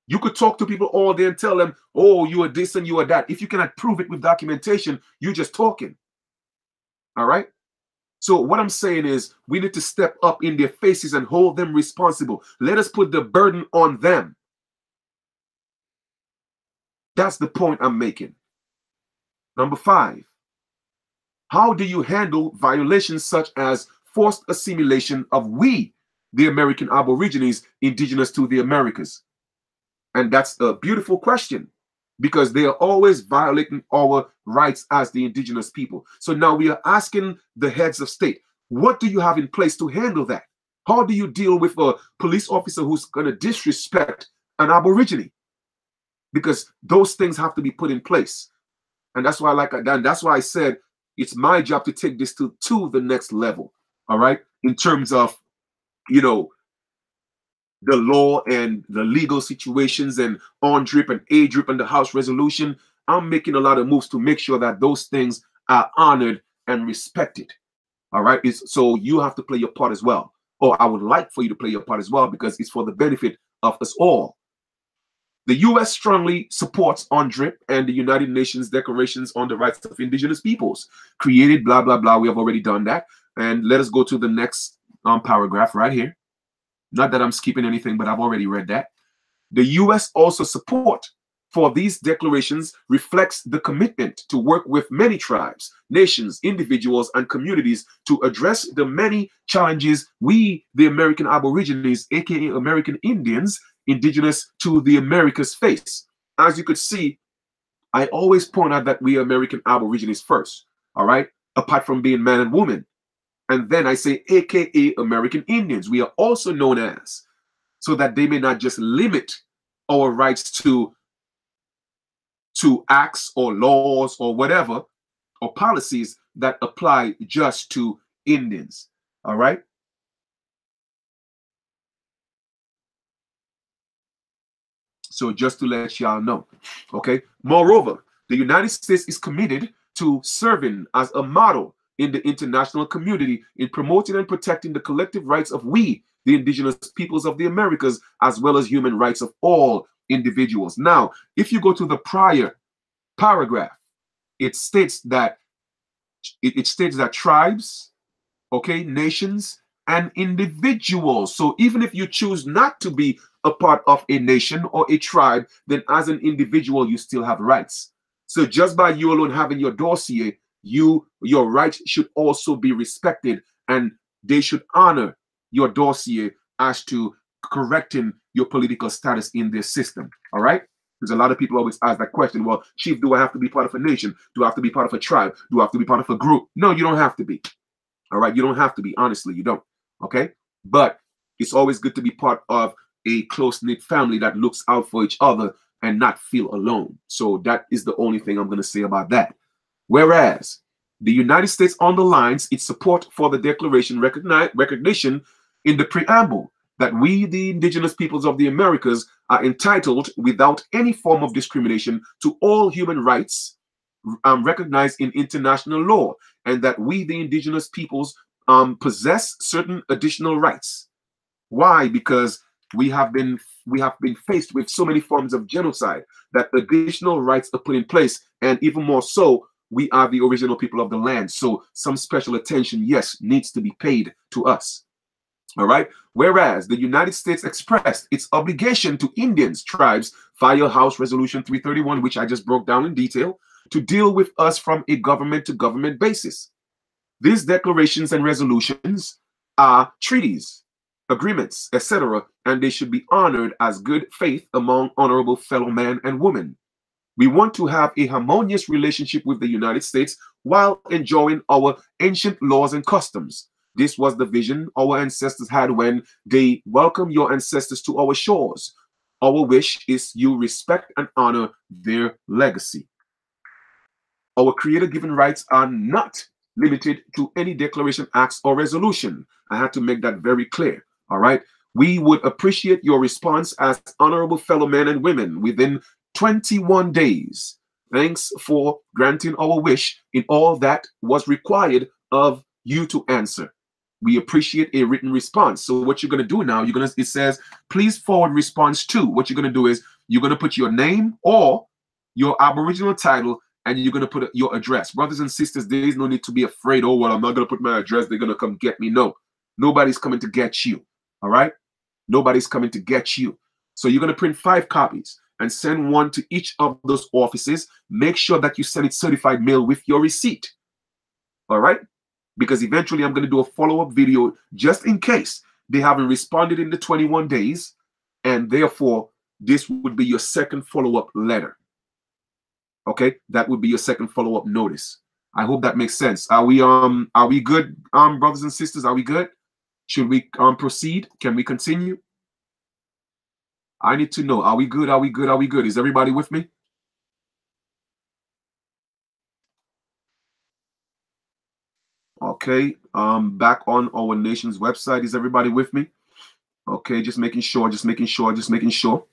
You could talk to people all day and tell them, oh, you are this and you are that. If you cannot prove it with documentation, you're just talking. All right. So what I'm saying is we need to step up in their faces and hold them responsible. Let us put the burden on them. That's the point I'm making. Number five, how do you handle violations such as forced assimilation of we, the American Aborigines indigenous to the Americas? And that's a beautiful question, because they are always violating our rights as the indigenous people. So now we are asking the heads of state, what do you have in place to handle that? How do you deal with a police officer who's going to disrespect an Aborigine? Because those things have to be put in place. And that's why that's why I said it's my job to take this to the next level. All right. In terms of, the law and the legal situations and UNDRIP and ADRIP and the House Resolution, I'm making a lot of moves to make sure that those things are honored and respected. All right. So you have to play your part as well. Or I would like for you to play your part as well, because it's for the benefit of us all. The U.S. strongly supports UNDRIP and the United Nations Declarations on the Rights of Indigenous Peoples, created, blah, blah, blah. We have already done that. And let us go to the next paragraph right here. Not that I'm skipping anything, but I've already read that. The U.S. also support for these declarations reflects the commitment to work with many tribes, nations, individuals, and communities to address the many challenges we, the American Aborigines, aka American Indians, indigenous to the Americas, face. As you could see, I always point out that we American Aborigines first, all right, apart from being man and woman. And then I say, aka American Indians, we are also known as, so that they may not just limit our rights to acts or laws or whatever, or policies that apply just to Indians. All right. So just to let y'all know. Okay. Moreover, the United States is committed to serving as a model in the international community in promoting and protecting the collective rights of we, the indigenous peoples of the Americas, as well as human rights of all individuals. Now, if you go to the prior paragraph, it states that tribes, okay, nations, and individuals. So even if you choose not to be a part of a nation or a tribe, then as an individual, you still have rights. So just by you alone having your dossier, your rights should also be respected, and they should honor your dossier as to correcting your political status in their system. All right? Because a lot of people always ask that question. Well, Chief, do I have to be part of a nation? Do I have to be part of a tribe? Do I have to be part of a group? No, you don't have to be. All right, you don't have to be. Honestly, you don't. Okay, but it's always good to be part of a close-knit family that looks out for each other and not feel alone. So that is the only thing I'm going to say about that. Whereas the United States underlines its support for the Declaration recognition in the preamble that we, the indigenous peoples of the Americas, are entitled without any form of discrimination to all human rights recognized in international law, and that we, the indigenous peoples, possess certain additional rights. Why? Because we have been faced with so many forms of genocide that additional rights are put in place, and even more so, we are the original people of the land. So some special attention, yes, needs to be paid to us. All right. Whereas the United States expressed its obligation to Indians, tribes, via House Resolution 331, which I just broke down in detail, to deal with us from a government-to-government basis. These declarations and resolutions are treaties, agreements, etc., and they should be honored as good faith among honorable fellow men and women. We want to have a harmonious relationship with the United States while enjoying our ancient laws and customs. This was the vision our ancestors had when they welcomed your ancestors to our shores. Our wish is you respect and honor their legacy. Our creator-given rights are not limited to any declaration, acts, or resolution. I had to make that very clear. All right. We would appreciate your response as honorable fellow men and women within 21 days. Thanks for granting our wish in all that was required of you to answer. We appreciate a written response. So what you're going to do now, it says, please forward response to. What you're going to do is you're going to put your name or your Aboriginal title, and you're going to put your address. Brothers and sisters, there is no need to be afraid, oh, well, I'm not going to put my address. They're going to come get me. No, nobody's coming to get you. All right? Nobody's coming to get you. So you're going to print 5 copies and send one to each of those offices. Make sure that you send it certified mail with your receipt. All right? Because eventually I'm going to do a follow-up video just in case they haven't responded in the 21 days. And therefore, this would be your second follow-up letter. Okay? That would be your second follow-up notice. I hope that makes sense. Are we good, brothers and sisters? Are we good? Should we proceed? Can we continue? I need to know. Are we good? Are we good? Are we good? Is everybody with me? Okay. Back on our nation's website. Is everybody with me? Okay, just making sure, just making sure, just making sure.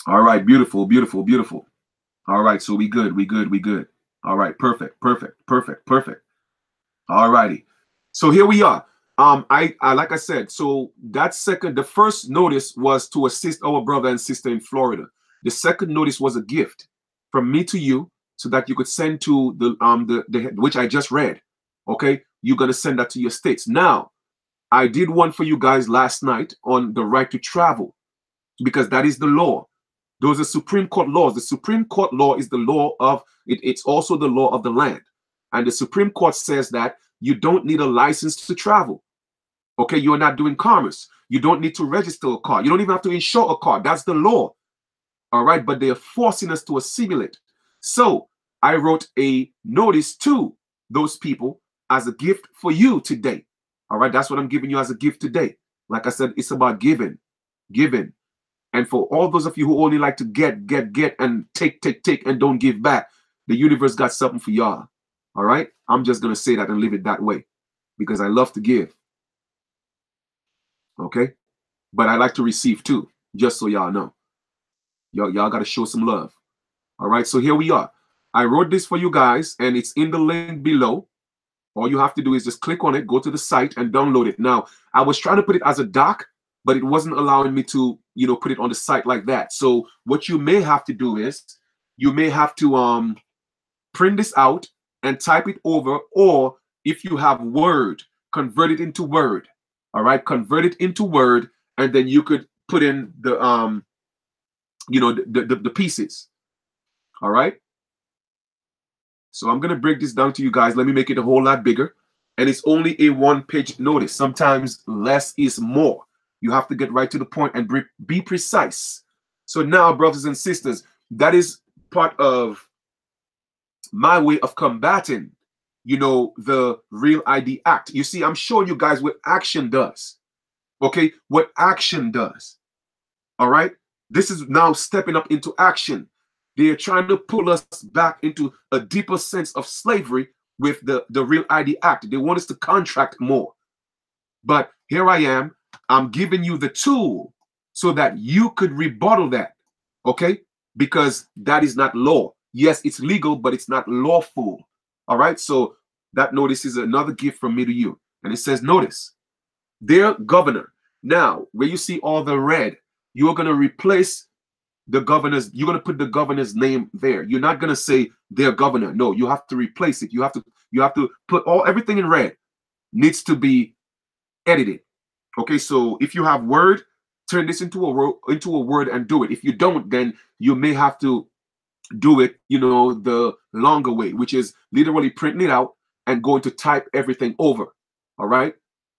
All right, beautiful, beautiful, beautiful. All right, so we good, we good, we good. All right, perfect, perfect, perfect, perfect. All righty. So here we are. I like I said, so the first notice was to assist our brother and sister in Florida. The second notice was a gift from me to you, so that you could send to the which I just read. Okay, you're going to send that to your states. Now, I did one for you guys last night on the right to travel, because that is the law. Those are Supreme Court laws. The Supreme Court law is the law of it. It's also the law of the land. And the Supreme Court says that you don't need a license to travel. Okay, you're not doing commerce. You don't need to register a car. You don't even have to insure a car. That's the law. All right, but they are forcing us to assimilate. So I wrote a notice to those people as a gift for you today. All right, that's what I'm giving you as a gift today. Like I said, it's about giving, giving. And for all those of you who only like to get, and take, and don't give back, the universe got something for y'all. All right, I'm just going to say that and leave it that way, because I love to give. Okay, but I like to receive too, just so y'all know. Y'all got to show some love. All right, so here we are. I wrote this for you guys, and it's in the link below. All you have to do is just click on it, go to the site, and download it. Now, I was trying to put it as a doc, but it wasn't allowing me to, put it on the site like that. So what you may have to do is, you may have to print this out and type it over, or if you have Word, convert it into Word. All right, convert it into Word, and then you could put in the the pieces. All right, so I'm gonna break this down to you guys. Let me make it a whole lot bigger, and it's only a one-page notice. Sometimes less is more. You have to get right to the point and be precise. So now, brothers and sisters, that is part of my way of combating the Real ID Act. You see, I'm showing you guys what action does. Okay, what action does. All right, this is now stepping up into action. They're trying to pull us back into a deeper sense of slavery with the Real ID Act. They want us to contract more. But here I am. I'm giving you the tool so that you could rebuttal that. Okay, because that is not law. Yes, it's legal, but it's not lawful. All right, so that notice is another gift from me to you. And it says, notice, dear governor. Now, where you see all the red, you're going to replace the governor's, you're going to put the governor's name there. You're not going to say their governor. No, you have to replace it. You have to put everything in red. Needs to be edited. Okay, so if you have Word, turn this into a Word and do it. If you don't, then you may have to do it, the longer way, which is literally printing it out and going to type everything over. All right,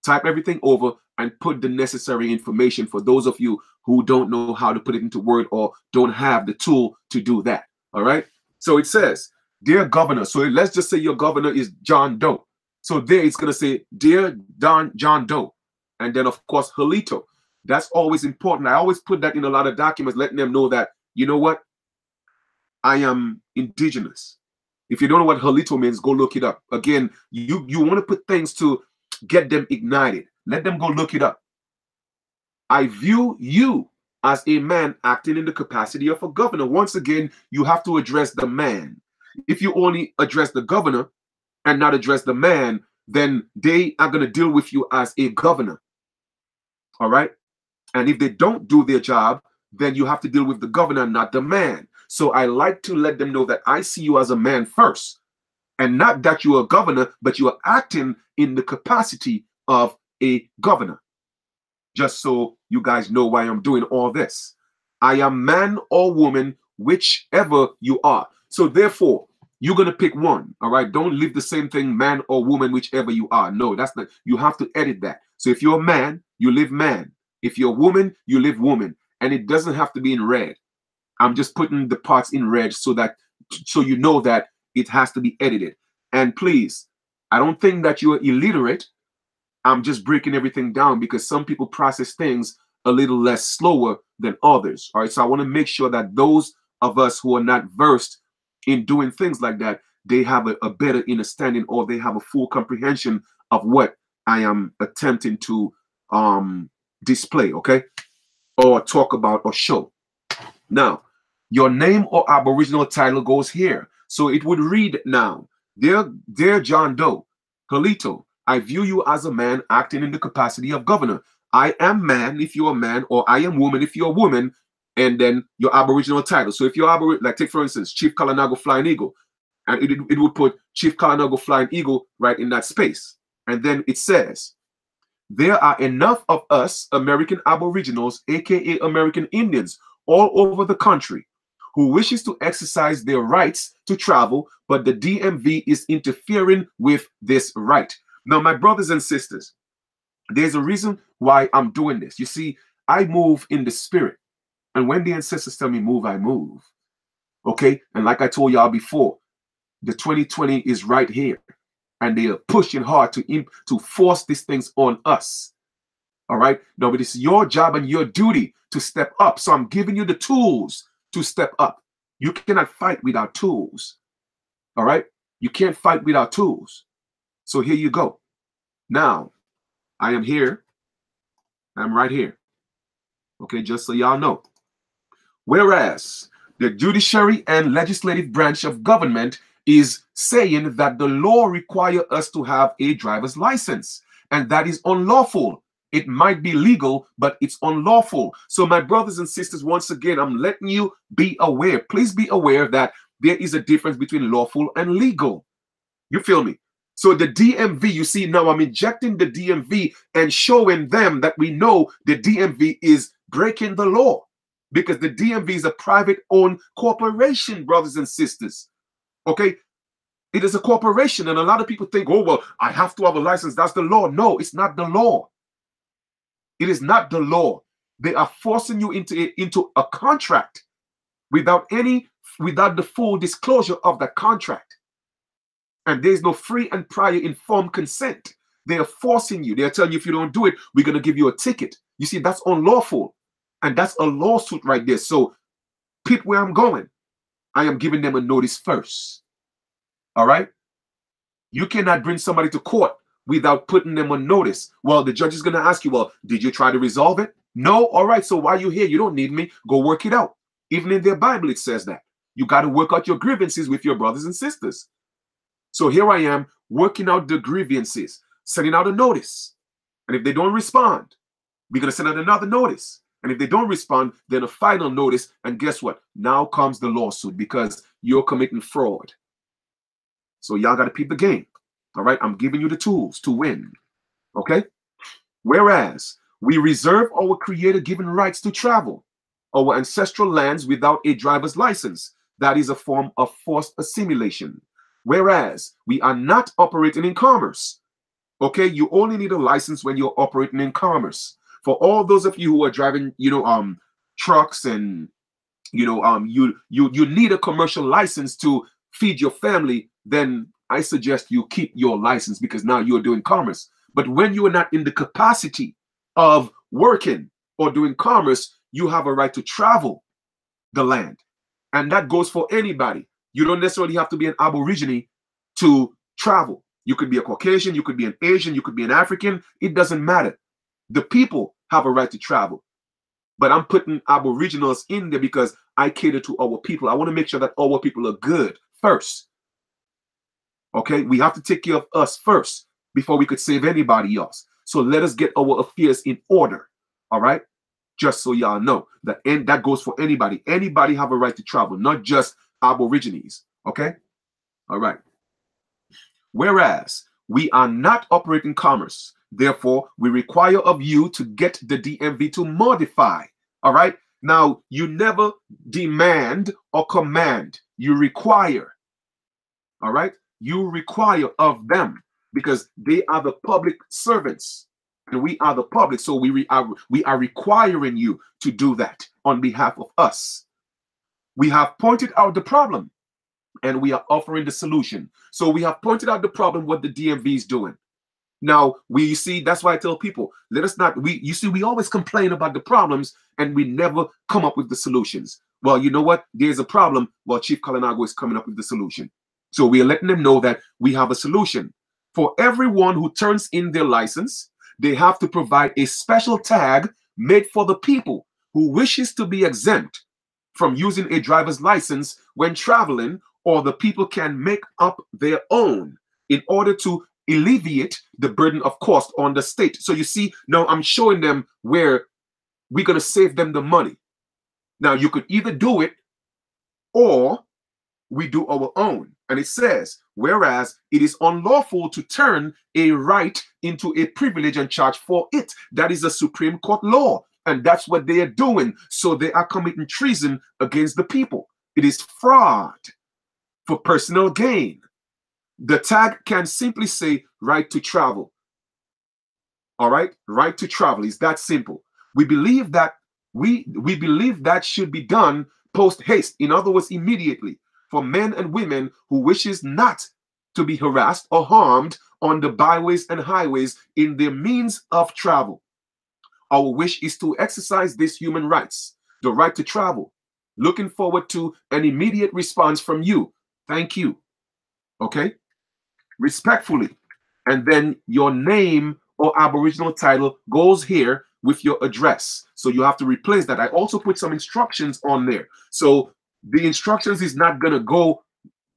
type everything over and put the necessary information for those of you who don't know how to put it into Word or don't have the tool to do that. All right, so it says, dear governor. So let's just say your governor is John Doe. So there it's going to say, dear John Doe. And then, of course, Halito. That's always important. I always put that in a lot of documents, letting them know that, you know what? I am indigenous. If you don't know what Halito means, go look it up. Again, you want to put things to get them ignited. Let them go look it up. I view you as a man acting in the capacity of a governor. Once again, you have to address the man. If you only address the governor and not address the man, then they are going to deal with you as a governor. All right. And if they don't do their job, then you have to deal with the governor, not the man. So I like to let them know that I see you as a man first, and not that you're a governor, but you are acting in the capacity of a governor. Just so you guys know why I'm doing all this. I am man or woman, whichever you are. So therefore, you're going to pick one. All right. Don't live the same thing, man or woman, whichever you are. No, that's not. You have to edit that. So if you're a man, you live man. If you're a woman, you live woman. And it doesn't have to be in red. I'm just putting the parts in red so you know that it has to be edited. And please, I don't think that you're illiterate. I'm just breaking everything down because some people process things a little less slower than others. All right. So I want to make sure that those of us who are not versed in doing things like that, they have a better understanding, or they have a full comprehension of what I am attempting to display, okay, or talk about or show. Now, your name or Aboriginal title goes here. So it would read now, Dear John Doe, Halito, I view you as a man acting in the capacity of governor. I am man if you're a man, or I am woman if you're a woman, and then your Aboriginal title. So if you're Aboriginal, like take for instance, Chief Kalanago Flying Eagle, And it would put Chief Kalanago Flying Eagle right in that space. And then it says, there are enough of us American Aboriginals, aka American Indians, all over the country who wishes to exercise their rights to travel, but the DMV is interfering with this right. Now, my brothers and sisters, there's a reason why I'm doing this. You see, I move in the spirit. And when the ancestors tell me move, I move. Okay? And like I told y'all before, the 2020 is right here. And they are pushing hard to force these things on us. All right? Now, but it's your job and your duty to step up. So I'm giving you the tools to step up. You cannot fight without tools. All right? You can't fight without tools. So here you go. Now, I am here. I'm right here. Okay, just so y'all know. Whereas the judiciary and legislative branch of government is saying that the law requires us to have a driver's license, and that is unlawful. It might be legal, but it's unlawful. So my brothers and sisters, once again, I'm letting you be aware. Please be aware that there is a difference between lawful and legal. You feel me? So the DMV, you see, now I'm injecting the DMV and showing them that we know the DMV is breaking the law, because the DMV is a private-owned corporation, brothers and sisters. Okay? It is a corporation, and a lot of people think, oh, well, I have to have a license. That's the law. No, it's not the law. It is not the law. They are forcing you into a contract without the full disclosure of the contract. And there's no free and prior informed consent. They are forcing you. They are telling you, if you don't do it, we're going to give you a ticket. You see, that's unlawful. And that's a lawsuit right there. So pick where I'm going. I am giving them a notice first. All right? You cannot bring somebody to court without putting them on notice. Well, the judge is going to ask you, well, did you try to resolve it? No? All right. So why are you here? You don't need me. Go work it out. Even in their Bible, it says that. You got to work out your grievances with your brothers and sisters. So here I am working out the grievances, sending out a notice. And if they don't respond, we're going to send out another notice. And if they don't respond, then a final notice. And guess what? Now comes the lawsuit, because you're committing fraud. So y'all got to peep the game. All right? I'm giving you the tools to win. Okay? Whereas we reserve our creator-given rights to travel our ancestral lands without a driver's license. That is a form of forced assimilation. Whereas we are not operating in commerce. Okay? You only need a license when you're operating in commerce. For all those of you who are driving, trucks and, you need a commercial license to feed your family, then I suggest you keep your license, because now you're doing commerce. But when you are not in the capacity of working or doing commerce, you have a right to travel the land. And that goes for anybody. You don't necessarily have to be an Aborigine to travel. You could be a Caucasian, you could be an Asian, you could be an African. It doesn't matter. The people have a right to travel. But I'm putting Aboriginals in there because I cater to our people. I want to make sure that our people are good first. Okay? We have to take care of us first before we could save anybody else. So let us get our affairs in order. All right? Just so y'all know. And that goes for anybody. Anybody have a right to travel, not just Aborigines. Okay? All right. Whereas we are not operating commerce, therefore we require of you to get the DMV to modify. All right? Now, you never demand or command. You require. All right? You require of them, because they are the public servants and we are the public. So we are requiring you to do that on behalf of us. We have pointed out the problem and we are offering the solution. So we have pointed out the problem, what the DMV is doing. Now, we see, that's why I tell people, let us not, you see, we always complain about the problems and we never come up with the solutions. Well, you know what? There's a problem. Well, Chief Kalanago is coming up with the solution. So we are letting them know that we have a solution. For everyone who turns in their license, they have to provide a special tag made for the people who wishes to be exempt from using a driver's license when traveling, or the people can make up their own in order to alleviate the burden of cost on the state. So you see, now I'm showing them where we're going to save them the money. Now you could either do it or we do our own. And it says, whereas it is unlawful to turn a right into a privilege and charge for it. That is a Supreme Court law. And that's what they are doing. So they are committing treason against the people. It is fraud for personal gain. The tag can simply say right to travel. All right, right to travel is that simple. We believe that we believe that should be done post haste, in other words, immediately, for men and women who wishes not to be harassed or harmed on the byways and highways in their means of travel. Our wish is to exercise these human rights, the right to travel. Looking forward to an immediate response from you. Thank you. Okay? Respectfully. And then your name or Aboriginal title goes here with your address. So you have to replace that. I also put some instructions on there. So the instructions is not going to go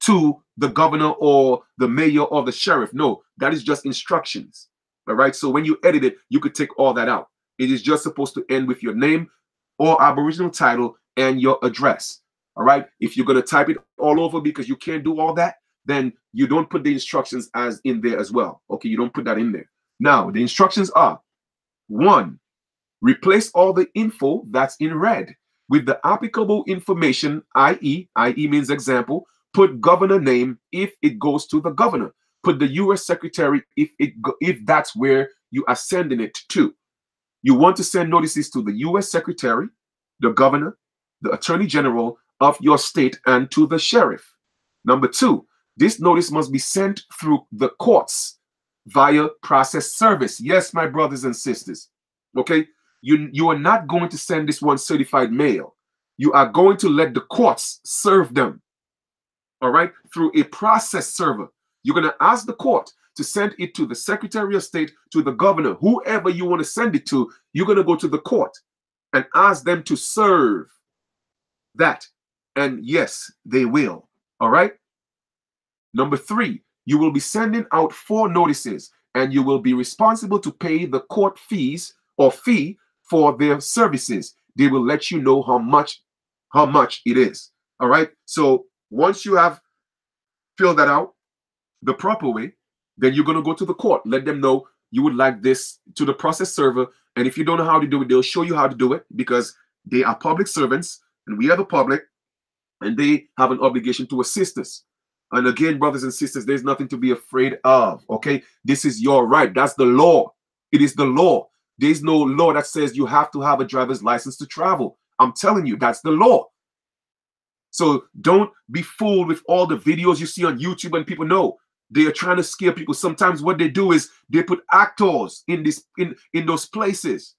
to the governor or the mayor or the sheriff. No, that is just instructions. All right. So when you edit it, you could take all that out. It is just supposed to end with your name or Aboriginal title and your address. All right. If you're going to type it all over because you can't do all that, then you don't put the instructions as in there as well. Okay. You don't put that in there. Now, the instructions are: 1, replace all the info that's in red with the applicable information, i.e. means example, put governor name if it goes to the governor. Put the U.S. secretary if that's where you are sending it to. You want to send notices to the U.S. secretary, the governor, the attorney general of your state, and to the sheriff. Number 2, this notice must be sent through the courts via process service. Yes, my brothers and sisters. Okay, you are not going to send this one certified mail. You are going to let the courts serve them. All right, through a process server. You're going to ask the court to send it to the Secretary of State, to the governor, whoever you want to send it to. You're going to go to the court and ask them to serve that. And yes, they will. All right. Number 3, you will be sending out 4 notices, and you will be responsible to pay the court fees or fee for their services. They will let you know how much it is. All right. So once you have filled that out the proper way, then you're going to go to the court. Let them know you would like this to the process server. And if you don't know how to do it, they'll show you how to do it, because they are public servants and we are the public, and they have an obligation to assist us. And again, brothers and sisters, there's nothing to be afraid of. Okay, this is your right. That's the law. It is the law. There's no law that says you have to have a driver's license to travel. I'm telling you, that's the law. So don't be fooled with all the videos you see on YouTube, and people know they are trying to scare people. Sometimes what they do is they put actors in those places.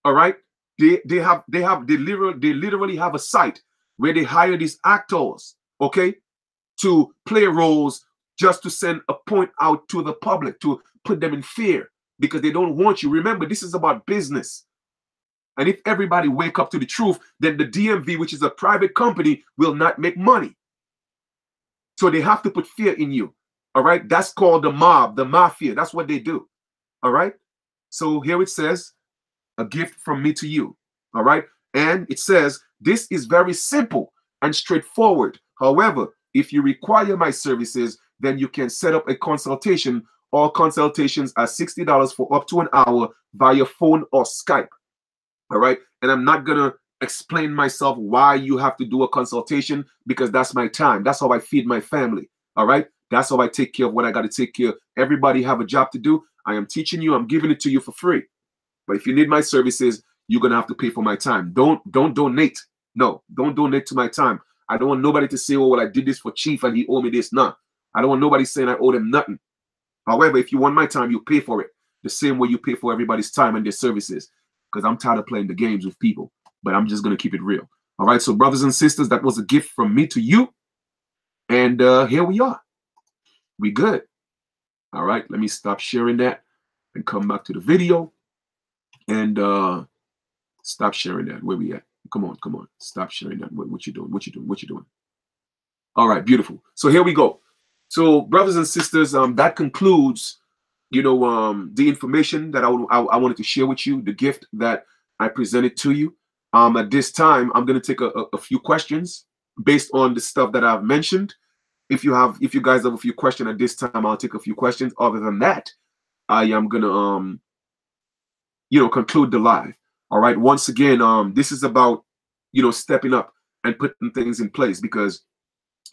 All right, they literally have a site where they hire these actors, okay, to play roles just to send a point out to the public, to put them in fear, because they don't want you. Remember, this is about business. And if everybody wake up to the truth, then the DMV, which is a private company, will not make money. So they have to put fear in you. All right. That's called the mob, the mafia. That's what they do. All right. So here it says, a gift from me to you. All right. And it says, this is very simple and straightforward. However, if you require my services, then you can set up a consultation. All consultations are $60 for up to an hour via phone or Skype. All right. And I'm not going to explain myself why you have to do a consultation, because that's my time. That's how I feed my family. All right. That's how I take care of what I got to take care of. Everybody have a job to do. I am teaching you. I'm giving it to you for free. But if you need my services, you're going to have to pay for my time. Don't donate. No, don't donate to my time. I don't want nobody to say, oh, well, I did this for Chief and he owed me this. Nah, I don't want nobody saying I owe them nothing. However, if you want my time, you pay for it the same way you pay for everybody's time and their services, because I'm tired of playing the games with people. But I'm just going to keep it real. All right. So brothers and sisters, that was a gift from me to you. And here we are. We good. All right. Let me stop sharing that and come back to the video. And stop sharing that. Where we at? Come on. Stop sharing that. What you doing? All right. Beautiful. So here we go. So brothers and sisters, that concludes, the information that I wanted to share with you, the gift that I presented to you. At this time, I'm going to take a few questions based on the stuff that I've mentioned. if you guys have a few questions at this time, I'll take a few questions. Other than that, I am gonna conclude the live. All right. Once again, this is about stepping up and putting things in place, because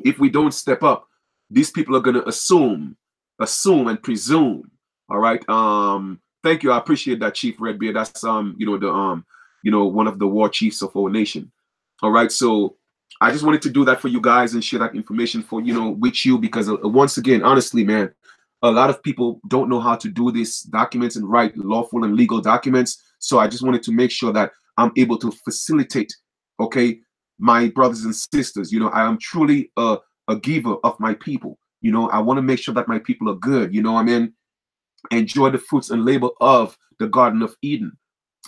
if we don't step up, these people are gonna assume and presume. All right. Thank you. I appreciate that, Chief Redbeard. That's one of the war chiefs of our nation. All right. So I just wanted to do that for you guys and share that information for with you, because once again, honestly, man, a lot of people don't know how to do these documents and write lawful and legal documents. So I just wanted to make sure that I'm able to facilitate, okay, my brothers and sisters. I am truly a giver of my people. I want to make sure that my people are good. Enjoy the fruits and labor of the Garden of Eden.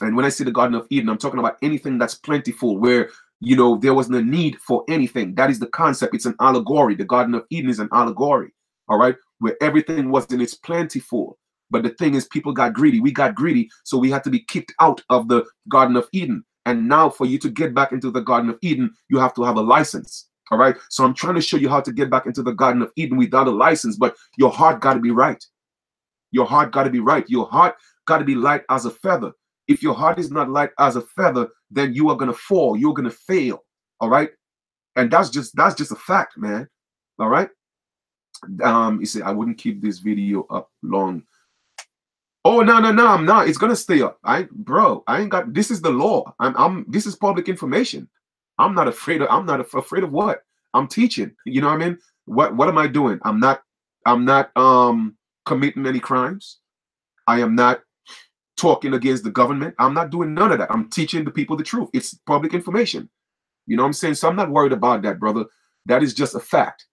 And when I say the Garden of Eden, I'm talking about anything that's plentiful, where there wasn't a need for anything. That is the concept. It's an allegory. The Garden of Eden is an allegory. All right, where everything was in its plentiful. But the thing is, people got greedy. We got greedy, so we had to be kicked out of the Garden of Eden. And now, for you to get back into the Garden of Eden, you have to have a license. All right. So I'm trying to show you how to get back into the Garden of Eden without a license, but your heart got to be right. Your heart got to be right. Your heart got to be light as a feather. If your heart is not light as a feather, then you are going to fall. You're going to fail. All right. And that's just a fact, man. All right. You say, I wouldn't keep this video up long. Oh, no, I'm not. It's going to stay up. Bro, I ain't got, this is the law. This is public information. I'm not afraid of what? I'm teaching. You know what I mean? What am I doing? I'm not committing any crimes. I am not talking against the government. I'm not doing none of that. I'm teaching the people the truth. It's public information. You know what I'm saying? So I'm not worried about that, brother. That is just a fact.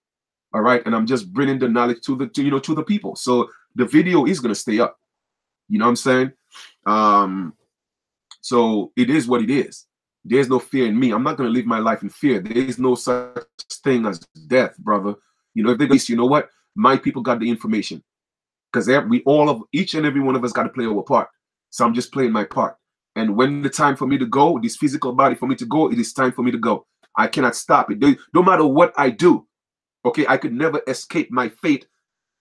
All right. And I'm just bringing the knowledge to the people. So the video is going to stay up. You know what I'm saying? So it is what it is. There's no fear in me. I'm not going to live my life in fear. There is no such thing as death, brother. If they you know what? My people got the information. Because each and every one of us got to play our part. So I'm just playing my part. And when the time for me to go, this physical body for me to go, it is time for me to go. I cannot stop it. No matter what I do, okay, I could never escape my fate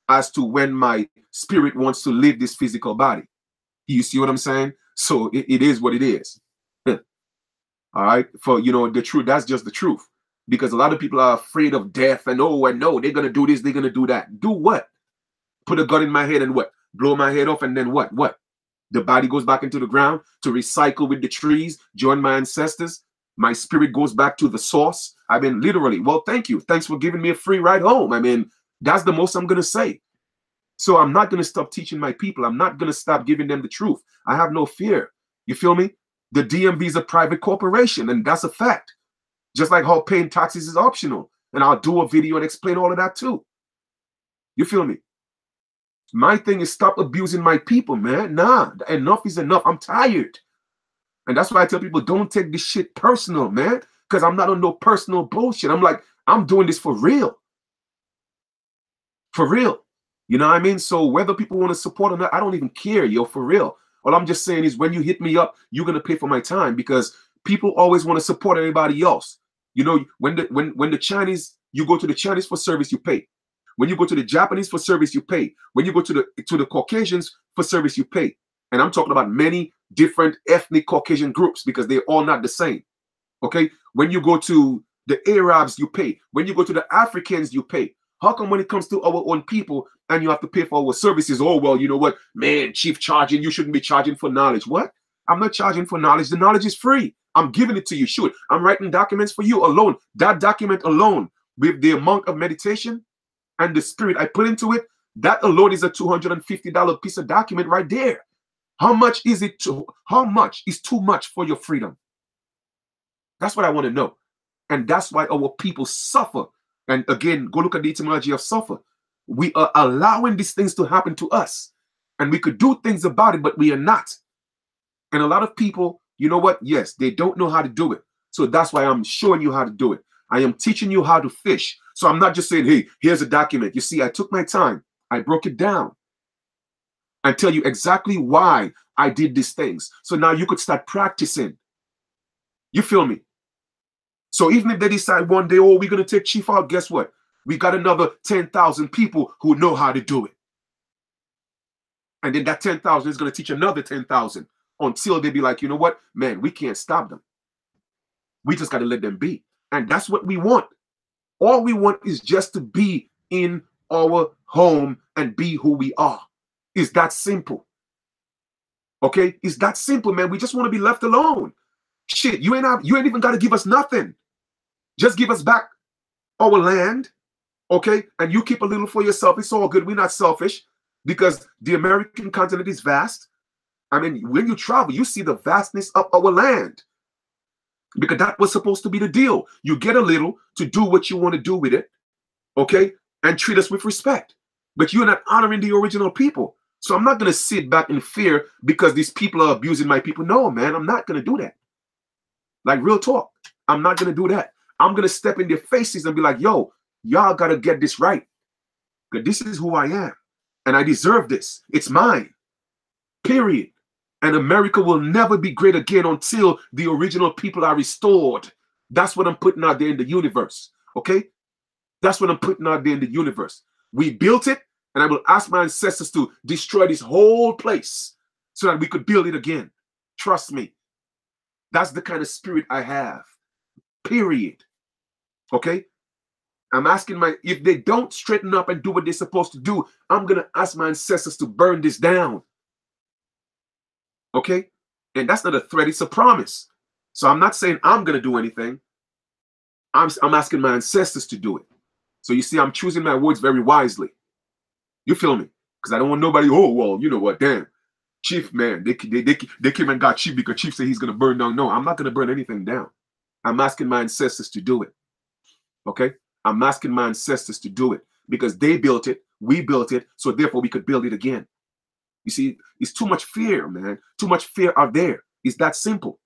as to when my spirit wants to leave this physical body. You see what I'm saying? So it is what it is. All right. For, the truth, that's just the truth. Because a lot of people are afraid of death and, no, they're going to do this, they're going to do that. Do what? Put a gun in my head and what? Blow my head off and then what? What? The body goes back into the ground to recycle with the trees, join my ancestors. My spirit goes back to the source. I mean, literally, well, thank you. Thanks for giving me a free ride home. I mean, that's the most I'm going to say. So I'm not going to stop teaching my people. I'm not going to stop giving them the truth. I have no fear. You feel me? The DMV is a private corporation, and that's a fact. Just like how paying taxes is optional. And I'll do a video and explain all of that too. You feel me? My thing is stop abusing my people, man. Nah, enough is enough. I'm tired. And that's why I tell people, don't take this shit personal, man. Because I'm not on no personal bullshit. I'm like, I'm doing this for real. For real. You know what I mean? So whether people want to support or not, I don't even care, yo, for real. All I'm just saying is when you hit me up, you're going to pay for my time, because people always want to support everybody else. When the Chinese, you go to the Chinese for service, you pay. When you go to the Japanese for service, you pay. When you go to the Caucasians for service, you pay. And I'm talking about many different ethnic Caucasian groups, because they're all not the same. Okay? When you go to the Arabs, you pay. When you go to the Africans, you pay. How come when it comes to our own people and you have to pay for our services, oh, well, you know what, man, chief charging, you shouldn't be charging for knowledge. What? I'm not charging for knowledge. The knowledge is free. I'm giving it to you. Shoot, I'm writing documents for you alone. That document alone, with the amount of meditation and the spirit I put into it, that alone is a $250 piece of document right there. How much is how much is too much for your freedom? That's what I want to know. And that's why our people suffer. And again, go look at the etymology of suffer. We are allowing these things to happen to us. And we could do things about it, but we are not. And a lot of people, you know what? Yes, they don't know how to do it. So that's why I'm showing you how to do it. I am teaching you how to fish. So I'm not just saying, hey, here's a document. You see, I took my time. I broke it down and tell you exactly why I did these things. So now you could start practicing. You feel me? So even if they decide one day, oh, we're going to take Chief out, guess what? we got another 10,000 people who know how to do it. And then that 10,000 is going to teach another 10,000 until they be like, you know what, man, we can't stop them. We just got to let them be. And that's what we want. All we want is just to be in our home and be who we are. It's that simple. Okay? It's that simple, man. We just want to be left alone. Shit, you ain't even got to give us nothing. Just give us back our land, okay? And you keep a little for yourself. It's all good. We're not selfish because the American continent is vast. I mean, when you travel, you see the vastness of our land because that was supposed to be the deal. You get a little to do what you want to do with it, okay? And treat us with respect. But you're not honoring the original people. So I'm not going to sit back in fear because these people are abusing my people. No, man, I'm not going to do that. Like, real talk. I'm not going to do that. I'm going to step in their faces and be like, yo, y'all got to get this right. Because this is who I am. And I deserve this. It's mine. Period. And America will never be great again until the original people are restored. That's what I'm putting out there in the universe. Okay? That's what I'm putting out there in the universe. We built it, and I will ask my ancestors to destroy this whole place so that we could build it again. Trust me. That's the kind of spirit I have. Period. Okay? I'm asking if they don't straighten up and do what they're supposed to do, I'm going to ask my ancestors to burn this down. Okay? And that's not a threat, it's a promise. So I'm not saying I'm going to do anything. I'm asking my ancestors to do it. So you see, I'm choosing my words very wisely. You feel me? Because I don't want nobody, oh, well, you know what, damn. Chief, man, they came and got Chief because Chief said he's going to burn down. No, I'm not going to burn anything down. I'm asking my ancestors to do it. Okay? I'm asking my ancestors to do it because they built it, we built it, so therefore we could build it again. You see, it's too much fear, man. Too much fear out there. It's that simple.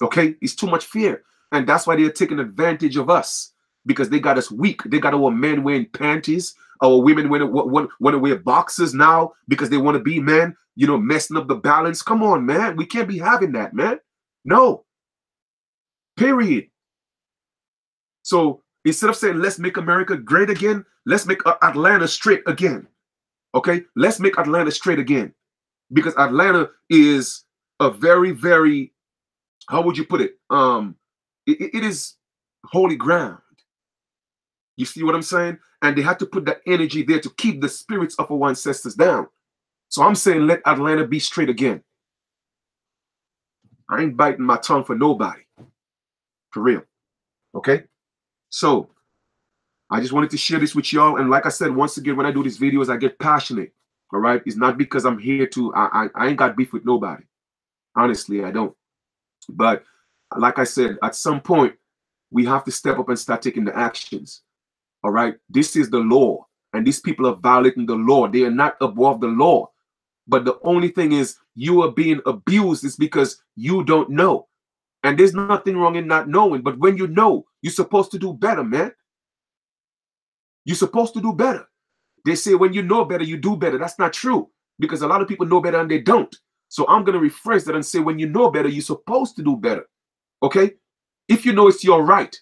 Okay? It's too much fear. And that's why they're taking advantage of us because they got us weak. They got our men wearing panties. Our women want to wear boxes now because they want to be men, you know, messing up the balance. Come on, man. We can't be having that, man. No. Period. So instead of saying, let's make America great again, let's make Atlanta straight again. Okay? Let's make Atlanta straight again. Because Atlanta is a very, very, how would you put it? It is holy ground. You see what I'm saying? And they had to put that energy there to keep the spirits of our ancestors down. So I'm saying let Atlanta be straight again. I ain't biting my tongue for nobody. For real. Okay? So I just wanted to share this with y'all. And like I said, once again, when I do these videos, I get passionate. All right? It's not because I'm here to, I ain't got beef with nobody. Honestly, I don't. But like I said, at some point, we have to step up and start taking the actions. All right? This is the law. And these people are violating the law. They are not above the law. But the only thing is you are being abused is because you don't know. And there's nothing wrong in not knowing. But when you know, you're supposed to do better, man. You're supposed to do better. They say when you know better, you do better. That's not true. Because a lot of people know better and they don't. So I'm going to rephrase that and say when you know better, you're supposed to do better. Okay? If you know it's your right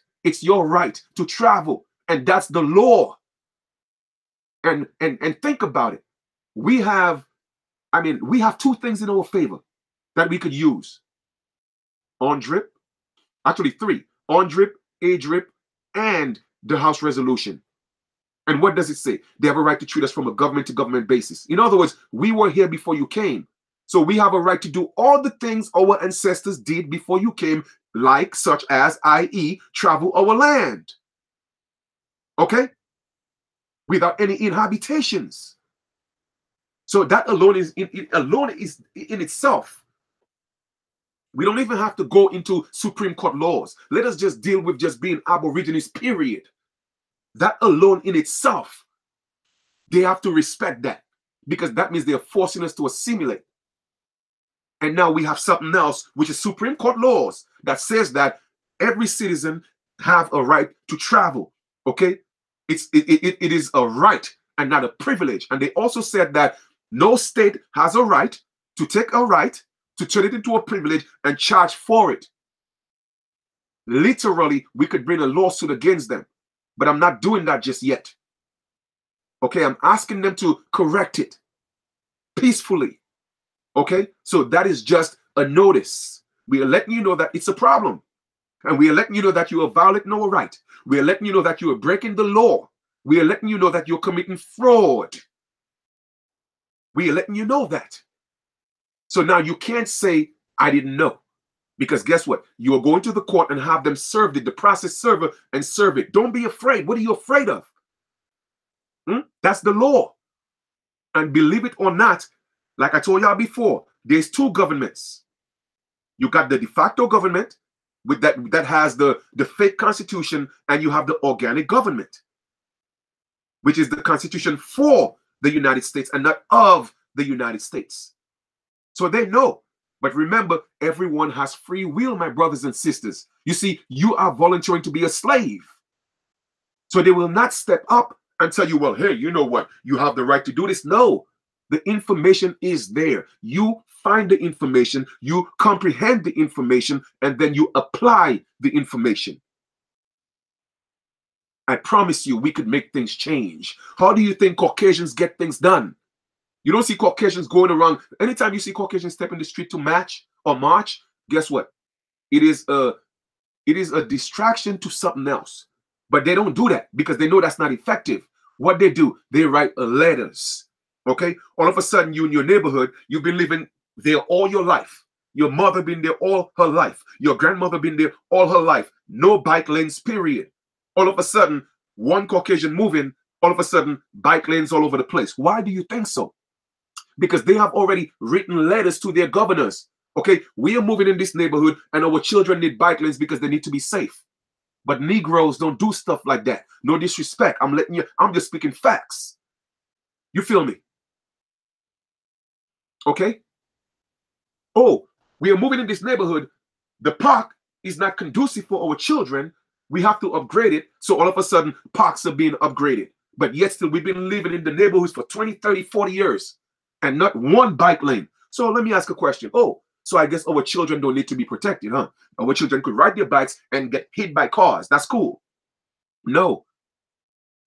to travel. And that's the law. And think about it. We have two things in our favor that we could use. UNDRIP, actually three. UNDRIP, ADRIP, and the House resolution. And what does it say? They have a right to treat us from a government-to-government basis. In other words, we were here before you came. So we have a right to do all the things our ancestors did before you came, like such as, i.e., travel our land. Okay? Without any inhabitations. So that alone is in itself. We don't even have to go into Supreme Court laws. Let us just deal with just being Aborigines, period. That alone in itself, they have to respect that because that means they're forcing us to assimilate. And now we have something else, which is Supreme Court laws that says that every citizen have a right to travel. Okay? It is a right and not a privilege. And they also said that no state has a right to take a right to turn it into a privilege and charge for it. Literally, we could bring a lawsuit against them but I'm not doing that just yet. Okay, I'm asking them to correct it peacefully. Okay, so that is just a notice. We are letting you know that it's a problem. And we are letting you know that you are violating our right. We are letting you know that you are breaking the law. We are letting you know that you're committing fraud. We are letting you know that. So now you can't say, I didn't know. Because guess what? You are going to the court and have them serve it, the process server, and serve it. Don't be afraid. What are you afraid of? That's the law. And believe it or not, like I told y'all before, there's two governments. You got the de facto government with that has the fake constitution, and you have the organic government, which is the constitution for the United States and not of the United States. So they know. But remember, everyone has free will, my brothers and sisters. You see, you are volunteering to be a slave. So they will not step up and tell you, well, hey, you know what? You have the right to do this. No, the information is there. You find the information, you comprehend the information, and then you apply the information. I promise you, we could make things change. How do you think Caucasians get things done? You don't see Caucasians going around. Anytime you see Caucasians step in the street to match or march, guess what? It is a distraction to something else. But they don't do that because they know that's not effective. What they do, they write letters. Okay? All of a sudden, you in your neighborhood, you've been living there all your life. Your mother been there all her life. Your grandmother been there all her life. No bike lanes, period. All of a sudden, one Caucasian moving, all of a sudden, bike lanes all over the place. Why do you think so? Because they have already written letters to their governors. Okay, we are moving in this neighborhood and our children need bike lanes because they need to be safe. But Negroes don't do stuff like that. No disrespect. I'm just speaking facts. You feel me? Okay? Oh, we are moving in this neighborhood. The park is not conducive for our children. We have to upgrade it. So all of a sudden, parks are being upgraded. But yet still, we've been living in the neighborhoods for 20, 30, 40 years. And not one bike lane. So let me ask a question. Oh, so I guess our children don't need to be protected, huh? Our children could ride their bikes and get hit by cars. That's cool. No.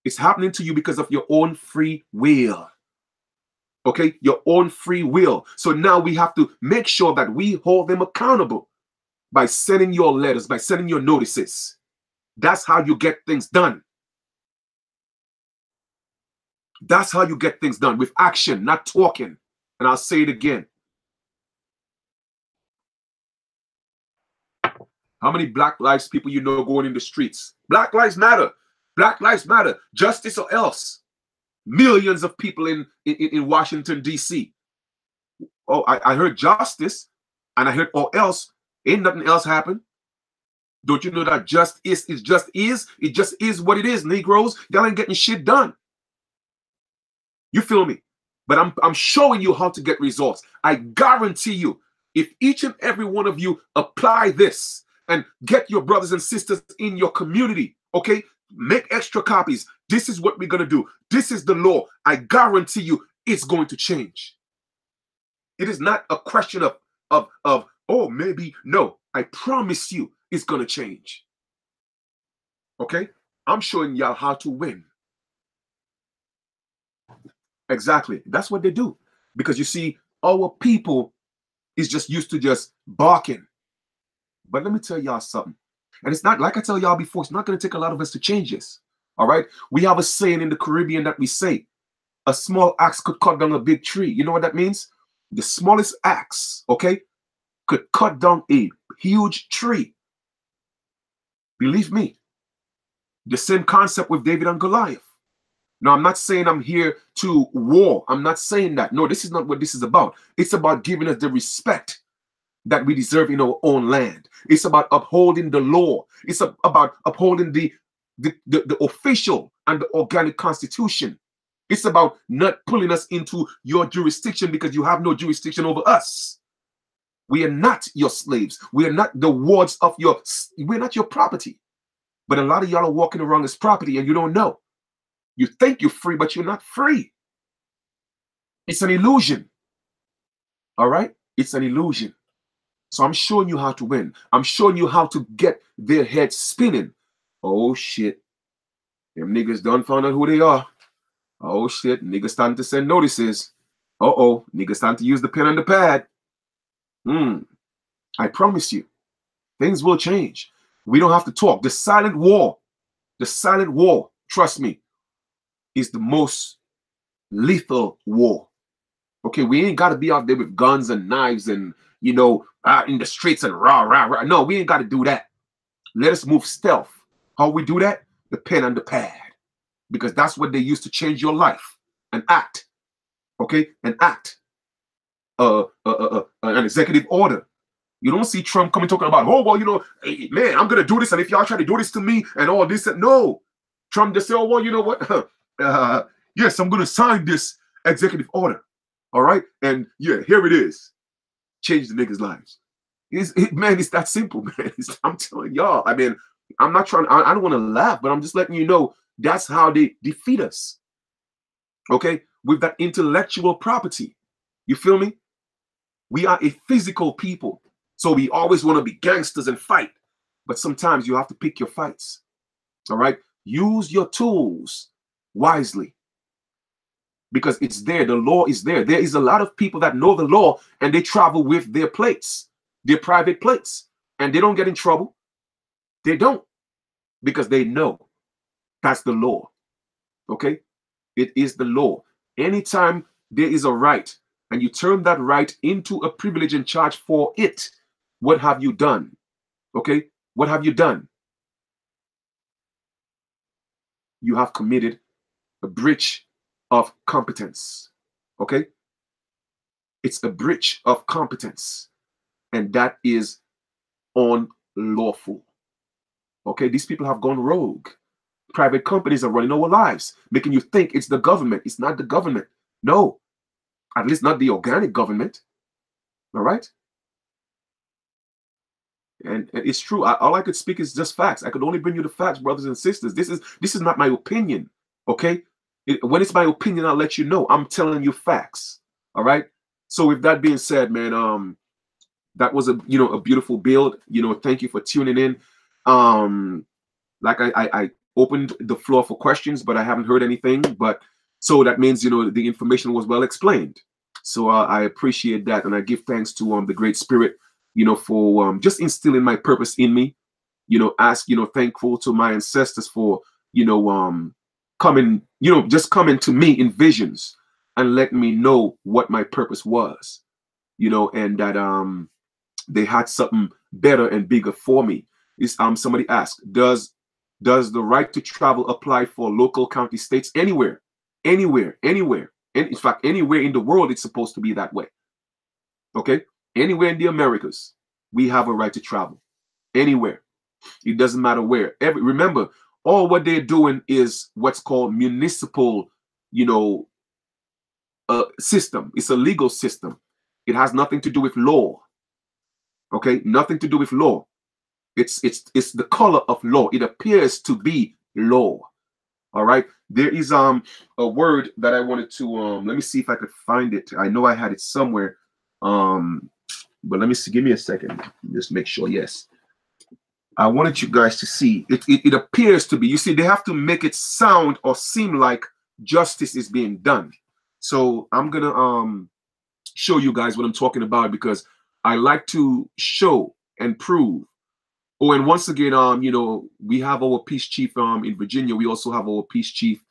It's happening to you because of your own free will. Okay? Your own free will. So now we have to make sure that we hold them accountable by sending your letters, by sending your notices. That's how you get things done. That's how you get things done, with action, not talking. And I'll say it again. How many Black lives people you know going in the streets? Black lives matter. Black lives matter. Justice or else. Millions of people in Washington, D.C. Oh, I heard justice, and I heard or else. Ain't nothing else happen. Don't you know that just is just is? It just is what it is, Negroes. Y'all ain't getting shit done. You feel me? But I'm showing you how to get results. I guarantee you, if each and every one of you apply this and get your brothers and sisters in your community, okay? Make extra copies. This is what we're going to do. This is the law. I guarantee you it's going to change. It is not a question of oh, maybe. No, I promise you it's going to change. Okay? I'm showing y'all how to win. Exactly. That's what they do. Because you see, our people is just used to just barking. But let me tell y'all something. And it's not, like I tell y'all before, it's not going to take a lot of us to change this. All right? We have a saying in the Caribbean that we say, a small axe could cut down a big tree. You know what that means? The smallest axe, okay, could cut down a huge tree. Believe me. The same concept with David and Goliath. Now, I'm not saying I'm here to war. I'm not saying that. No, this is not what this is about. It's about giving us the respect that we deserve in our own land. It's about upholding the law. It's about upholding the official and the organic constitution. It's about not pulling us into your jurisdiction because you have no jurisdiction over us. We are not your slaves. We are not the wards of we're not your property. But a lot of y'all are walking around as property and you don't know. You think you're free, but you're not free. It's an illusion. All right? It's an illusion. So I'm showing you how to win. I'm showing you how to get their heads spinning. Oh, shit. Them niggas done found out who they are. Oh shit, niggas starting to send notices. Uh-oh, niggas starting to use the pen and the pad. I promise you, things will change. We don't have to talk. The silent war, trust me, is the most lethal war. Okay, we ain't got to be out there with guns and knives and, in the streets and rah, rah, rah. No, we ain't got to do that. Let us move stealth. How we do that? The pen and the pad. Because that's what they use to change your life. An act. Okay? An act. An executive order. You don't see Trump coming talking about, oh, well, hey, man, I'm going to do this. And if y'all try to do this to me and all this, no. Trump just say, oh, well, you know what? Yes, I'm going to sign this executive order. All right? And yeah, here it is. Change the niggas' lives. Man, it's that simple, man. I'm telling y'all. I mean, I'm not trying, I don't want to laugh, but I'm just letting you know that's how they defeat us. Okay? With that intellectual property. You feel me? We are a physical people. So we always want to be gangsters and fight. But sometimes you have to pick your fights. All right? Use your tools wisely. Because it's there. The law is there. There is a lot of people that know the law and they travel with their plates, their private plates, and they don't get in trouble. They don't, because they know that's the law. Okay? It is the law. Anytime there is a right and you turn that right into a privilege and charge for it, what have you done? Okay? What have you done? You have committed a breach of competence. Okay? It's a breach of competence. And that is unlawful. Okay? These people have gone rogue. Private companies are running our lives, making you think it's the government. It's not the government. No. At least not the organic government. All right? And it's true. All I could speak is just facts. I could only bring you the facts, brothers and sisters. This is not my opinion. Okay? When it's my opinion, I'll let you know. I'm telling you facts. All right? So with that being said, man, that was a beautiful build. Thank you for tuning in. Like I opened the floor for questions, but I haven't heard anything. But so that means the information was well explained. So I appreciate that, and I give thanks to the Great Spirit, for just instilling my purpose in me. Thankful to my ancestors for coming, just coming to me in visions and letting me know what my purpose was, and that they had something better and bigger for me. Is somebody asked, does the right to travel apply for local, county, states? Anywhere, anywhere, anywhere. And in fact, anywhere in the world, it's supposed to be that way. Okay? Anywhere in the Americas, we have a right to travel. Anywhere. It doesn't matter where. Remember, all what they're doing is what's called municipal, system. It's a legal system. It has nothing to do with law. Okay? Nothing to do with law. It's the color of law. It appears to be law. All right. There is a word that I wanted to let me see if I could find it. I know I had it somewhere. But let me see. Give me a second. Just make sure. Yes. I wanted you guys to see it. It appears to be. You see, they have to make it sound or seem like justice is being done. So I'm gonna show you guys what I'm talking about, because I like to show and prove. Oh, and once again, we have our peace chief in Virginia. We also have our peace chief,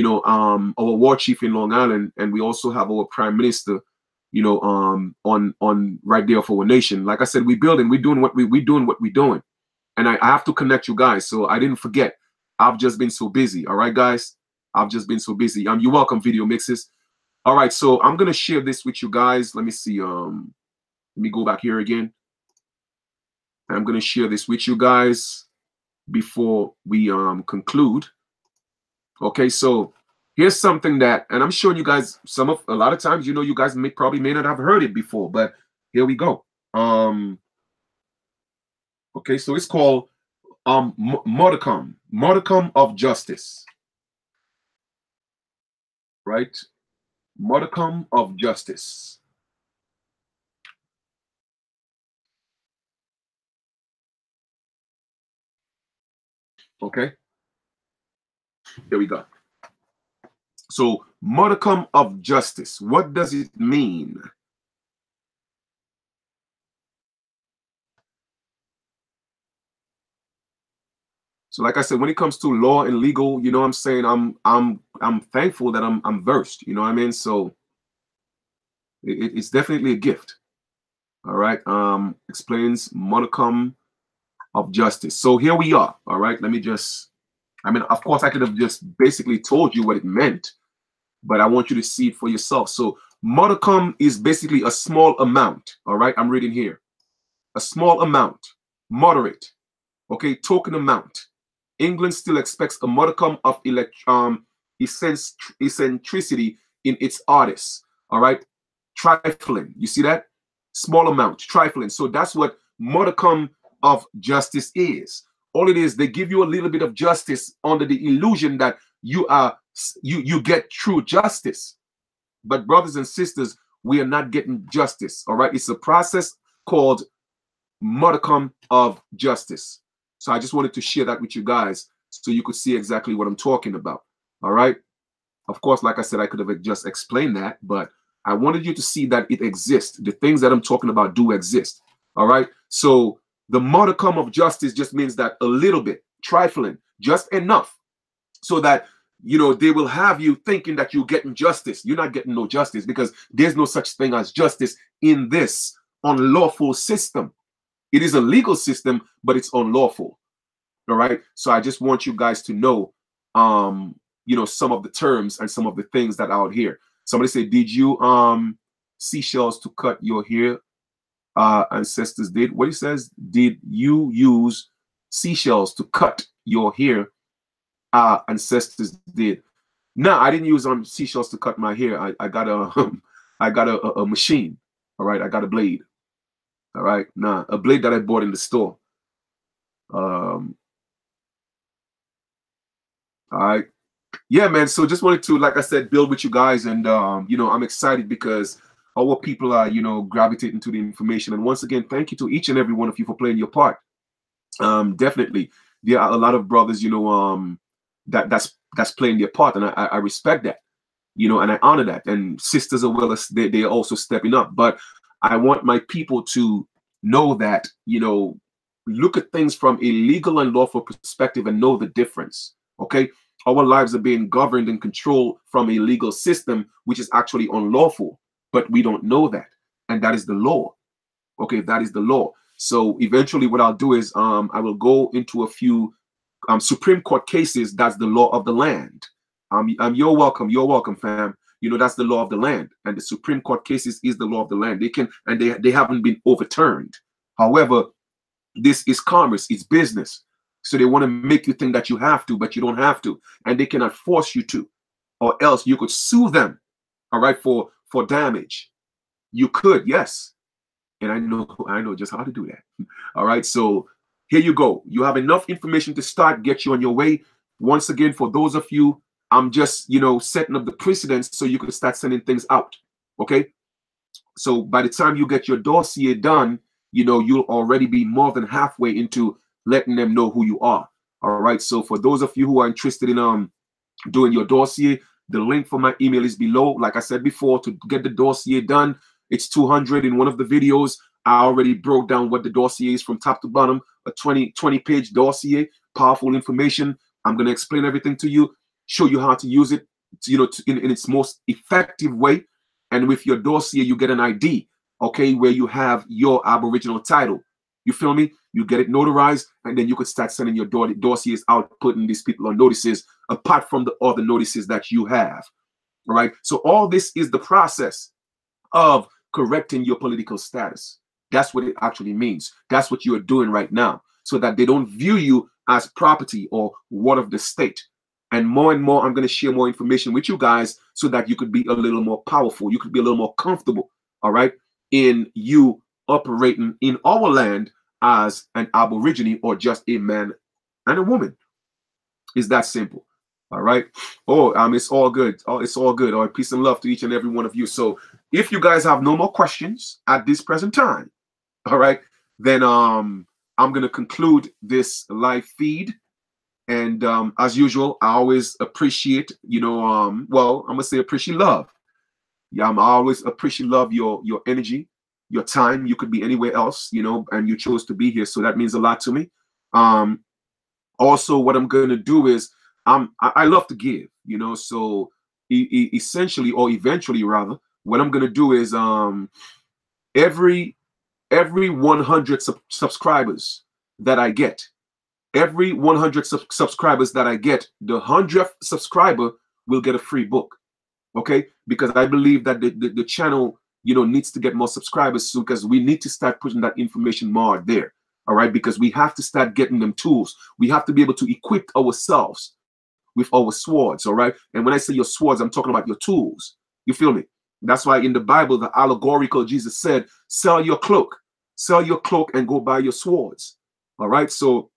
our war chief in Long Island, and we also have our prime minister, on right there for our nation. Like I said, we're doing what we're doing. And I have to connect you guys. So I didn't forget. I've just been so busy. All right, guys. I've just been so busy. You're welcome, Video Mixes. All right, so I'm gonna share this with you guys. Let me see. Let me go back here again. I'm gonna share this with you guys before we conclude. Okay, so here's something that, and I'm showing you guys a lot of times, you guys probably may not have heard it before, but here we go. Okay, so it's called modicum of justice, right? Modicum of justice. Okay. Here we go. So, modicum of justice. What does it mean? So, like I said, when it comes to law and legal, you know what I'm saying, I'm thankful that I'm versed. You know what I mean? So, it's definitely a gift. All right. Explains modicum of justice. So here we are. All right. Let me just. I mean, of course, I could have just basically told you what it meant, but I want you to see it for yourself. So modicum is basically a small amount. All right. I'm reading here. A small amount, moderate. Okay. Token amount. England still expects a modicum of eccentricity in its artists. All right. Trifling. You see that? Small amount, trifling. So that's what modicum of justice is. All it is, they give you a little bit of justice under the illusion that you get true justice. But brothers and sisters, we are not getting justice. All right. It's a process called modicum of justice. So I just wanted to share that with you guys so you could see exactly what I'm talking about. All right. Of course, like I said, I could have just explained that, but I wanted you to see that it exists. The things that I'm talking about do exist. All right. So the modicum of justice just means that a little bit, trifling, just enough so that, you know, they will have you thinking that you're getting justice. You're not getting no justice because there's no such thing as justice in this unlawful system. It is a legal system, but it's unlawful. All right. So I just want you guys to know, you know, some of the terms and some of the things that are out here. Somebody said, did you seashells to cut your hair? Ancestors did. What he says, did you use seashells to cut your hair? Ancestors did. No, I didn't use seashells to cut my hair. I got a I got a machine. All right, I got a blade. All right, nah, a blade that I bought in the store. All right. Yeah, man. So just wanted to, like I said, build with you guys, and you know, I'm excited because our people are, you know, gravitating to the information. And once again, thank you to each and every one of you for playing your part. Definitely, there are a lot of brothers, you know, that's playing their part, and I respect that, you know, and I honor that. And sisters as well, as they are also stepping up. But I want my people to know that, you know, look at things from a legal and lawful perspective and know the difference. Okay. Our lives are being governed and controlled from a legal system, which is actually unlawful, but we don't know that. And that is the law. Okay. That is the law. So eventually what I'll do is I will go into a few Supreme Court cases. That's the law of the land. You're welcome, fam. You know, that's the law of the land. And the Supreme Court cases is the law of the land. They can, and they haven't been overturned. However, this is commerce, it's business. So they want to make you think that you have to, but you don't have to. And they cannot force you to, or else you could sue them, all right, for damage. You could, yes. And I know just how to do that. All right. So here you go. You have enough information to start, get you on your way. Once again, for those of you, I'm just, you know, setting up the precedents so you can start sending things out. Okay. So by the time you get your dossier done, you know, you'll already be more than halfway into letting them know who you are. All right. So for those of you who are interested in doing your dossier, the link for my email is below. Like I said before, to get the dossier done, it's $200. In one of the videos, I already broke down what the dossier is from top to bottom, a 20-page dossier, powerful information. I'm going to explain everything to you, show you how to use it, you know, in its most effective way. And with your dossier, you get an ID, okay, where you have your Aboriginal title. You feel me? You get it notarized, and then you could start sending your dossiers out, putting these people on notices, apart from the other notices that you have. All right. So all this is the process of correcting your political status. That's what it actually means. That's what you are doing right now, so that they don't view you as property or what of the state. And more, I'm going to share more information with you guys so that you could be a little more powerful. You could be a little more comfortable, all right, in you operating in our land as an Aborigine or just a man and a woman. It's that simple. All right. Oh, it's all good. Oh, it's all good. All right. Peace and love to each and every one of you. So if you guys have no more questions at this present time, all right, then I'm gonna conclude this live feed. And as usual, I always appreciate, well, I'm gonna say appreciate love. Yeah, I always appreciate love, your energy, your time. You could be anywhere else, and you chose to be here, so that means a lot to me. Um, Also, what I'm gonna do is I love to give, so essentially, or eventually rather, what I'm gonna do is every every 100 subscribers that I get, every 100 subscribers that I get, the 100th subscriber will get a free book. Okay, because I believe that the channel, needs to get more subscribers soon, because we need to start putting that information more there. All right, because we have to start getting them tools. We have to be able to equip ourselves with our swords. All right, and when I say your swords, I'm talking about your tools. You feel me? That's why in the Bible, the allegorical Jesus said, sell your cloak and go buy your swords. All right, so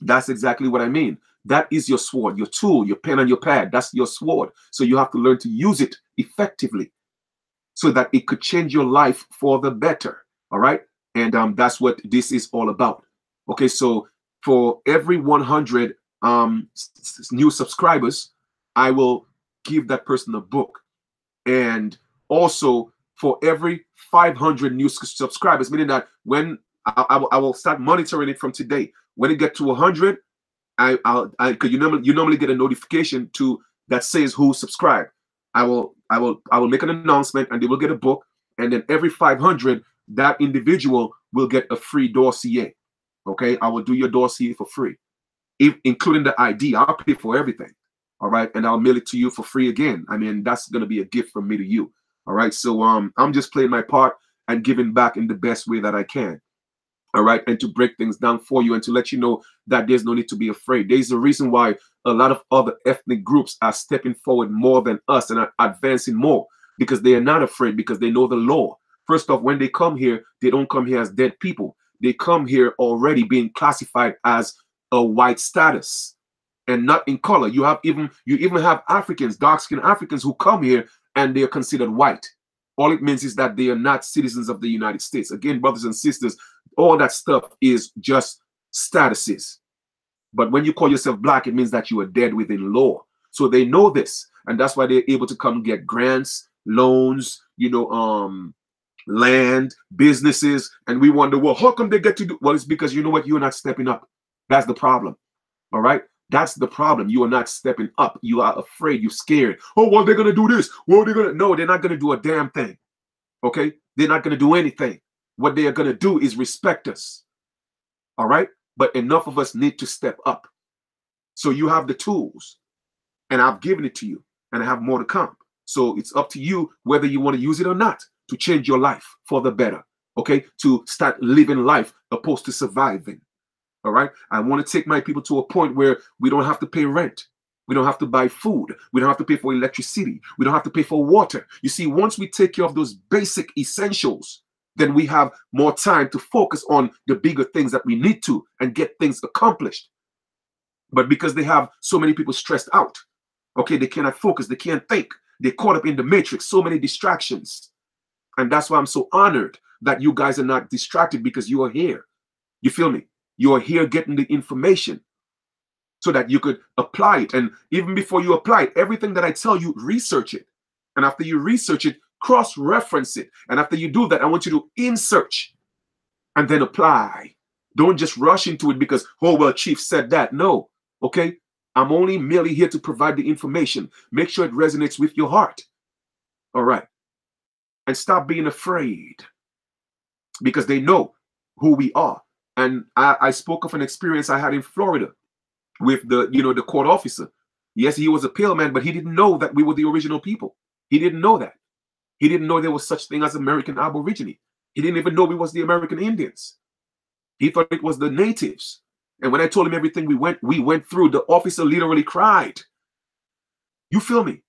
that's exactly what I mean. That is your sword, your tool, your pen and your pad. That's your sword. So you have to learn to use it effectively so that it could change your life for the better. All right. And that's what this is all about. Okay. So for every 100 new subscribers, I will give that person a book. And also for every 500 new subscribers, meaning that when I will start monitoring it from today. When it gets to 100, because you normally get a notification to that says who subscribed. I will make an announcement, and they will get a book, and then every 500, that individual will get a free dossier. Okay, I will do your dossier for free, including the ID. I'll pay for everything. All right, and I'll mail it to you for free again. I mean, that's gonna be a gift from me to you. All right, so I'm just playing my part and giving back in the best way that I can. All right, and to break things down for you and to let you know that there's no need to be afraid. There's a reason why a lot of other ethnic groups are stepping forward more than us and are advancing more, because they are not afraid, because they know the law. First off, when they come here, they don't come here as dead people. They come here already being classified as a white status and not in color. You even have Africans, dark-skinned Africans, who come here and they are considered white. All it means is that they are not citizens of the United States. Again, brothers and sisters, all that stuff is just statuses. But when you call yourself black, it means that you are dead within law. So they know this, and that's why they're able to come get grants, loans, land, businesses, and we wonder, well, how come they get to do? Well, it's because you know what? You're not stepping up. That's the problem. All right. That's the problem. You are not stepping up. You are afraid. You're scared. Oh, well, they're going to do this. Well, they're going to. No, they're not going to do a damn thing. Okay. They're not going to do anything. What they are going to do is respect us. All right. But enough of us need to step up. So you have the tools, and I've given it to you, and I have more to come. So it's up to you whether you want to use it or not to change your life for the better. Okay. To start living life opposed to surviving. All right. I want to take my people to a point where we don't have to pay rent. We don't have to buy food. We don't have to pay for electricity. We don't have to pay for water. You see, once we take care of those basic essentials, then we have more time to focus on the bigger things that we need to and get things accomplished. But because they have so many people stressed out, okay, they cannot focus. They can't think. They're caught up in the matrix, so many distractions. And that's why I'm so honored that you guys are not distracted, because you are here. You feel me? You are here getting the information so that you could apply it. And even before you apply it, everything that I tell you, research it. And after you research it, cross-reference it. And after you do that, I want you to insert and then apply. Don't just rush into it because, oh, well, Chief said that. No, okay? I'm only merely here to provide the information. Make sure it resonates with your heart. All right. And stop being afraid, because they know who we are. And I spoke of an experience I had in Florida with the court officer. Yes, he was a pale man, but he didn't know that we were the original people. He didn't know that. He didn't know there was such thing as American Aborigine. He didn't even know we was the American Indians. He thought it was the natives. And when I told him everything we went through, the officer literally cried. You feel me?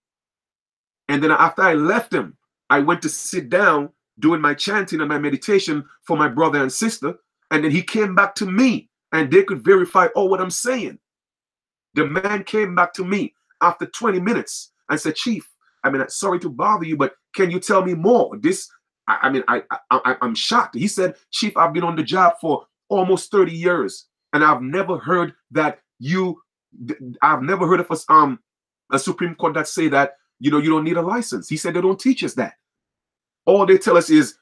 And then after I left him, I went to sit down doing my chanting and my meditation for my brother and sister. And then he came back to me, and they could verify all what I'm saying. The man came back to me after 20 minutes and said, Chief, I mean, sorry to bother you, but can you tell me more? I'm shocked. He said, Chief, I've been on the job for almost 30 years, and I've never heard that you I've never heard of a Supreme Court that say that, you know, you don't need a license. He said they don't teach us that. All they tell us is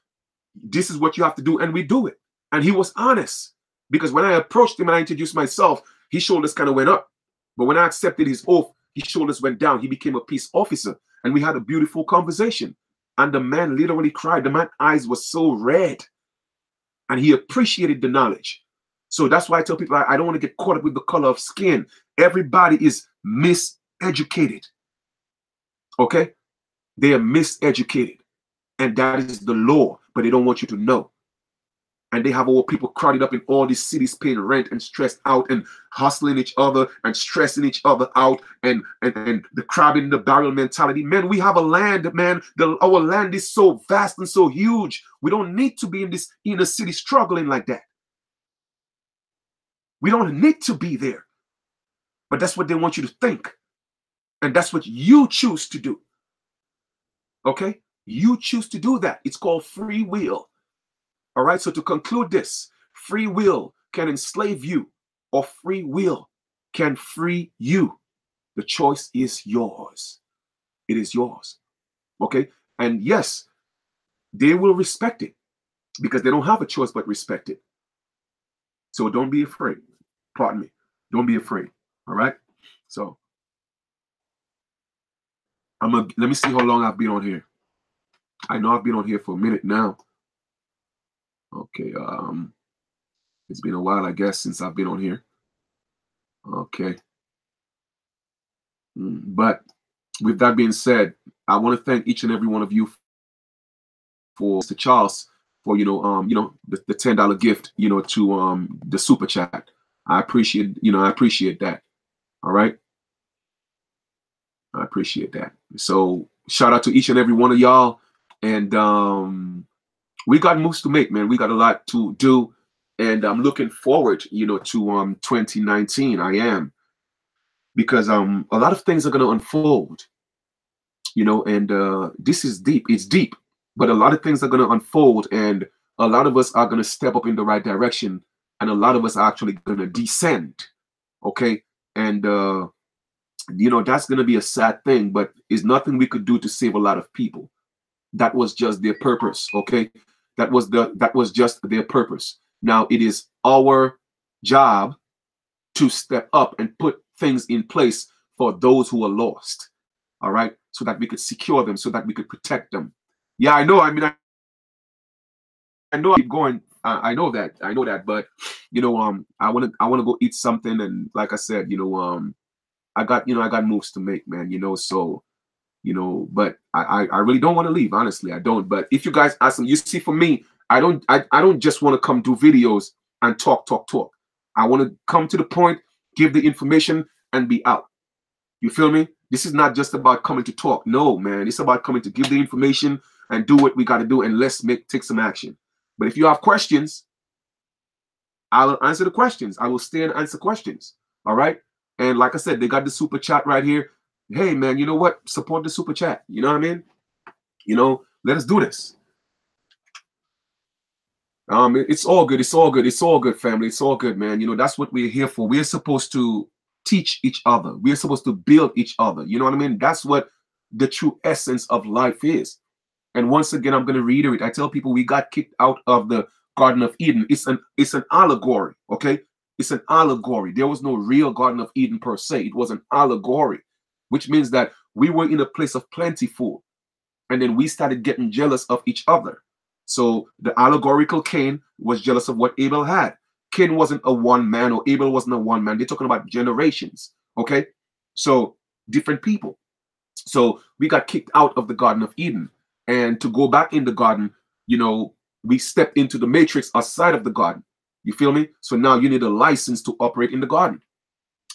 this is what you have to do, and we do it. And he was honest, because when I approached him and I introduced myself, his shoulders kind of went up. But when I accepted his oath, his shoulders went down. He became a peace officer, and we had a beautiful conversation. And the man literally cried. The man's eyes were so red, and he appreciated the knowledge. So that's why I tell people I don't want to get caught up with the color of skin. Everybody is miseducated. Okay? They are miseducated. And that is the law, but they don't want you to know. And they have all people crowded up in all these cities paying rent and stressed out and hustling each other and stressing each other out and the crab in the barrel mentality. Man, we have a land, man. Our land is so vast and so huge. We don't need to be in this inner city struggling like that. We don't need to be there. But that's what they want you to think. And that's what you choose to do. Okay? You choose to do that. It's called free will. All right? So to conclude this, free will can enslave you, or free will can free you. The choice is yours. It is yours. Okay? And yes, they will respect it because they don't have a choice but respect it. So don't be afraid. Pardon me. Don't be afraid. All right? So let me see how long I've been on here. I know I've been on here for a minute now. Okay, it's been a while, I guess, since I've been on here. Okay. But with that being said, I want to thank each and every one of you for Mr. Charles for the $10 gift, to the super chat. I appreciate that. All right. I appreciate that. So shout out to each and every one of y'all. And we got moves to make, man. We got a lot to do. And I'm looking forward, to 2019. I am. Because a lot of things are going to unfold, and this is deep. It's deep. But a lot of things are going to unfold, and a lot of us are going to step up in the right direction, and a lot of us are actually going to descend. Okay? And that's going to be a sad thing, but it's nothing we could do to save a lot of people. That was just their purpose. Okay? That was just their purpose. Now it is our job to step up and put things in place for those who are lost. All right? So that we could secure them, so that we could protect them. Yeah, I know. I mean, I know I keep going. I know that. But I want to go eat something, and like I said, I got moves to make, man. So but I really don't want to leave. Honestly, I don't. But if you guys ask them, you see, for me, I don't just want to come do videos and talk. I want to come to the point, give the information, and be out. You feel me? This is not just about coming to talk. No, man. It's about coming to give the information and do what we got to do, and let's take some action. But if you have questions, I will answer the questions. I will stay and answer questions. All right? And like I said, they got the super chat right here. Hey, man, you know what? Support the super chat. You know what I mean? Let us do this. It's all good. It's all good. It's all good, family. It's all good, man. That's what we're here for. We're supposed to teach each other. We're supposed to build each other. You know what I mean? That's what the true essence of life is. And once again, I'm going to reiterate. I tell people we got kicked out of the Garden of Eden. It's an allegory, okay? It's an allegory. There was no real Garden of Eden per se. It was an allegory, which means that we were in a place of plentiful. And then we started getting jealous of each other. So the allegorical Cain was jealous of what Abel had. Cain wasn't a one man, or Abel wasn't a one man. They're talking about generations, okay? So different people. So we got kicked out of the Garden of Eden. And to go back in the garden, we stepped into the matrix outside of the garden. You feel me? So now you need a license to operate in the garden.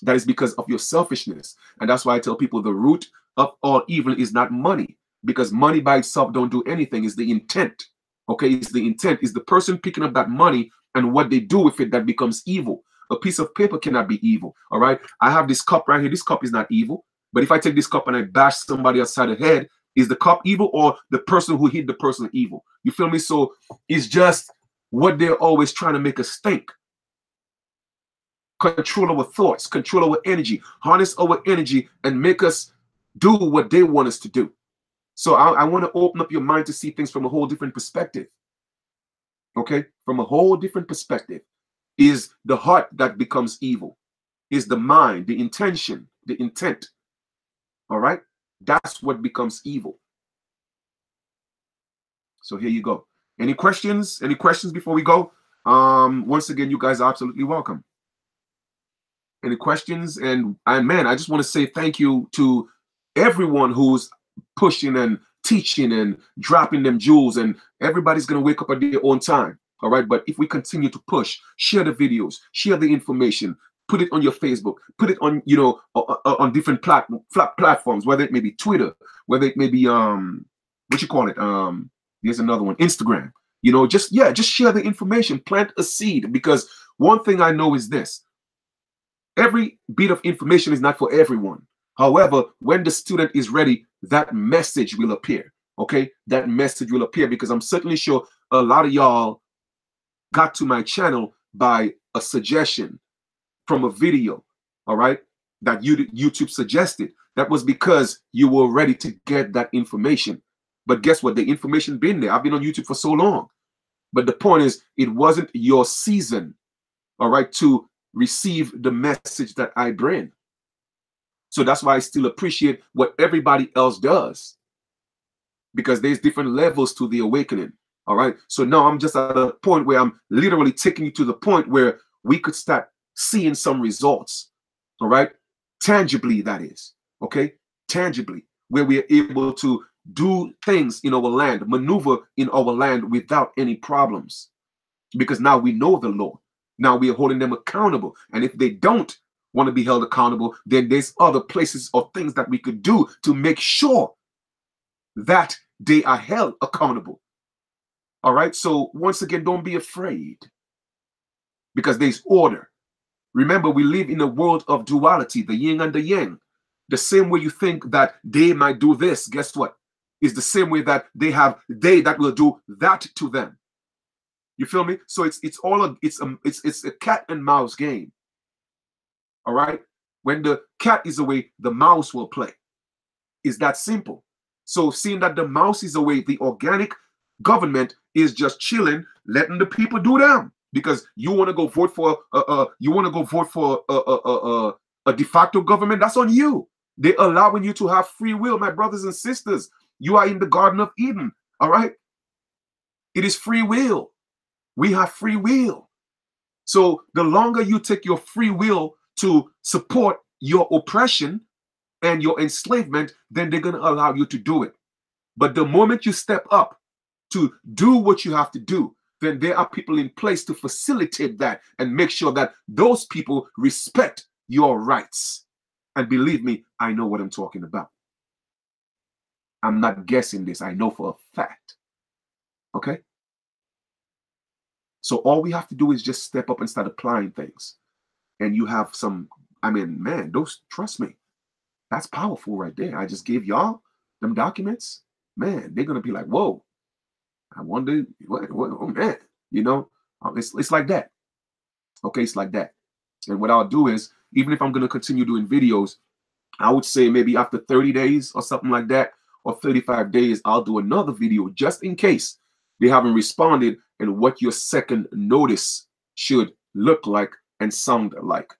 That is because of your selfishness. And that's why I tell people the root of all evil is not money, because money by itself don't do anything. It's the intent. Okay, it's the intent. It's the person picking up that money and what they do with it that becomes evil. A piece of paper cannot be evil. All right. I have this cup right here. This cup is not evil. But if I take this cup and I bash somebody outside the head, is the cup evil, or the person who hit the person evil? You feel me? So it's just what they're always trying to make us think. control our thoughts, control our energy, harness our energy, and make us do what they want us to do. So I want to open up your mind to see things from a whole different perspective. Okay? From a whole different perspective. Is the heart that becomes evil. Is the mind, the intention, the intent. All right? That's what becomes evil. So here you go. Any questions? Any questions before we go? Once again, you guys are absolutely welcome. Any questions? And man, I just want to say thank you to everyone who's pushing and teaching and dropping them jewels, and everybody's going to wake up at their own time. All right. But if we continue to push, share the videos, share the information, put it on your Facebook, put it on, you know, on different platforms, whether it may be Twitter, whether it may be, what you call it? There's another one, Instagram, you know, just share the information, plant a seed, because one thing I know is this: every bit of information is not for everyone. However, when the student is ready, that message will appear. Okay, that message will appear, because I'm certainly sure a lot of y'all got to my channel by a suggestion from a video, all right, that YouTube suggested. That was because you were ready to get that information. But guess what? The information been there. I've been on YouTube for so long. But the point is, it wasn't your season, all right, to receive the message that I bring. So that's why I still appreciate what everybody else does, because there's different levels to the awakening. All right. So now I'm just at a point where I'm literally taking you to the point where we could start seeing some results. All right. Tangibly, that is. Okay. Tangibly, where we are able to do things in our land, maneuver in our land without any problems, because now we know the law. Now we are holding them accountable. And if they don't want to be held accountable, then there's other places or things that we could do to make sure that they are held accountable. All right. So once again, don't be afraid, because there's order. Remember, we live in a world of duality, the yin and the yang. The same way you think that they might do this, guess what? Is the same way that they that will do that to them. You feel me? So it's a cat and mouse game. All right. When the cat is away, the mouse will play. It's that simple. So seeing that the mouse is away, the organic government is just chilling, letting the people do them. Because you want to go vote for a de facto government, that's on you. They're allowing you to have free will, my brothers and sisters. You are in the Garden of Eden. All right. It is free will. We have free will. So the longer you take your free will to support your oppression and your enslavement, then they're going to allow you to do it. But the moment you step up to do what you have to do, then there are people in place to facilitate that and make sure that those people respect your rights. And believe me, I know what I'm talking about. I'm not guessing this. I know for a fact. Okay? So all we have to do is just step up and start applying things. And you have some, I mean, man, trust me, that's powerful right there. I just gave y'all them documents. Man, they're going to be like, whoa, I wonder, oh man, you know, it's like that. Okay, it's like that. And what I'll do is, even if I'm going to continue doing videos, I would say maybe after 30 days or something like that, or 35 days, I'll do another video just in case they haven't responded, and what your second notice should look like and sound like.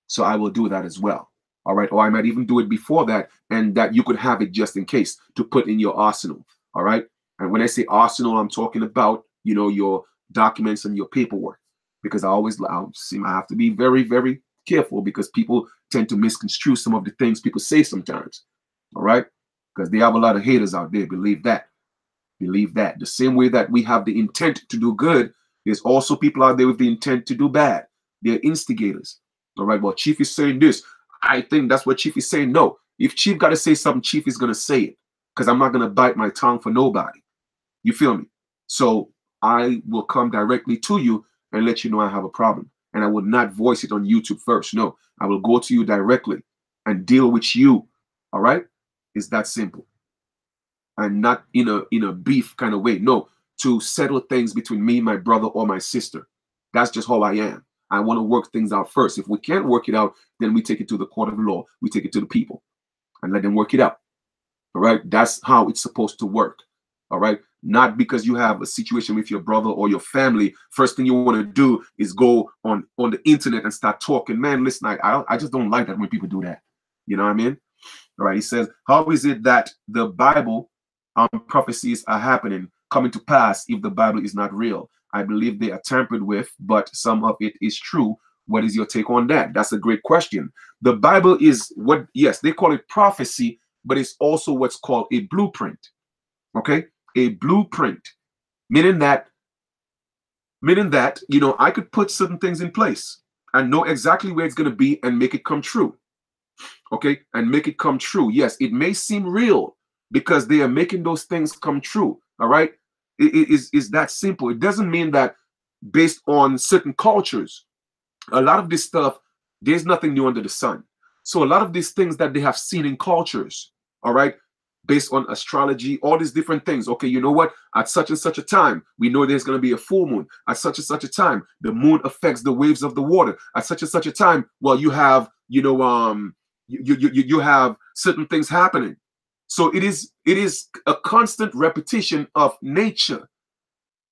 So I will do that as well. All right. Or I might even do it before that, and that you could have it just in case to put in your arsenal. All right. And when I say arsenal, I'm talking about, you know, your documents and your paperwork, because I have to be very, very careful, because people tend to misconstrue some of the things people say sometimes. All right. Because they have a lot of haters out there. Believe that. Believe that. The same way that we have the intent to do good, there's also people out there with the intent to do bad. They're instigators. All right. Well, Chief is saying this. I think that's what Chief is saying. No. If Chief got to say something, Chief is going to say it, because I'm not going to bite my tongue for nobody. You feel me? So I will come directly to you and let you know I have a problem. And I will not voice it on YouTube first. No, I will go to you directly and deal with you. All right? It's that simple. And not in a beef kind of way. No, to settle things between me, my brother, or my sister. That's just how I am. I want to work things out first. If we can't work it out, then we take it to the court of law. We take it to the people and let them work it out. All right. That's how it's supposed to work. All right. Not because you have a situation with your brother or your family. First thing you want to do is go on the internet and start talking. Man, listen, I just don't like that when people do that. You know what I mean? All right. He says, how is it that the Bible prophecies are happening, coming to pass if the Bible is not real? I believe they are tampered with, but some of it is true. What is your take on that? That's a great question. The Bible is what, yes, they call it prophecy, but it's also what's called a blueprint. Okay, a blueprint, meaning that, you know, I could put certain things in place and know exactly where it's going to be and make it come true. Okay, and make it come true. Yes, it may seem real because they are making those things come true. All right, it is that simple. It doesn't mean that based on certain cultures, a lot of this stuff, there's nothing new under the sun. So a lot of these things that they have seen in cultures, all right, based on astrology, all these different things. Okay, you know what? At such and such a time, we know there's going to be a full moon. At such and such a time, the moon affects the waves of the water. At such and such a time, well, you have, you know, you have certain things happening. So it is a constant repetition of nature.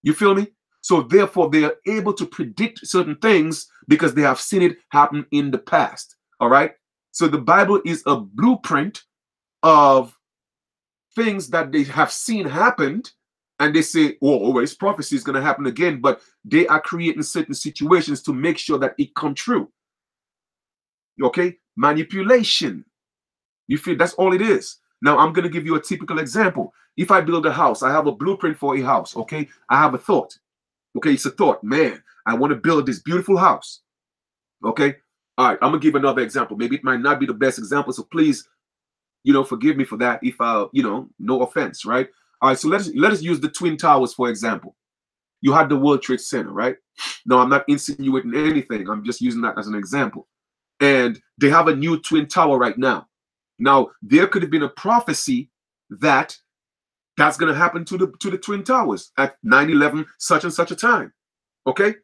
You feel me? So therefore, they are able to predict certain things because they have seen it happen in the past. All right. So the Bible is a blueprint of things that they have seen happened, and they say, oh, well, this prophecy is going to happen again, but they are creating certain situations to make sure that it come true. Okay, manipulation. You feel that's all it is. Now I'm going to give you a typical example. If I build a house, I have a blueprint for a house. Okay, I have a thought. Okay, it's a thought, man, I want to build this beautiful house. Okay, all right, I'm gonna give another example. Maybe it might not be the best example, so please, you know, forgive me for that if you know, no offense, right? All right, so let us use the Twin Towers for example. You had the World Trade Center, right? No, I'm not insinuating anything. I'm just using that as an example. And they have a new Twin Tower right now. Now, there could have been a prophecy that that's going to happen to the Twin Towers at 9/11, such and such a time. Okay?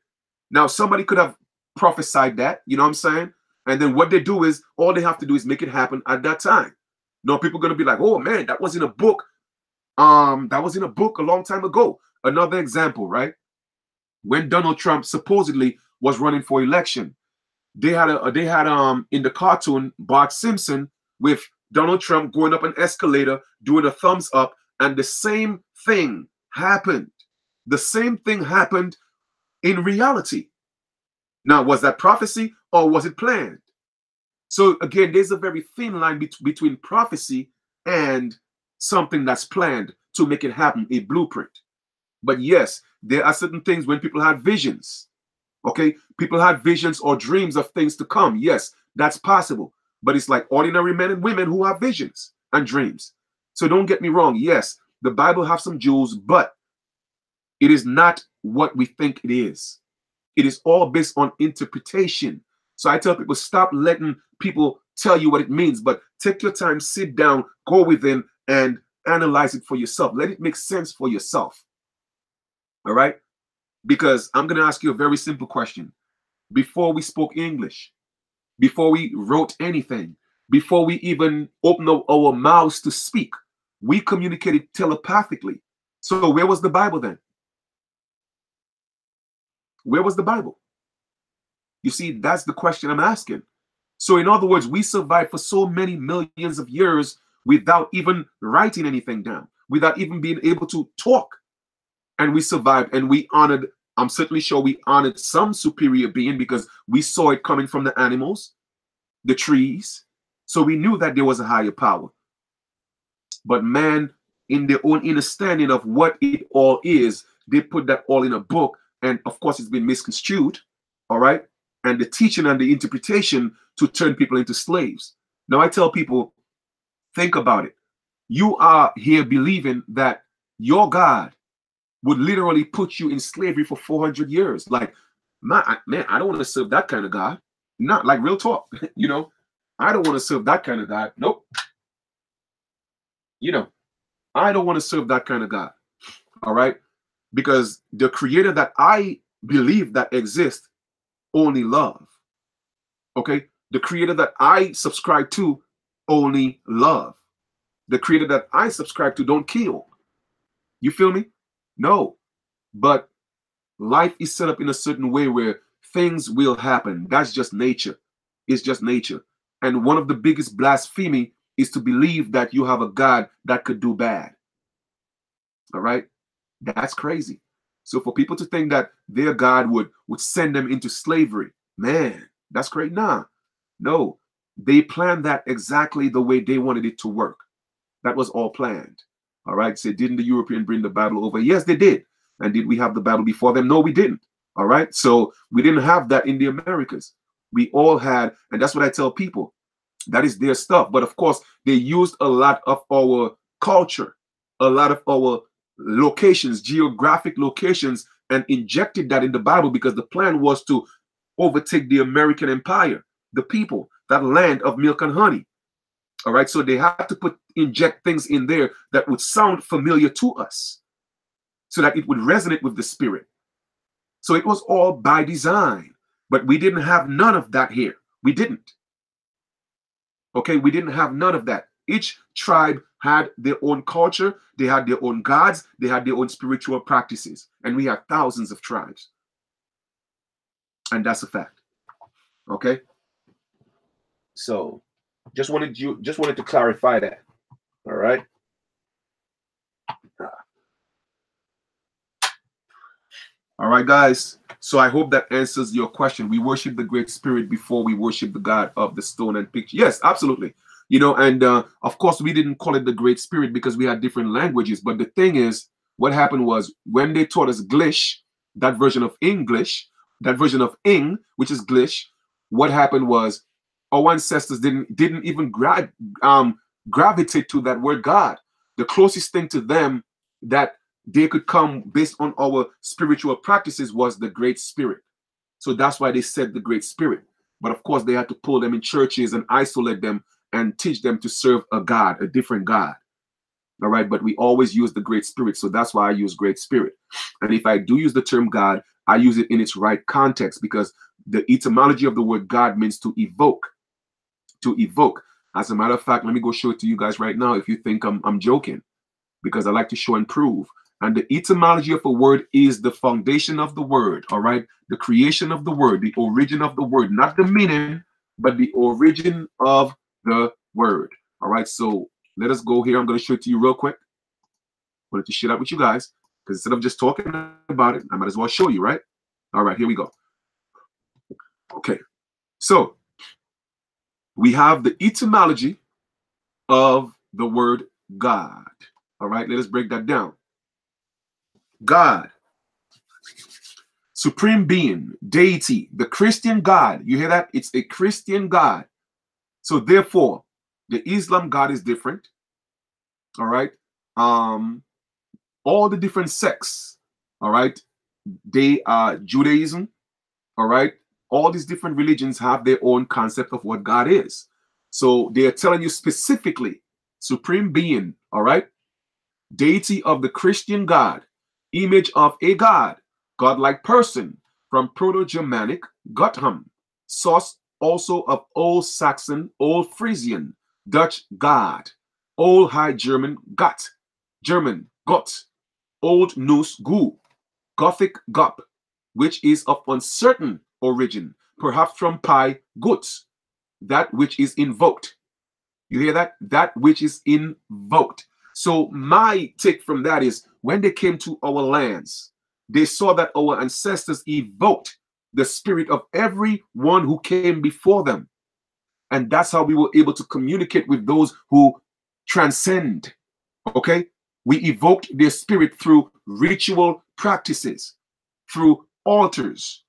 Now, somebody could have prophesied that, you know what I'm saying? And then what they do is, all they have to do is make it happen at that time. Now, people are going to be like, oh, man, that was in a book. That was in a book a long time ago. Another example, right? When Donald Trump supposedly was running for election, they had in the cartoon Bart Simpson with Donald Trump going up an escalator, doing a thumbs up, and the same thing happened. The same thing happened in reality. Now, was that prophecy or was it planned? So again, there's a very thin line between prophecy and something that's planned to make it happen, a blueprint. But yes, there are certain things when people have visions. Okay, people have visions or dreams of things to come. Yes, that's possible. But it's like ordinary men and women who have visions and dreams. So don't get me wrong. Yes, the Bible has some jewels, but it is not what we think it is. It is all based on interpretation. So I tell people, stop letting people tell you what it means, but take your time, sit down, go within and analyze it for yourself. Let it make sense for yourself. All right? Because I'm going to ask you a very simple question. Before we spoke English, before we wrote anything, before we even opened our mouths to speak, we communicated telepathically. So where was the Bible then? Where was the Bible? You see, that's the question I'm asking. So in other words, we survived for so many millions of years without even writing anything down, without even being able to talk. And we survived, and we honored, I'm certainly sure we honored some superior being because we saw it coming from the animals, the trees. So we knew that there was a higher power. But man, in their own understanding of what it all is, they put that all in a book. And of course, it's been misconstrued. All right. And the teaching and the interpretation to turn people into slaves. Now, I tell people, think about it. You are here believing that your God would literally put you in slavery for 400 years. Like, man, I don't want to serve that kind of God. Not like real talk, you know. I don't want to serve that kind of God. Nope. You know, I don't want to serve that kind of God. All right. Because the creator that I believe that exists, only love. Okay? The creator that I subscribe to, only love. The creator that I subscribe to don't kill. You feel me? No. But life is set up in a certain way where things will happen. That's just nature. It's just nature. And one of the biggest blasphemy is to believe that you have a God that could do bad. All right? That's crazy. So for people to think that their God would send them into slavery, man, that's great. Nah, no. They planned that exactly the way they wanted it to work. That was all planned. All right. So didn't the European bring the Bible over? Yes, they did. And did we have the Bible before them? No, we didn't. All right. So we didn't have that in the Americas. We all had, and that's what I tell people. That is their stuff. But of course, they used a lot of our culture, a lot of our locations, geographic locations, and injected that in the Bible because the plan was to overtake the American empire, the people, that land of milk and honey. All right. So they had to inject things in there that would sound familiar to us so that it would resonate with the spirit. So it was all by design, but we didn't have none of that here. We didn't. Okay. We didn't have none of that. Each tribe had their own culture. They had their own gods. They had their own spiritual practices. And we have thousands of tribes. And that's a fact. Okay. So just wanted to clarify that. All right. All right, guys. So I hope that answers your question. We worship the Great Spirit before we worship the God of the stone and picture. Yes, absolutely. You know, and of course, we didn't call it the Great Spirit because we had different languages. But the thing is, what happened was when they taught us Glish, that version of English, that version of Ing, which is Glish, what happened was our ancestors didn't even gravitate to that word God. The closest thing to them that they could come based on our spiritual practices was the Great Spirit. So that's why they said the Great Spirit. But of course, they had to pull them in churches and isolate them and teach them to serve a God, a different God. All right. But we always use the Great Spirit. So that's why I use Great Spirit. And if I do use the term God, I use it in its right context because the etymology of the word God means to evoke. To evoke. As a matter of fact, let me go show it to you guys right now if you think I'm joking, because I like to show and prove. And the etymology of a word is the foundation of the word, all right? The creation of the word, the origin of the word, not the meaning, but the origin of the word, all right? So let us go here. I'm going to show it to you real quick. I wanted to share that with you guys because instead of just talking about it, I might as well show you, right? All right, here we go. Okay, so we have the etymology of the word God, all right? Let us break that down. God, supreme being, deity, the Christian God. You hear that? It's a Christian God. So therefore, the Islam God is different. All right. All the different sects. All right. They are Judaism. All right. All these different religions have their own concept of what God is. So they are telling you specifically, supreme being. All right. Deity of the Christian God, image of a God, godlike person, from Proto-Germanic Gottham, source also of Old Saxon, Old Frisian, Dutch God, Old High German Gott, German Gott, Old Norse Gu, Gothic Gop, which is of uncertain origin, perhaps from Pi Gut, that which is invoked. You hear that? That which is invoked. So my take from that is when they came to our lands, they saw that our ancestors evoked the spirit of everyone who came before them. And that's how we were able to communicate with those who transcend. Okay? We evoked their spirit through ritual practices, through altars.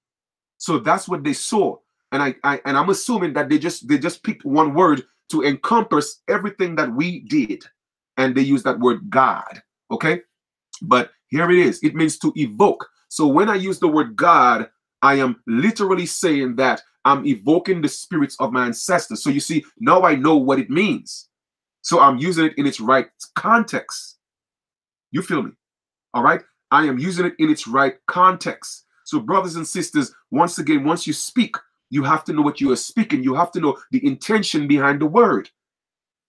So that's what they saw. And I'm assuming that they just picked one word to encompass everything that we did. And they use that word God. Okay? But here it is. It means to evoke. So when I use the word God, I am literally saying that I'm evoking the spirits of my ancestors. So you see, now I know what it means. So I'm using it in its right context. You feel me? All right? I am using it in its right context. So brothers and sisters, once again, once you speak, you have to know what you are speaking. You have to know the intention behind the word.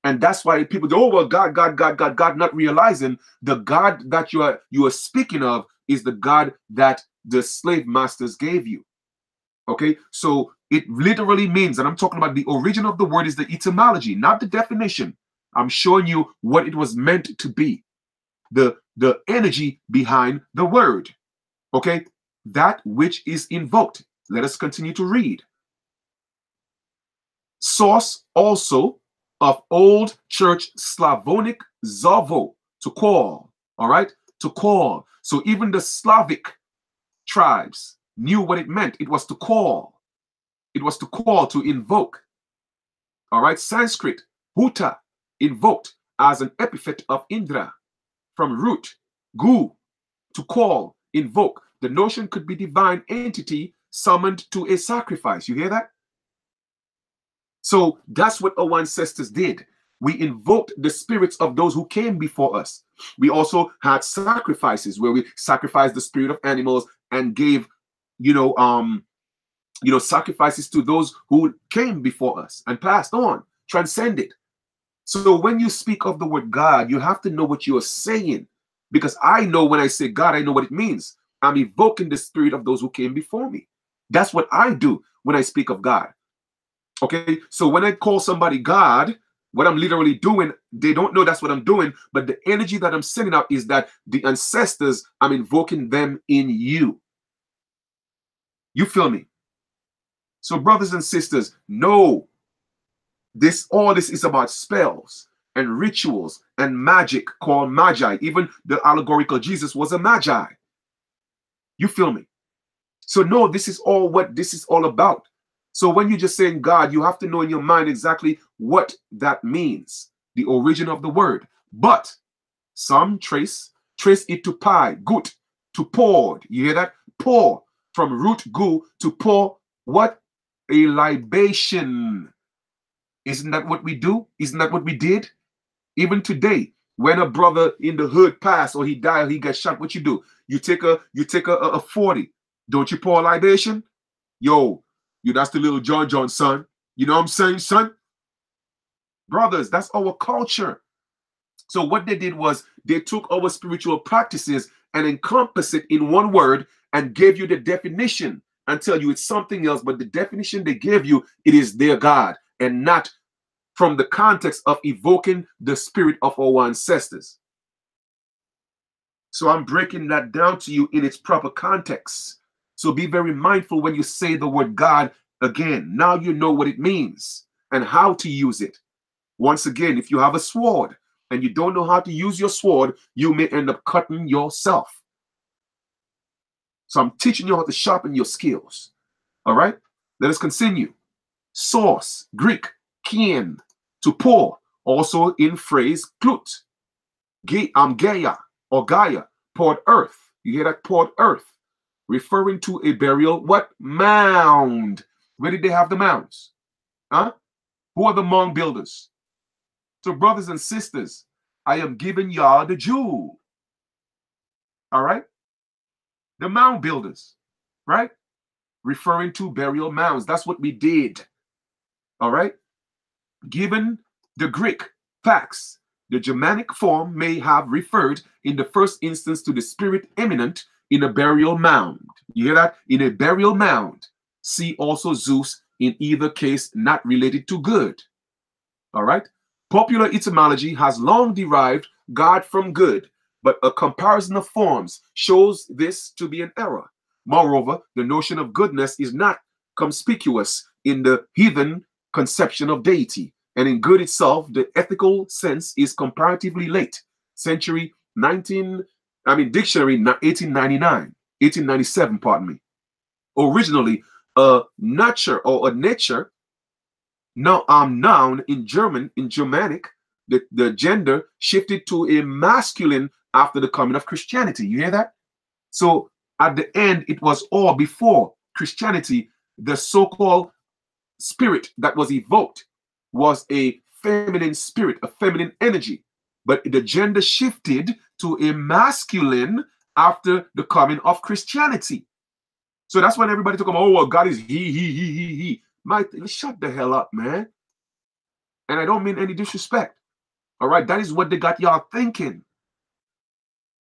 And that's why people go, oh, well, God, God, God, God, God, not realizing the God that you are speaking of is the God that the slave masters gave you. Okay, so it literally means, and I'm talking about the origin of the word is the etymology, not the definition. I'm showing you what it was meant to be, the energy behind the word. Okay, that which is invoked. Let us continue to read. Source also of Old Church Slavonic zavo, to call. All right, to call. So even the Slavic tribes knew what it meant. It was to call. It was to call, to invoke. All right, Sanskrit, huta, invoked as an epithet of Indra, from root, gu, to call, invoke. The notion could be divine entity summoned to a sacrifice. You hear that? So that's what our ancestors did. We invoked the spirits of those who came before us. We also had sacrifices where we sacrificed the spirit of animals and gave, sacrifices to those who came before us and passed on, transcended. So when you speak of the word God, you have to know what you are saying, because I know when I say God, I know what it means. I'm evoking the spirit of those who came before me. That's what I do when I speak of God. Okay, so when I call somebody God, what I'm literally doing, they don't know that's what I'm doing, but the energy that I'm sending out is that the ancestors, I'm invoking them in you. You feel me? So brothers and sisters, know all this is about spells and rituals and magic called magi. Even the allegorical Jesus was a magi. You feel me? So no, this is all what this is all about. So when you're just saying God, you have to know in your mind exactly what that means, the origin of the word. But some trace it to pi, gut, to poured. You hear that? Pour, from root gu, to pour what? A libation. Isn't that what we do? Isn't that what we did? Even today, when a brother in the hood passed or he died or he got shot, what you do? You take a 40. Don't you pour a libation? Yo, that's the little John, son. You know what I'm saying, son? Brothers, that's our culture. So what they did was they took our spiritual practices and encompassed it in one word and gave you the definition and tell you it's something else. But the definition they gave you, it is their God, and not from the context of evoking the spirit of our ancestors. So I'm breaking that down to you in its proper context. So be very mindful when you say the word God again. Now you know what it means and how to use it. Once again, if you have a sword and you don't know how to use your sword, you may end up cutting yourself. So I'm teaching you how to sharpen your skills. All right? Let us continue. Source, Greek, kien, to pour, also in phrase klut. Gaia or Gaia, poured earth. You hear that? Poured earth. Referring to a burial, what? Mound. Where did they have the mounds? Huh? Who are the mound builders? So brothers and sisters, I am giving y'all the jewel. All right? The mound builders, right? Referring to burial mounds. That's what we did. All right? Given the Greek facts, the Germanic form may have referred in the first instance to the spirit eminent in a burial mound. You hear that? In a burial mound. See also Zeus, in either case not related to good. All right? Popular etymology has long derived God from good, but a comparison of forms shows this to be an error. Moreover, the notion of goodness is not conspicuous in the heathen conception of deity, and in good itself, the ethical sense is comparatively late. Dictionary 1897, pardon me. Originally, a nature or a nature, noun in Germanic, the gender shifted to a masculine after the coming of Christianity. You hear that? So at the end, it was all before Christianity, the so-called spirit that was evoked was a feminine spirit, a feminine energy. But the gender shifted to a masculine after the coming of Christianity. So that's when everybody talk about, oh, well, God is he. Mike, shut the hell up, man. And I don't mean any disrespect. All right, that is what they got y'all thinking.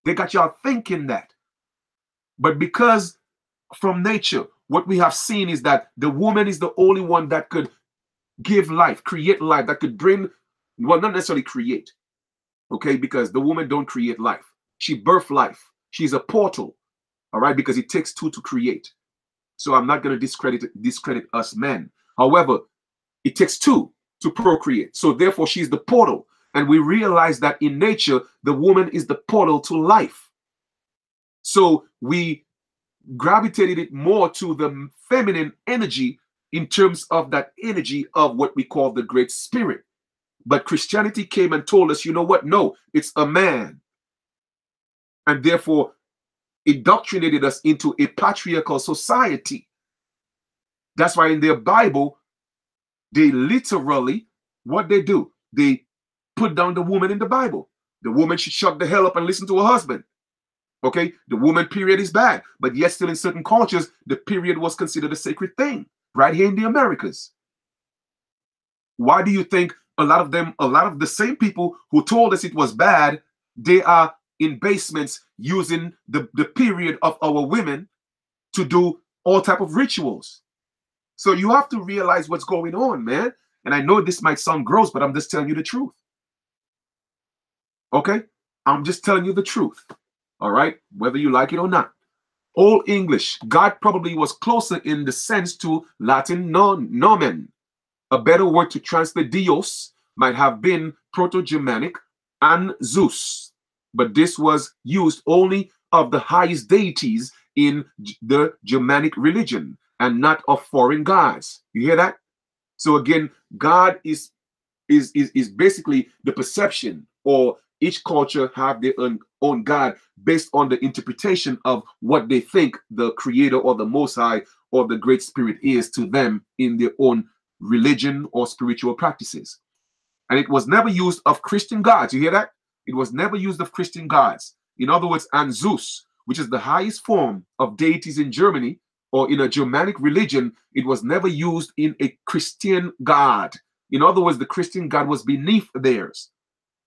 They got y'all thinking that. But because from nature, what we have seen is that the woman is the only one that could give life, create life, that could bring, well, not necessarily create, okay, because the woman don't create life. She birthed life. She's a portal, all right, because it takes two to create. So I'm not going to discredit us men. However, it takes two to procreate. So therefore, she's the portal. And we realize that in nature, the woman is the portal to life. So we gravitated it more to the feminine energy in terms of that energy of what we call the Great Spirit. But Christianity came and told us, you know what? No, it's a man. And therefore, indoctrinated us into a patriarchal society. That's why in their Bible, they literally, what they do, they put down the woman in the Bible. The woman should shut the hell up and listen to her husband. Okay, the woman period is bad, but yet still in certain cultures, the period was considered a sacred thing, right here in the Americas. Why do you think a lot of the same people who told us it was bad, they are in basements using the period of our women to do all type of rituals? So you have to realize what's going on, man. And I know this might sound gross, but I'm just telling you the truth. Okay? I'm just telling you the truth. All right? Whether you like it or not. Old English, God probably was closer in the sense to Latin nomen. A better word to translate Dios might have been Proto-Germanic and Zeus. But this was used only of the highest deities in the Germanic religion and not of foreign gods. You hear that? So again, God is basically the perception, or each culture have their own God based on the interpretation of what they think the creator or the most high or the great spirit is to them in their own religion or spiritual practices. And it was never used of Christian gods. You hear that? It was never used of Christian gods. In other words, and Zeus, which is the highest form of deities in Germany or in a Germanic religion, it was never used in a Christian god. In other words, the Christian God was beneath theirs.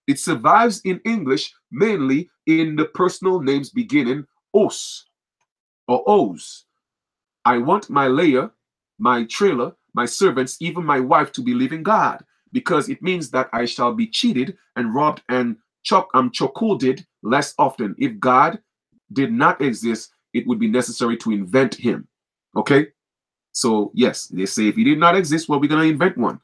It survives in English mainly in the personal names beginning os or os. I want my layer, my trailer, my servants, even my wife to believe in God, because it means that I shall be cheated and robbed and chokeholded less often. If God did not exist, it would be necessary to invent him. Okay? So yes, they say if he did not exist, well, we're going to invent one.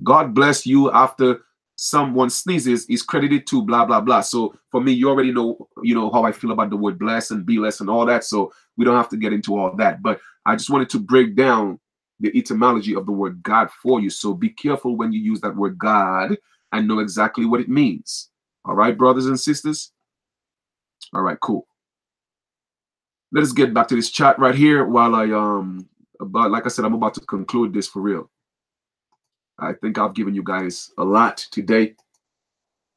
God bless you after someone sneezes is credited to blah, blah, blah. So for me, you already know, how I feel about the word bless and be less and all that. So we don't have to get into all that. But I just wanted to break down the etymology of the word God for you. So be careful when you use that word God and know exactly what it means. All right, brothers and sisters? All right, cool. Let us get back to this chat right here while like I said, I'm about to conclude this for real. I think I've given you guys a lot today.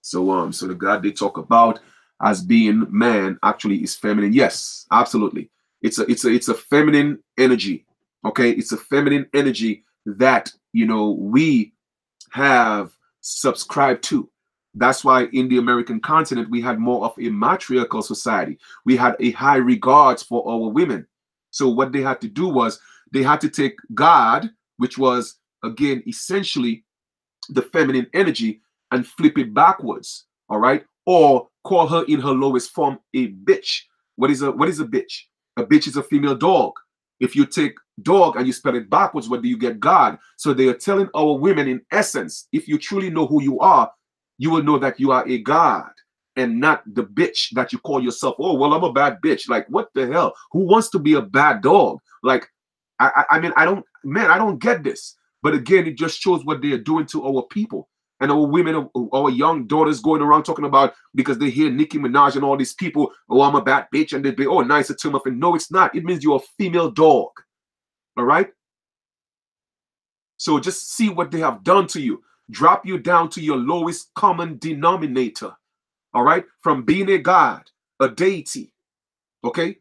So the God they talk about as being man actually is feminine. Yes, absolutely. It's a feminine energy. Okay, it's a feminine energy that we have subscribed to. That's why in the American continent we had more of a matriarchal society. We had a high regards for our women. So what they had to do was they had to take God, which was again essentially the feminine energy, and flip it backwards. All right, or call her in her lowest form a bitch. What is a bitch? A bitch is a female dog. If you take dog and you spell it backwards, what do you get? God. So they are telling our women, in essence, if you truly know who you are, you will know that you are a God and not the bitch that you call yourself. Oh, well, I'm a bad bitch. Like, what the hell? Who wants to be a bad dog? Like, I mean, I don't get this. But again, it just shows what they are doing to our people and our women, our young daughters going around talking about, because they hear Nicki Minaj and all these people, oh, I'm a bad bitch, and they be, oh, nice to term up. And no, it's not. It means you're a female dog. All right? So just see what they have done to you. Drop you down to your lowest common denominator. All right? From being a god, a deity, okay?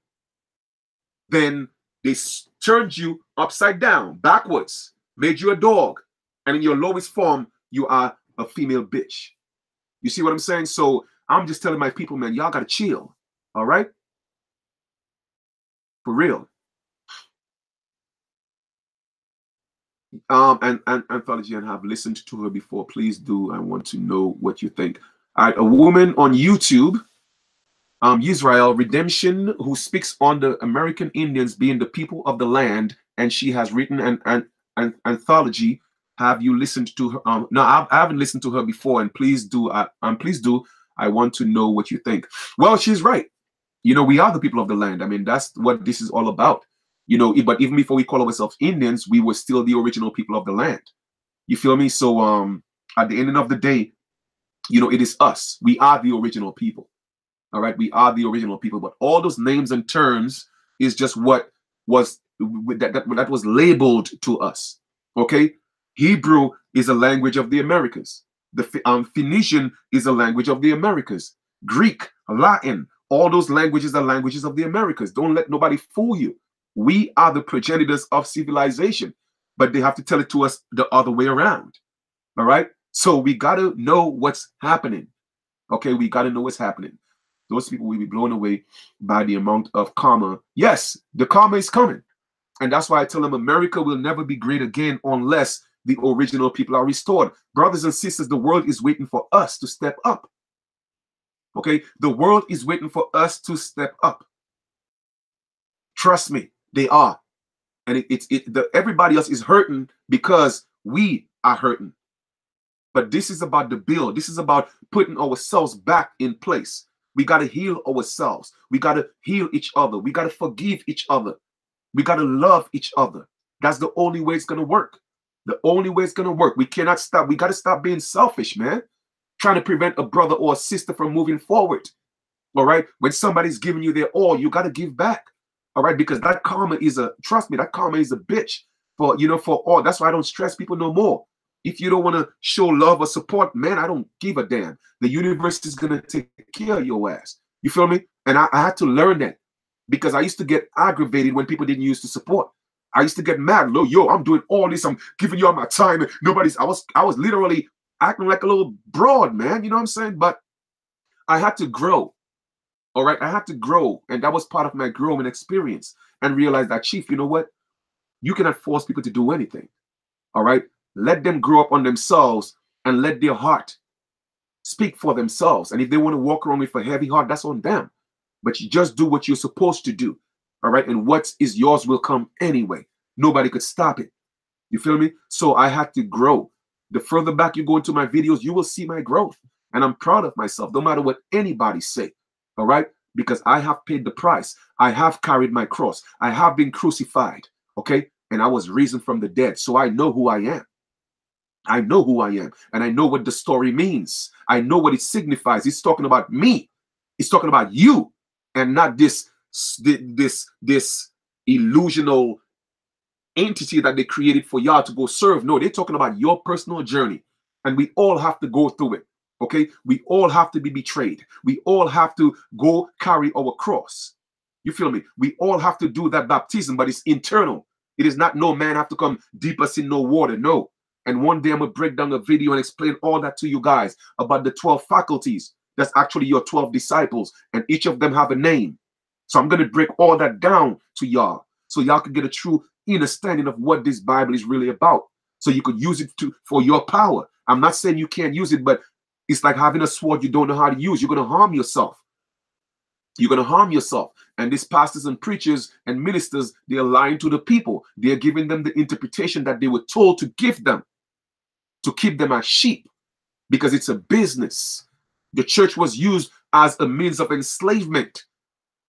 Then They turned you upside down, backwards, made you a dog. And in your lowest form, you are a female bitch. You see what I'm saying? So I'm just telling my people, man, y'all got to chill. All right? For real. And Anthology, and have listened to her before. Please do. I want to know what you think. All right, a woman on YouTube, Israel Redemption, who speaks on the American Indians being the people of the land, and she has written an anthology. Have you listened to her? No, I haven't listened to her before, and please do. Please do. I want to know what you think. Well, she's right. You know, we are the people of the land. I mean, that's what this is all about. You know, but even before we call ourselves Indians, we were still the original people of the land. You feel me? So at the end of the day, you know, it is us. We are the original people. All right, we are the original people. But all those names and terms is just what was that was labeled to us. Okay, Hebrew is a language of the Americas. The Phoenician is a language of the Americas. Greek, Latin, all those languages are languages of the Americas. Don't let nobody fool you. We are the progenitors of civilization, but they have to tell it to us the other way around. All right, so we got to know what's happening. Okay, we got to know what's happening. Those people will be blown away by the amount of karma. Yes, the karma is coming. And that's why I tell them America will never be great again unless the original people are restored. Brothers and sisters, the world is waiting for us to step up. Okay, the world is waiting for us to step up. Trust me, they are. And everybody else is hurting because we are hurting. But this is about the build. This is about putting ourselves back in place. We got to heal ourselves. We got to heal each other. We got to forgive each other. We got to love each other. That's the only way it's going to work. The only way it's going to work. We cannot stop. We got to stop being selfish, man. Trying to prevent a brother or a sister from moving forward. All right. When somebody's giving you their all, you got to give back. All right. Because that karma is trust me, that karma is a bitch for, you know, for all. That's why I don't stress people no more. If you don't want to show love or support, man, I don't give a damn. The universe is going to take care of your ass. You feel me? And I had to learn that because I used to get aggravated when people didn't use to support. I used to get mad. Yo, I'm doing all this. I'm giving you all my time. And I was literally acting like a little broad, man. You know what I'm saying? But I had to grow. All right. I had to grow. And that was part of my growing experience and realize that, Chief, you know what? You cannot force people to do anything. All right. Let them grow up on themselves and let their heart speak for themselves. And if they want to walk around with a heavy heart, that's on them. But you just do what you're supposed to do. All right. And what is yours will come anyway. Nobody could stop it. You feel me? So I had to grow. The further back you go into my videos, you will see my growth. And I'm proud of myself, no matter what anybody say. All right. Because I have paid the price. I have carried my cross. I have been crucified. Okay. And I was risen from the dead. So I know who I am. I know who I am, and I know what the story means. I know what it signifies. It's talking about me. It's talking about you, and not this illusional entity that they created for y'all to go serve. No, they're talking about your personal journey, and we all have to go through it. Okay, we all have to be betrayed. We all have to go carry our cross. You feel me? We all have to do that baptism, but it's internal. It is not no man have to come deep us in no water. No. And one day I'm going to break down a video and explain all that to you guys about the 12 faculties. That's actually your 12 disciples. And each of them have a name. So I'm going to break all that down to y'all. So y'all can get a true understanding of what this Bible is really about. So you could use it for your power. I'm not saying you can't use it, but it's like having a sword you don't know how to use. You're going to harm yourself. You're going to harm yourself. And these pastors and preachers and ministers, they're lying to the people. They're giving them the interpretation that they were told to give them, to keep them as sheep, because it's a business. The church was used as a means of enslavement,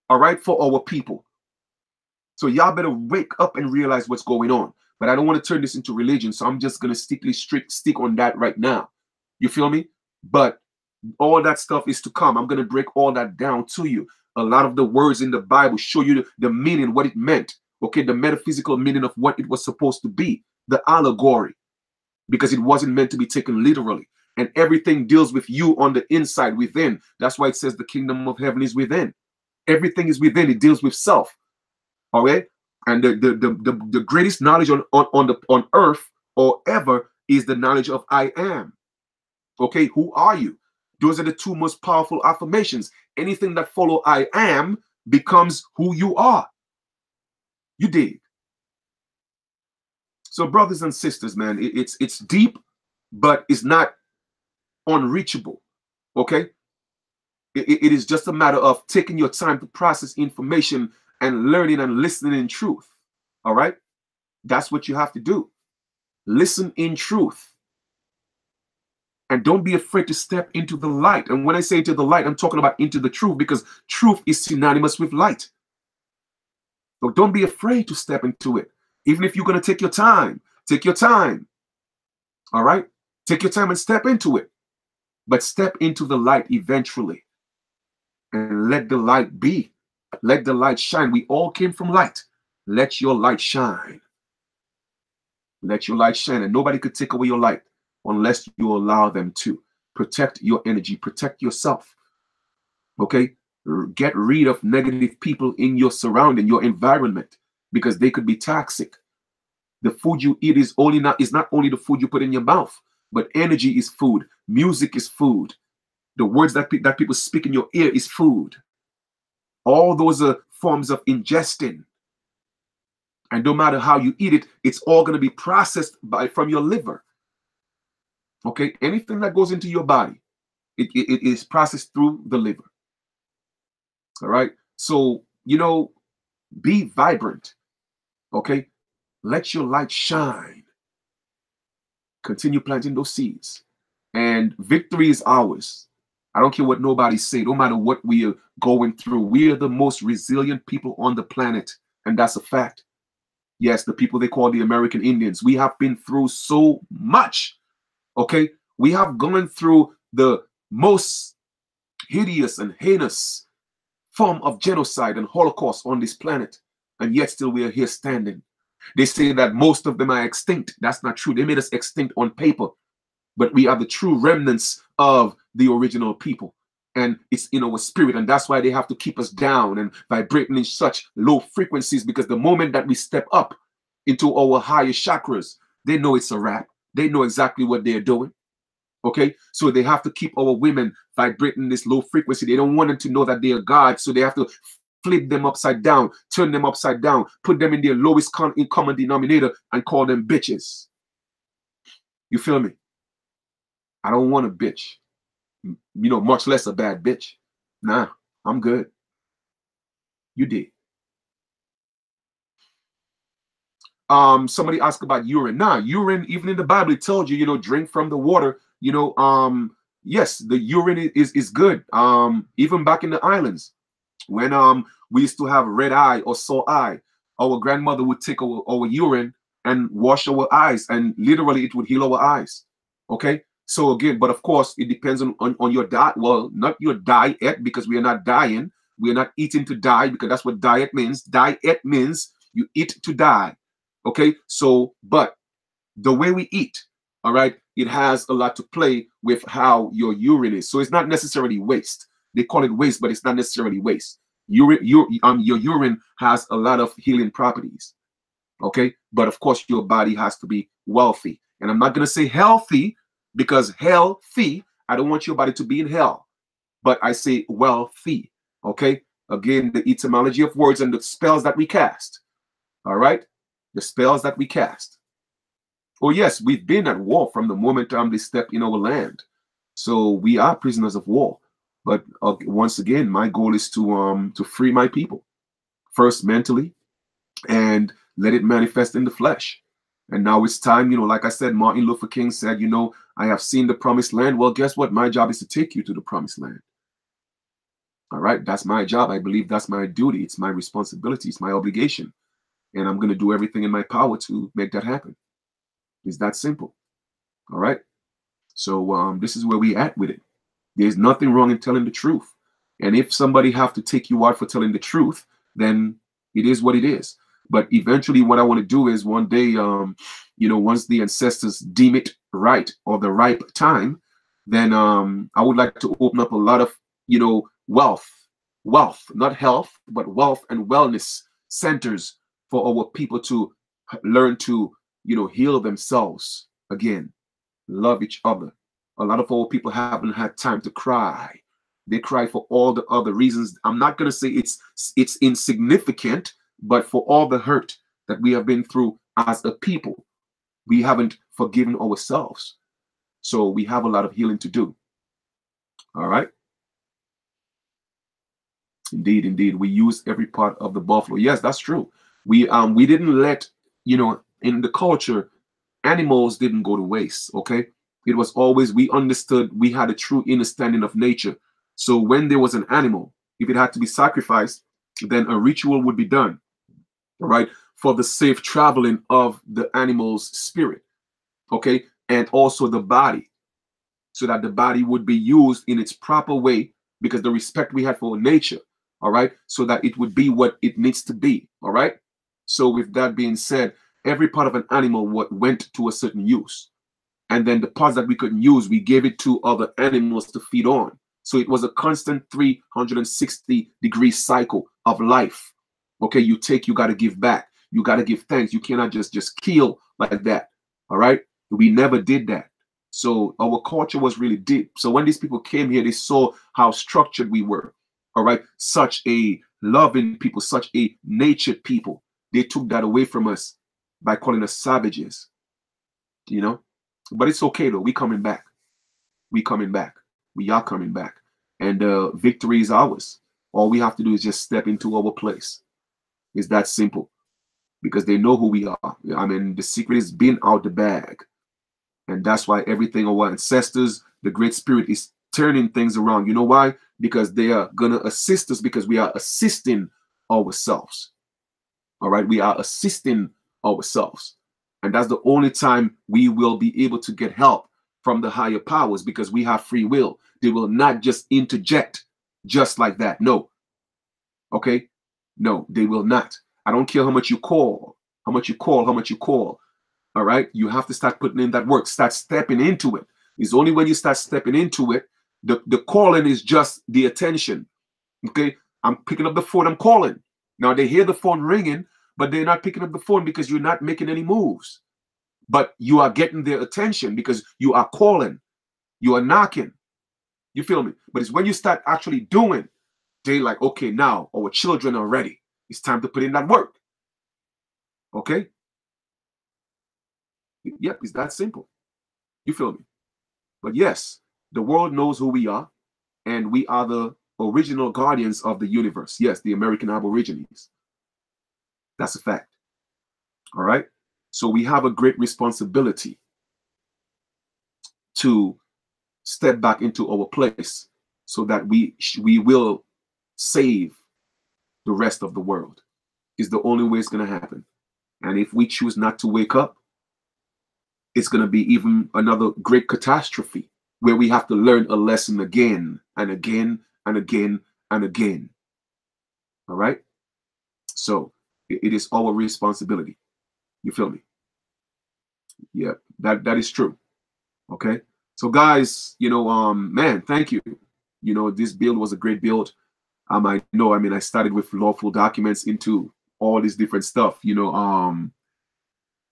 all right, for our people. So y'all better wake up and realize what's going on. But I don't want to turn this into religion, so I'm just going to stick on that right now. You feel me? But all that stuff is to come. I'm going to break all that down to you. A lot of the words in the Bible show you the meaning, what it meant. Okay, the metaphysical meaning of what it was supposed to be, the allegory, because it wasn't meant to be taken literally. And everything deals with you on the inside, within. That's why it says the kingdom of heaven is within. Everything is within. It deals with self. All right. And the greatest knowledge on earth or ever is the knowledge of I am. Okay, who are you? Those are the two most powerful affirmations. Anything that follow I am becomes who you are. You dig? So, brothers and sisters, man, it's deep, but it's not unreachable. Okay, it is just a matter of taking your time to process information and learning and listening in truth. All right, that's what you have to do. Listen in truth. And don't be afraid to step into the light. And when I say into the light, I'm talking about into the truth, because truth is synonymous with light. So don't be afraid to step into it. Even if you're going to take your time, take your time. All right? Take your time and step into it. But step into the light eventually. And let the light be. Let the light shine. We all came from light. Let your light shine. Let your light shine. And nobody could take away your light unless you allow them to. Protect your energy. Protect yourself. Okay? Get rid of negative people in your surrounding, your environment, because they could be toxic. The food you eat is not only the food you put in your mouth, but energy is food. Music is food. The words that people speak in your ear is food. All those are forms of ingesting. And no matter how you eat it, it's all going to be processed from your liver. Okay? Anything that goes into your body, it is processed through the liver. All right? So, be vibrant. Okay? Let your light shine. Continue planting those seeds. And victory is ours. I don't care what nobody say. No matter what we are going through, we are the most resilient people on the planet. And that's a fact. Yes, the people they call the American Indians. We have been through so much. Okay? We have gone through the most hideous and heinous form of genocide and Holocaust on this planet. And yet still we are here standing. They say that most of them are extinct. That's not true. They made us extinct on paper. But we are the true remnants of the original people. And it's in our spirit. And that's why they have to keep us down and vibrating in such low frequencies, because the moment that we step up into our higher chakras, they know it's a wrap. They know exactly what they're doing. Okay? So they have to keep our women vibrating this low frequency. They don't want them to know that they are God. So they have to flip them upside down, turn them upside down, put them in their lowest common denominator and call them bitches. You feel me? I don't want a bitch. Much less a bad bitch. Nah, I'm good. You did. Somebody asked about urine. Nah, urine, even in the Bible, it tells you, drink from the water. Yes, the urine is good. Even back in the islands, when we used to have red eye or sore eye, our grandmother would take our urine and wash our eyes, and literally it would heal our eyes. Okay? So again, but of course, it depends on your diet. Well, not your diet, because we are not dying. We are not eating to die, because that's what diet means. Diet means you eat to die. Okay? So, but the way we eat, all right, it has a lot to play with how your urine is. So it's not necessarily waste. They call it waste, but it's not necessarily waste. Your urine has a lot of healing properties. Okay? But of course, your body has to be wealthy. And I'm not going to say healthy, because healthy, I don't want your body to be in hell. But I say wealthy. Okay? Again, the etymology of words and the spells that we cast. All right? The spells that we cast. Oh, yes, we've been at war from the moment they stepped in our land. So we are prisoners of war. But once again, my goal is to free my people. First mentally, and let it manifest in the flesh. And now it's time, like I said, Martin Luther King said, I have seen the promised land. Well, guess what? My job is to take you to the promised land. All right? That's my job. I believe that's my duty. It's my responsibility. It's my obligation. And I'm going to do everything in my power to make that happen. It's that simple. All right? So this is where we at with it. There's nothing wrong in telling the truth. And if somebody have to take you out for telling the truth, then it is what it is. But eventually what I want to do is one day, once the ancestors deem it right or the ripe time, then I would like to open up a lot of, wealth, not health, but wealth and wellness centers for our people to learn to, heal themselves again, love each other. A lot of our people haven't had time to cry. They cry for all the other reasons. I'm not going to say it's insignificant, but for all the hurt that we have been through as a people, we haven't forgiven ourselves. So we have a lot of healing to do. All right. Indeed, indeed. We use every part of the buffalo. Yes, that's true. We didn't let, in the culture, animals didn't go to waste. Okay. It was always, we understood, we had a true understanding of nature. So when there was an animal, if it had to be sacrificed, then a ritual would be done, right, for the safe traveling of the animal's spirit. Okay. And also the body, so that the body would be used in its proper way, because the respect we had for nature, all right, so that it would be what it needs to be, all right. So with that being said, every part of an animal went to a certain use, and then the parts that we couldn't use, we gave it to other animals to feed on. So it was a constant 360-degree cycle of life. Okay, you take, you got to give back, you got to give thanks. You cannot just kill like that, all right. We never did that. So our culture was really deep. So when these people came here, they saw how structured we were. All right. Such a loving people, such a natured people. They took that away from us by calling us savages, But it's okay though. We coming back. We coming back. We are coming back. And victory is ours. All we have to do is just step into our place. It's that simple. Because they know who we are. I mean, the secret is being out the bag. And that's why everything our ancestors, the Great Spirit, is turning things around. You know why? Because they are going to assist us, because we are assisting ourselves. All right? We are assisting ourselves. And that's the only time we will be able to get help from the higher powers, because we have free will. They will not just interject just like that. No. Okay? No, they will not. I don't care how much you call, how much you call. All right. You have to start putting in that work, start stepping into it. It's only when you start stepping into it, the calling is just the attention. Okay. I'm picking up the phone, I'm calling. Now they hear the phone ringing, but they're not picking up the phone because you're not making any moves. But you are getting their attention because you are calling, you are knocking. You feel me? But it's when you start actually doing, they like, okay, now our children are ready. It's time to put in that work. Okay. Yep, it's that simple. You feel me? But yes, the world knows who we are, and we are the original guardians of the universe. Yes, the American Aborigines. That's a fact. All right. So we have a great responsibility to step back into our place, so that we will save the rest of the world. Is the only way it's going to happen. And if we choose not to wake up, it's going to be even another great catastrophe, where we have to learn a lesson again and again and again and again. All right. So it is our responsibility. You feel me? Yeah, that is true. Okay. So guys, man, thank you. This build was a great build. I know, I mean, I started with lawful documents into all this different stuff, yeah,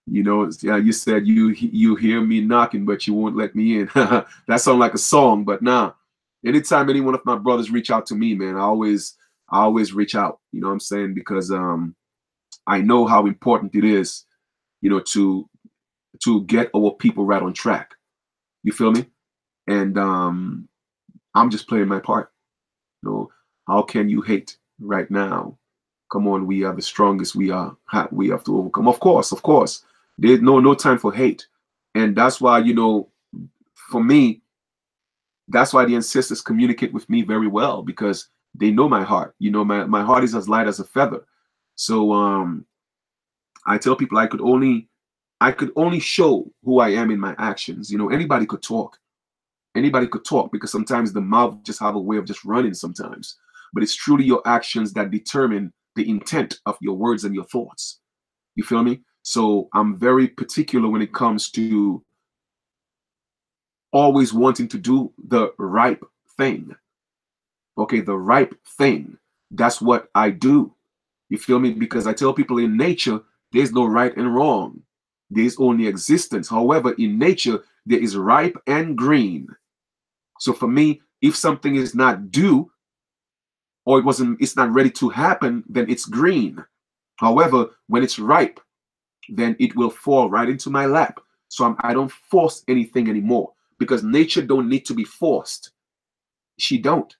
you said you hear me knocking, but you won't let me in. That sounds like a song, but nah. Anytime any one of my brothers reach out to me, man, I always reach out. You know what I'm saying? Because I know how important it is, to get our people right on track. You feel me? And I'm just playing my part. How can you hate right now? Come on, we are the strongest. We have to overcome. Of course. There's no time for hate. And that's why, for me, that's why the ancestors communicate with me very well, because they know my heart. My heart is as light as a feather. So I tell people I could only show who I am in my actions. Anybody could talk. Anybody could talk, because sometimes the mouth just have a way of just running sometimes. But it's truly your actions that determine the intent of your words and your thoughts. You feel me? So I'm very particular when it comes to always wanting to do the right thing. Okay, the right thing. That's what I do. You feel me? Because I tell people in nature, there's no right and wrong. There's only existence. However, in nature, there is ripe and green. So for me, if something is not due or it's not ready to happen, then it's green. However, when it's ripe, then it will fall right into my lap. So I don't force anything anymore because nature don't need to be forced. She don't.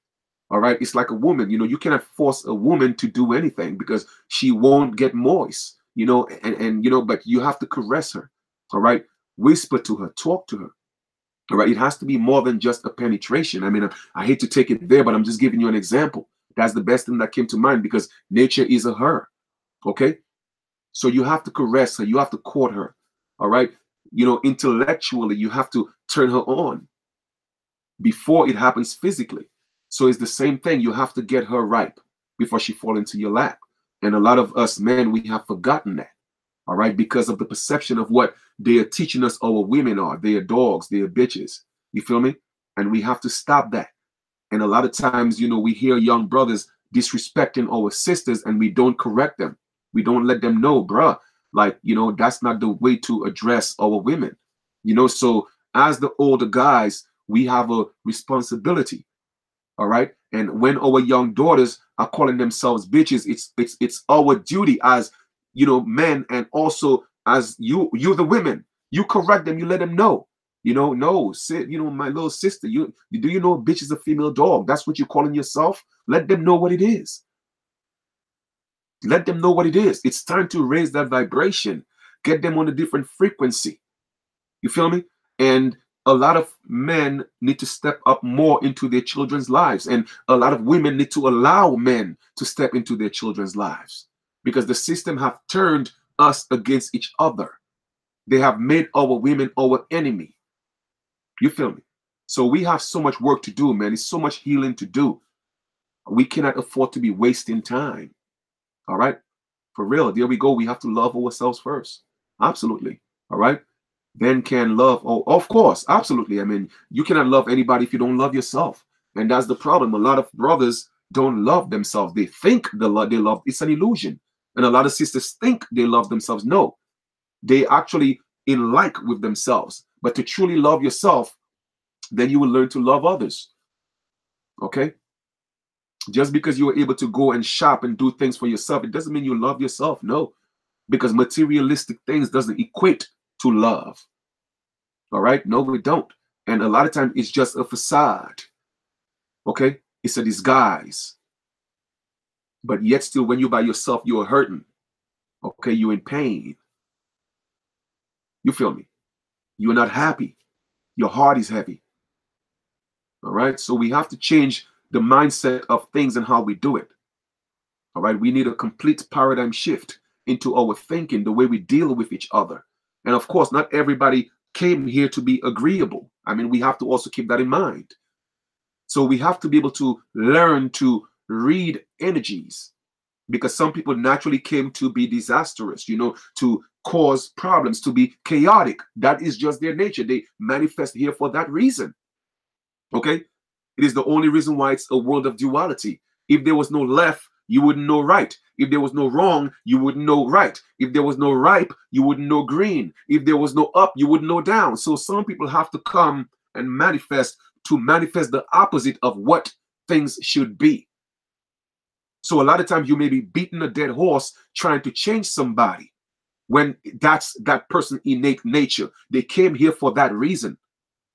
All right. It's like a woman, you cannot force a woman to do anything because she won't get moist, but you have to caress her. All right. Whisper to her, talk to her. All right. It has to be more than just a penetration. I mean, I hate to take it there, but I'm just giving you an example. That's the best thing that came to mind because nature is a her. Okay. So you have to caress her. You have to court her. All right. Intellectually, you have to turn her on before it happens physically. So it's the same thing. You have to get her ripe before she fall into your lap. And a lot of us men, we have forgotten that. All right. Because of the perception of what they are teaching us our women are. They are dogs. They are bitches. You feel me? And we have to stop that. And a lot of times, we hear young brothers disrespecting our sisters and we don't correct them. We don't let them know, bruh, that's not the way to address our women. So as the older guys, we have a responsibility. All right. And when our young daughters are calling themselves bitches, it's our duty as men, and also as you the women, you correct them, you let them know. No, my little sister, do you know a bitch is a female dog? That's what you're calling yourself. Let them know what it is. Let them know what it is. It's time to raise that vibration, get them on a different frequency. You feel me? And a lot of men need to step up more into their children's lives. And a lot of women need to allow men to step into their children's lives because the system have turned us against each other. They have made our women our enemy. You feel me? So we have so much work to do, man. It's so much healing to do. We cannot afford to be wasting time. All right? For real. There we go. We have to love ourselves first. Absolutely. All right? Then can love. Oh, of course. Absolutely. I mean, you cannot love anybody if you don't love yourself. And that's the problem. A lot of brothers don't love themselves. They think they love. It's an illusion. And a lot of sisters think they love themselves. No, they actually in like with themselves. But to truly love yourself, then you will learn to love others. Okay? Just because you were able to go and shop and do things for yourself, it doesn't mean you love yourself. No, because materialistic things doesn't equate to love. All right? No, we don't. And a lot of times it's just a facade. Okay? It's a disguise. But yet still, when you're by yourself, you're hurting. Okay? You're in pain. You feel me? You're not happy. Your heart is heavy. All right? So we have to change the mindset of things and how we do it. All right? We need a complete paradigm shift into our thinking, the way we deal with each other. And of course, not everybody came here to be agreeable. I mean, we have to also keep that in mind. So we have to be able to learn to read energies, because some people naturally came to be disastrous, to cause problems, to be chaotic. That is just their nature. They manifest here for that reason. Okay? It is the only reason why it's a world of duality. If there was no left, you wouldn't know right. If there was no wrong, you wouldn't know right. If there was no ripe, you wouldn't know green. If there was no up, you wouldn't know down. So some people have to come and manifest the opposite of what things should be. So a lot of times you may be beating a dead horse trying to change somebody when that's that person's innate nature. They came here for that reason.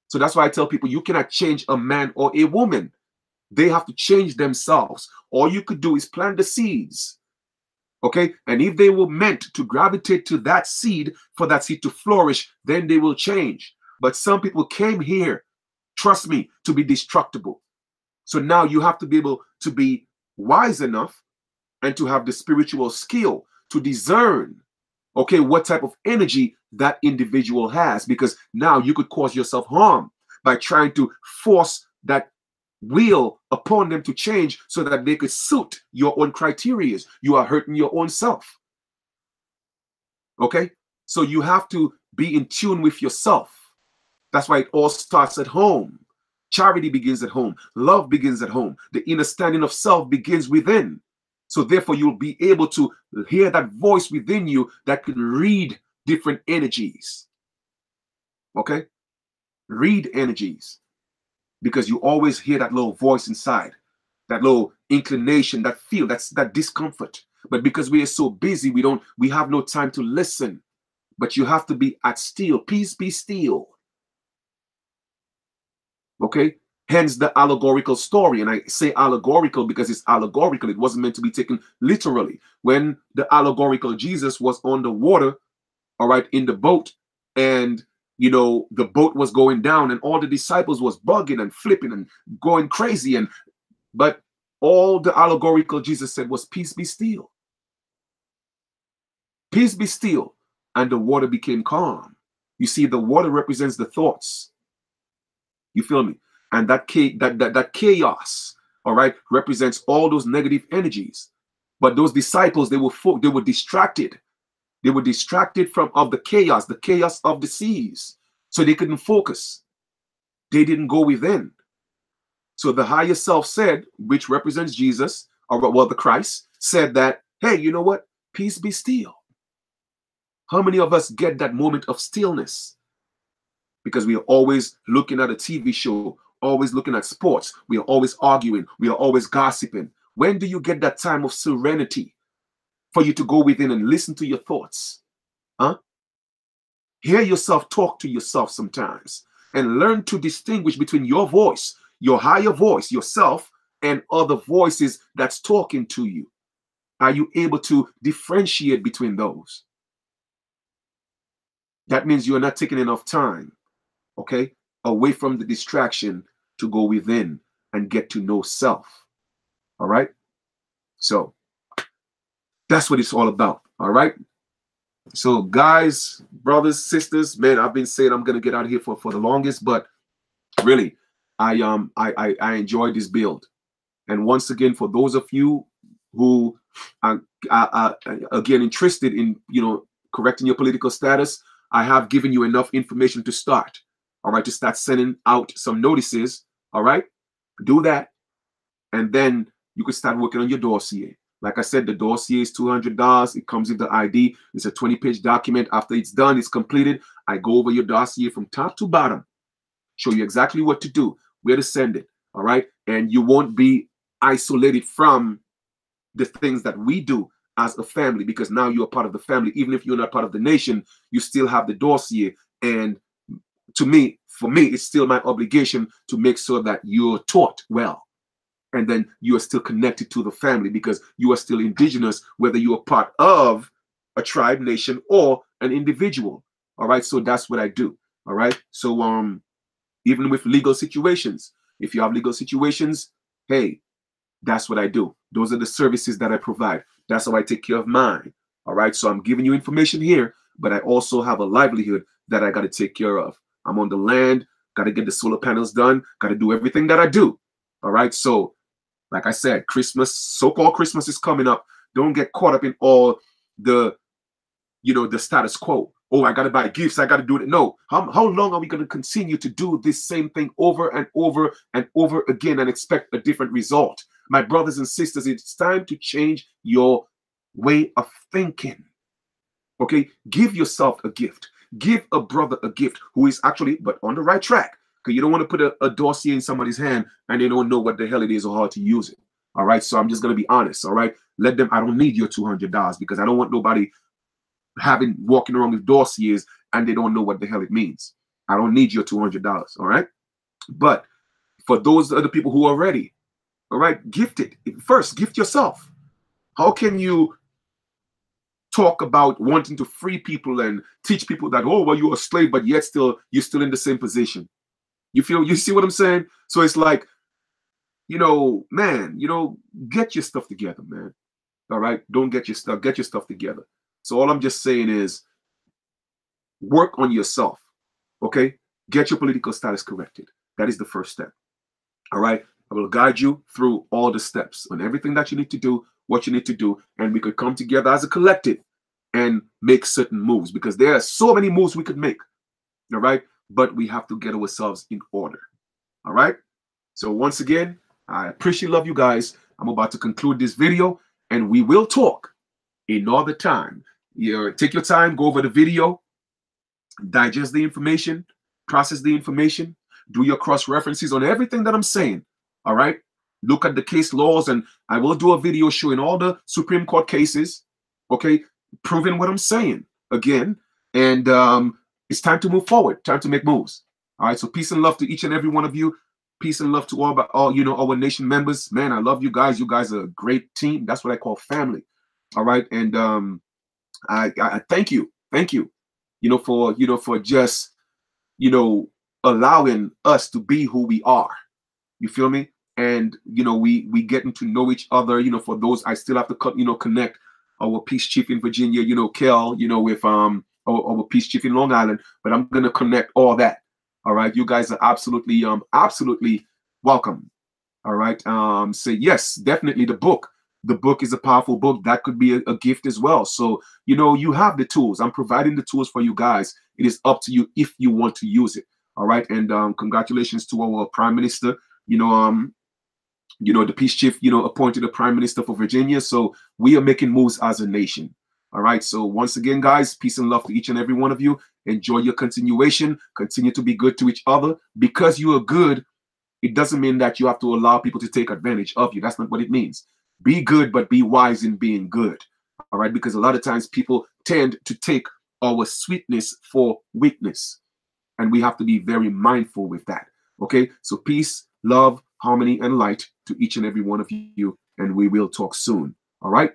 So that's why I tell people you cannot change a man or a woman. They have to change themselves. All you could do is plant the seeds. Okay? And if they were meant to gravitate to that seed, for that seed to flourish, then they will change. But some people came here, trust me, to be destructible. So now you have to be able to be wise enough and to have the spiritual skill to discern, okay, what type of energy that individual has, because now you could cause yourself harm by trying to force that will upon them to change so that they could suit your own criteria. You are hurting your own self. Okay? So you have to be in tune with yourself. That's why it all starts at home. Charity begins at home. Love begins at home. The understanding of self begins within. So therefore, you'll be able to hear that voice within you that can read different energies. Okay? Read energies. Because you always hear that little voice inside, that little inclination, that feel, that discomfort. But because we are so busy, we have no time to listen. But you have to be at still. Peace be still. Okay? Hence the allegorical story. And I say allegorical because it's allegorical. It wasn't meant to be taken literally. When the allegorical Jesus was on the water, all right, in the boat, and the boat was going down, and all the disciples was bugging and flipping and going crazy, but all the allegorical Jesus said was, peace be still. Peace be still. And the water became calm. You see, the water represents the thoughts. You feel me? And that chaos, all right, represents all those negative energies. But those disciples, they were distracted. They were distracted of the chaos of the seas. So they couldn't focus. They didn't go within. So the higher self said, which represents Jesus, or well, the Christ, said that, hey, you know what? Peace be still. How many of us get that moment of stillness? Because we are always looking at a TV show, always looking at sports. We are always arguing. We are always gossiping. When do you get that time of serenity for you to go within and listen to your thoughts? Huh? Hear yourself talk to yourself sometimes and learn to distinguish between your voice, your higher voice, yourself, and other voices that's talking to you. Are you able to differentiate between those? That means you're not taking enough time, okay, away from the distraction to go within and get to know self. All right? So that's what it's all about. All right? So guys, brothers, sisters, man, I've been saying I'm gonna get out of here for the longest, but really, I enjoyed this build. And once again, for those of you who are again interested in correcting your political status, I have given you enough information to start. All right, to start sending out some notices. All right, do that, and then you can start working on your dossier. Like I said, the dossier is $200. It comes with the ID. It's a 20-page document. After it's done, it's completed. I go over your dossier from top to bottom, show you exactly what to do, where to send it. All right, and you won't be isolated from the things that we do as a family, because now you're part of the family. Even if you're not part of the nation, you still have the dossier. And for me, it's still my obligation to make sure that you're taught well. And then you are still connected to the family because you are still indigenous, whether you are part of a tribe, nation, or an individual. All right. So that's what I do. All right. So even with legal situations, if you have legal situations, hey, that's what I do. Those are the services that I provide. That's how I take care of mine. All right. So I'm giving you information here, but I also have a livelihood that I got to take care of. I'm on the land, got to get the solar panels done, got to do everything that I do. All right. So, like I said, Christmas, so-called Christmas is coming up. Don't get caught up in all the, the status quo. Oh, I got to buy gifts. I got to do it. No. How long are we going to continue to do this same thing over and over and over again and expect a different result? My brothers and sisters, it's time to change your way of thinking. Okay? Give yourself a gift. Give a brother a gift who is actually, but on the right track. Because you don't want to put a dossier in somebody's hand and they don't know what the hell it is or how to use it. All right? So I'm just going to be honest. All right? Let them, I don't need your $200 because I don't want nobody walking around with dossiers and they don't know what the hell it means. I don't need your $200. All right? But for those other people who are ready, all right, gift it. First, gift yourself. How can you talk about wanting to free people and teach people that, oh, well, you're a slave, but yet you're still in the same position? You see what I'm saying? So it's like, man, get your stuff together, man. All right? Don't get your stuff together. So all I'm just saying is work on yourself, okay? Get your political status corrected. That is the first step. All right? I will guide you through all the steps on everything that you need to do, what you need to do, and we could come together as a collective and make certain moves because there are so many moves we could make. All right? But we have to get ourselves in order. All right? So once again, I appreciate love you guys. I'm about to conclude this video. and we will talk another time. Take your time, go over the video, digest the information, process the information, do your cross references on everything that I'm saying. All right. Look at the case laws, and I will do a video showing all the Supreme Court cases, okay, proving what I'm saying again. And it's time to move forward, time to make moves. All right. So peace and love to each and every one of you. Peace and love to all our nation members. Man, I love you guys. You guys are a great team. That's what I call family. All right. And I thank you. Thank you. For just, allowing us to be who we are. You feel me? And we getting to know each other. For those, I still have to connect our peace chief in Virginia, Kel, with our peace chief in Long Island. But I'm gonna connect all that. All right, you guys are absolutely welcome. All right. Say yes, definitely the book. The book is a powerful book. That could be a gift as well. So, you have the tools. I'm providing the tools for you guys. It is up to you if you want to use it. All right. And congratulations to our Prime Minister. The peace chief, appointed a prime minister for Virginia. So we are making moves as a nation. All right. So once again, guys, peace and love to each and every one of you. Enjoy your continuation. Continue to be good to each other. Because you are good, it doesn't mean that you have to allow people to take advantage of you. That's not what it means. Be good, but be wise in being good. All right. Because a lot of times people tend to take our sweetness for weakness. And we have to be very mindful with that. Okay. So peace, love, harmony, and light to each and every one of you. And we will talk soon. All right.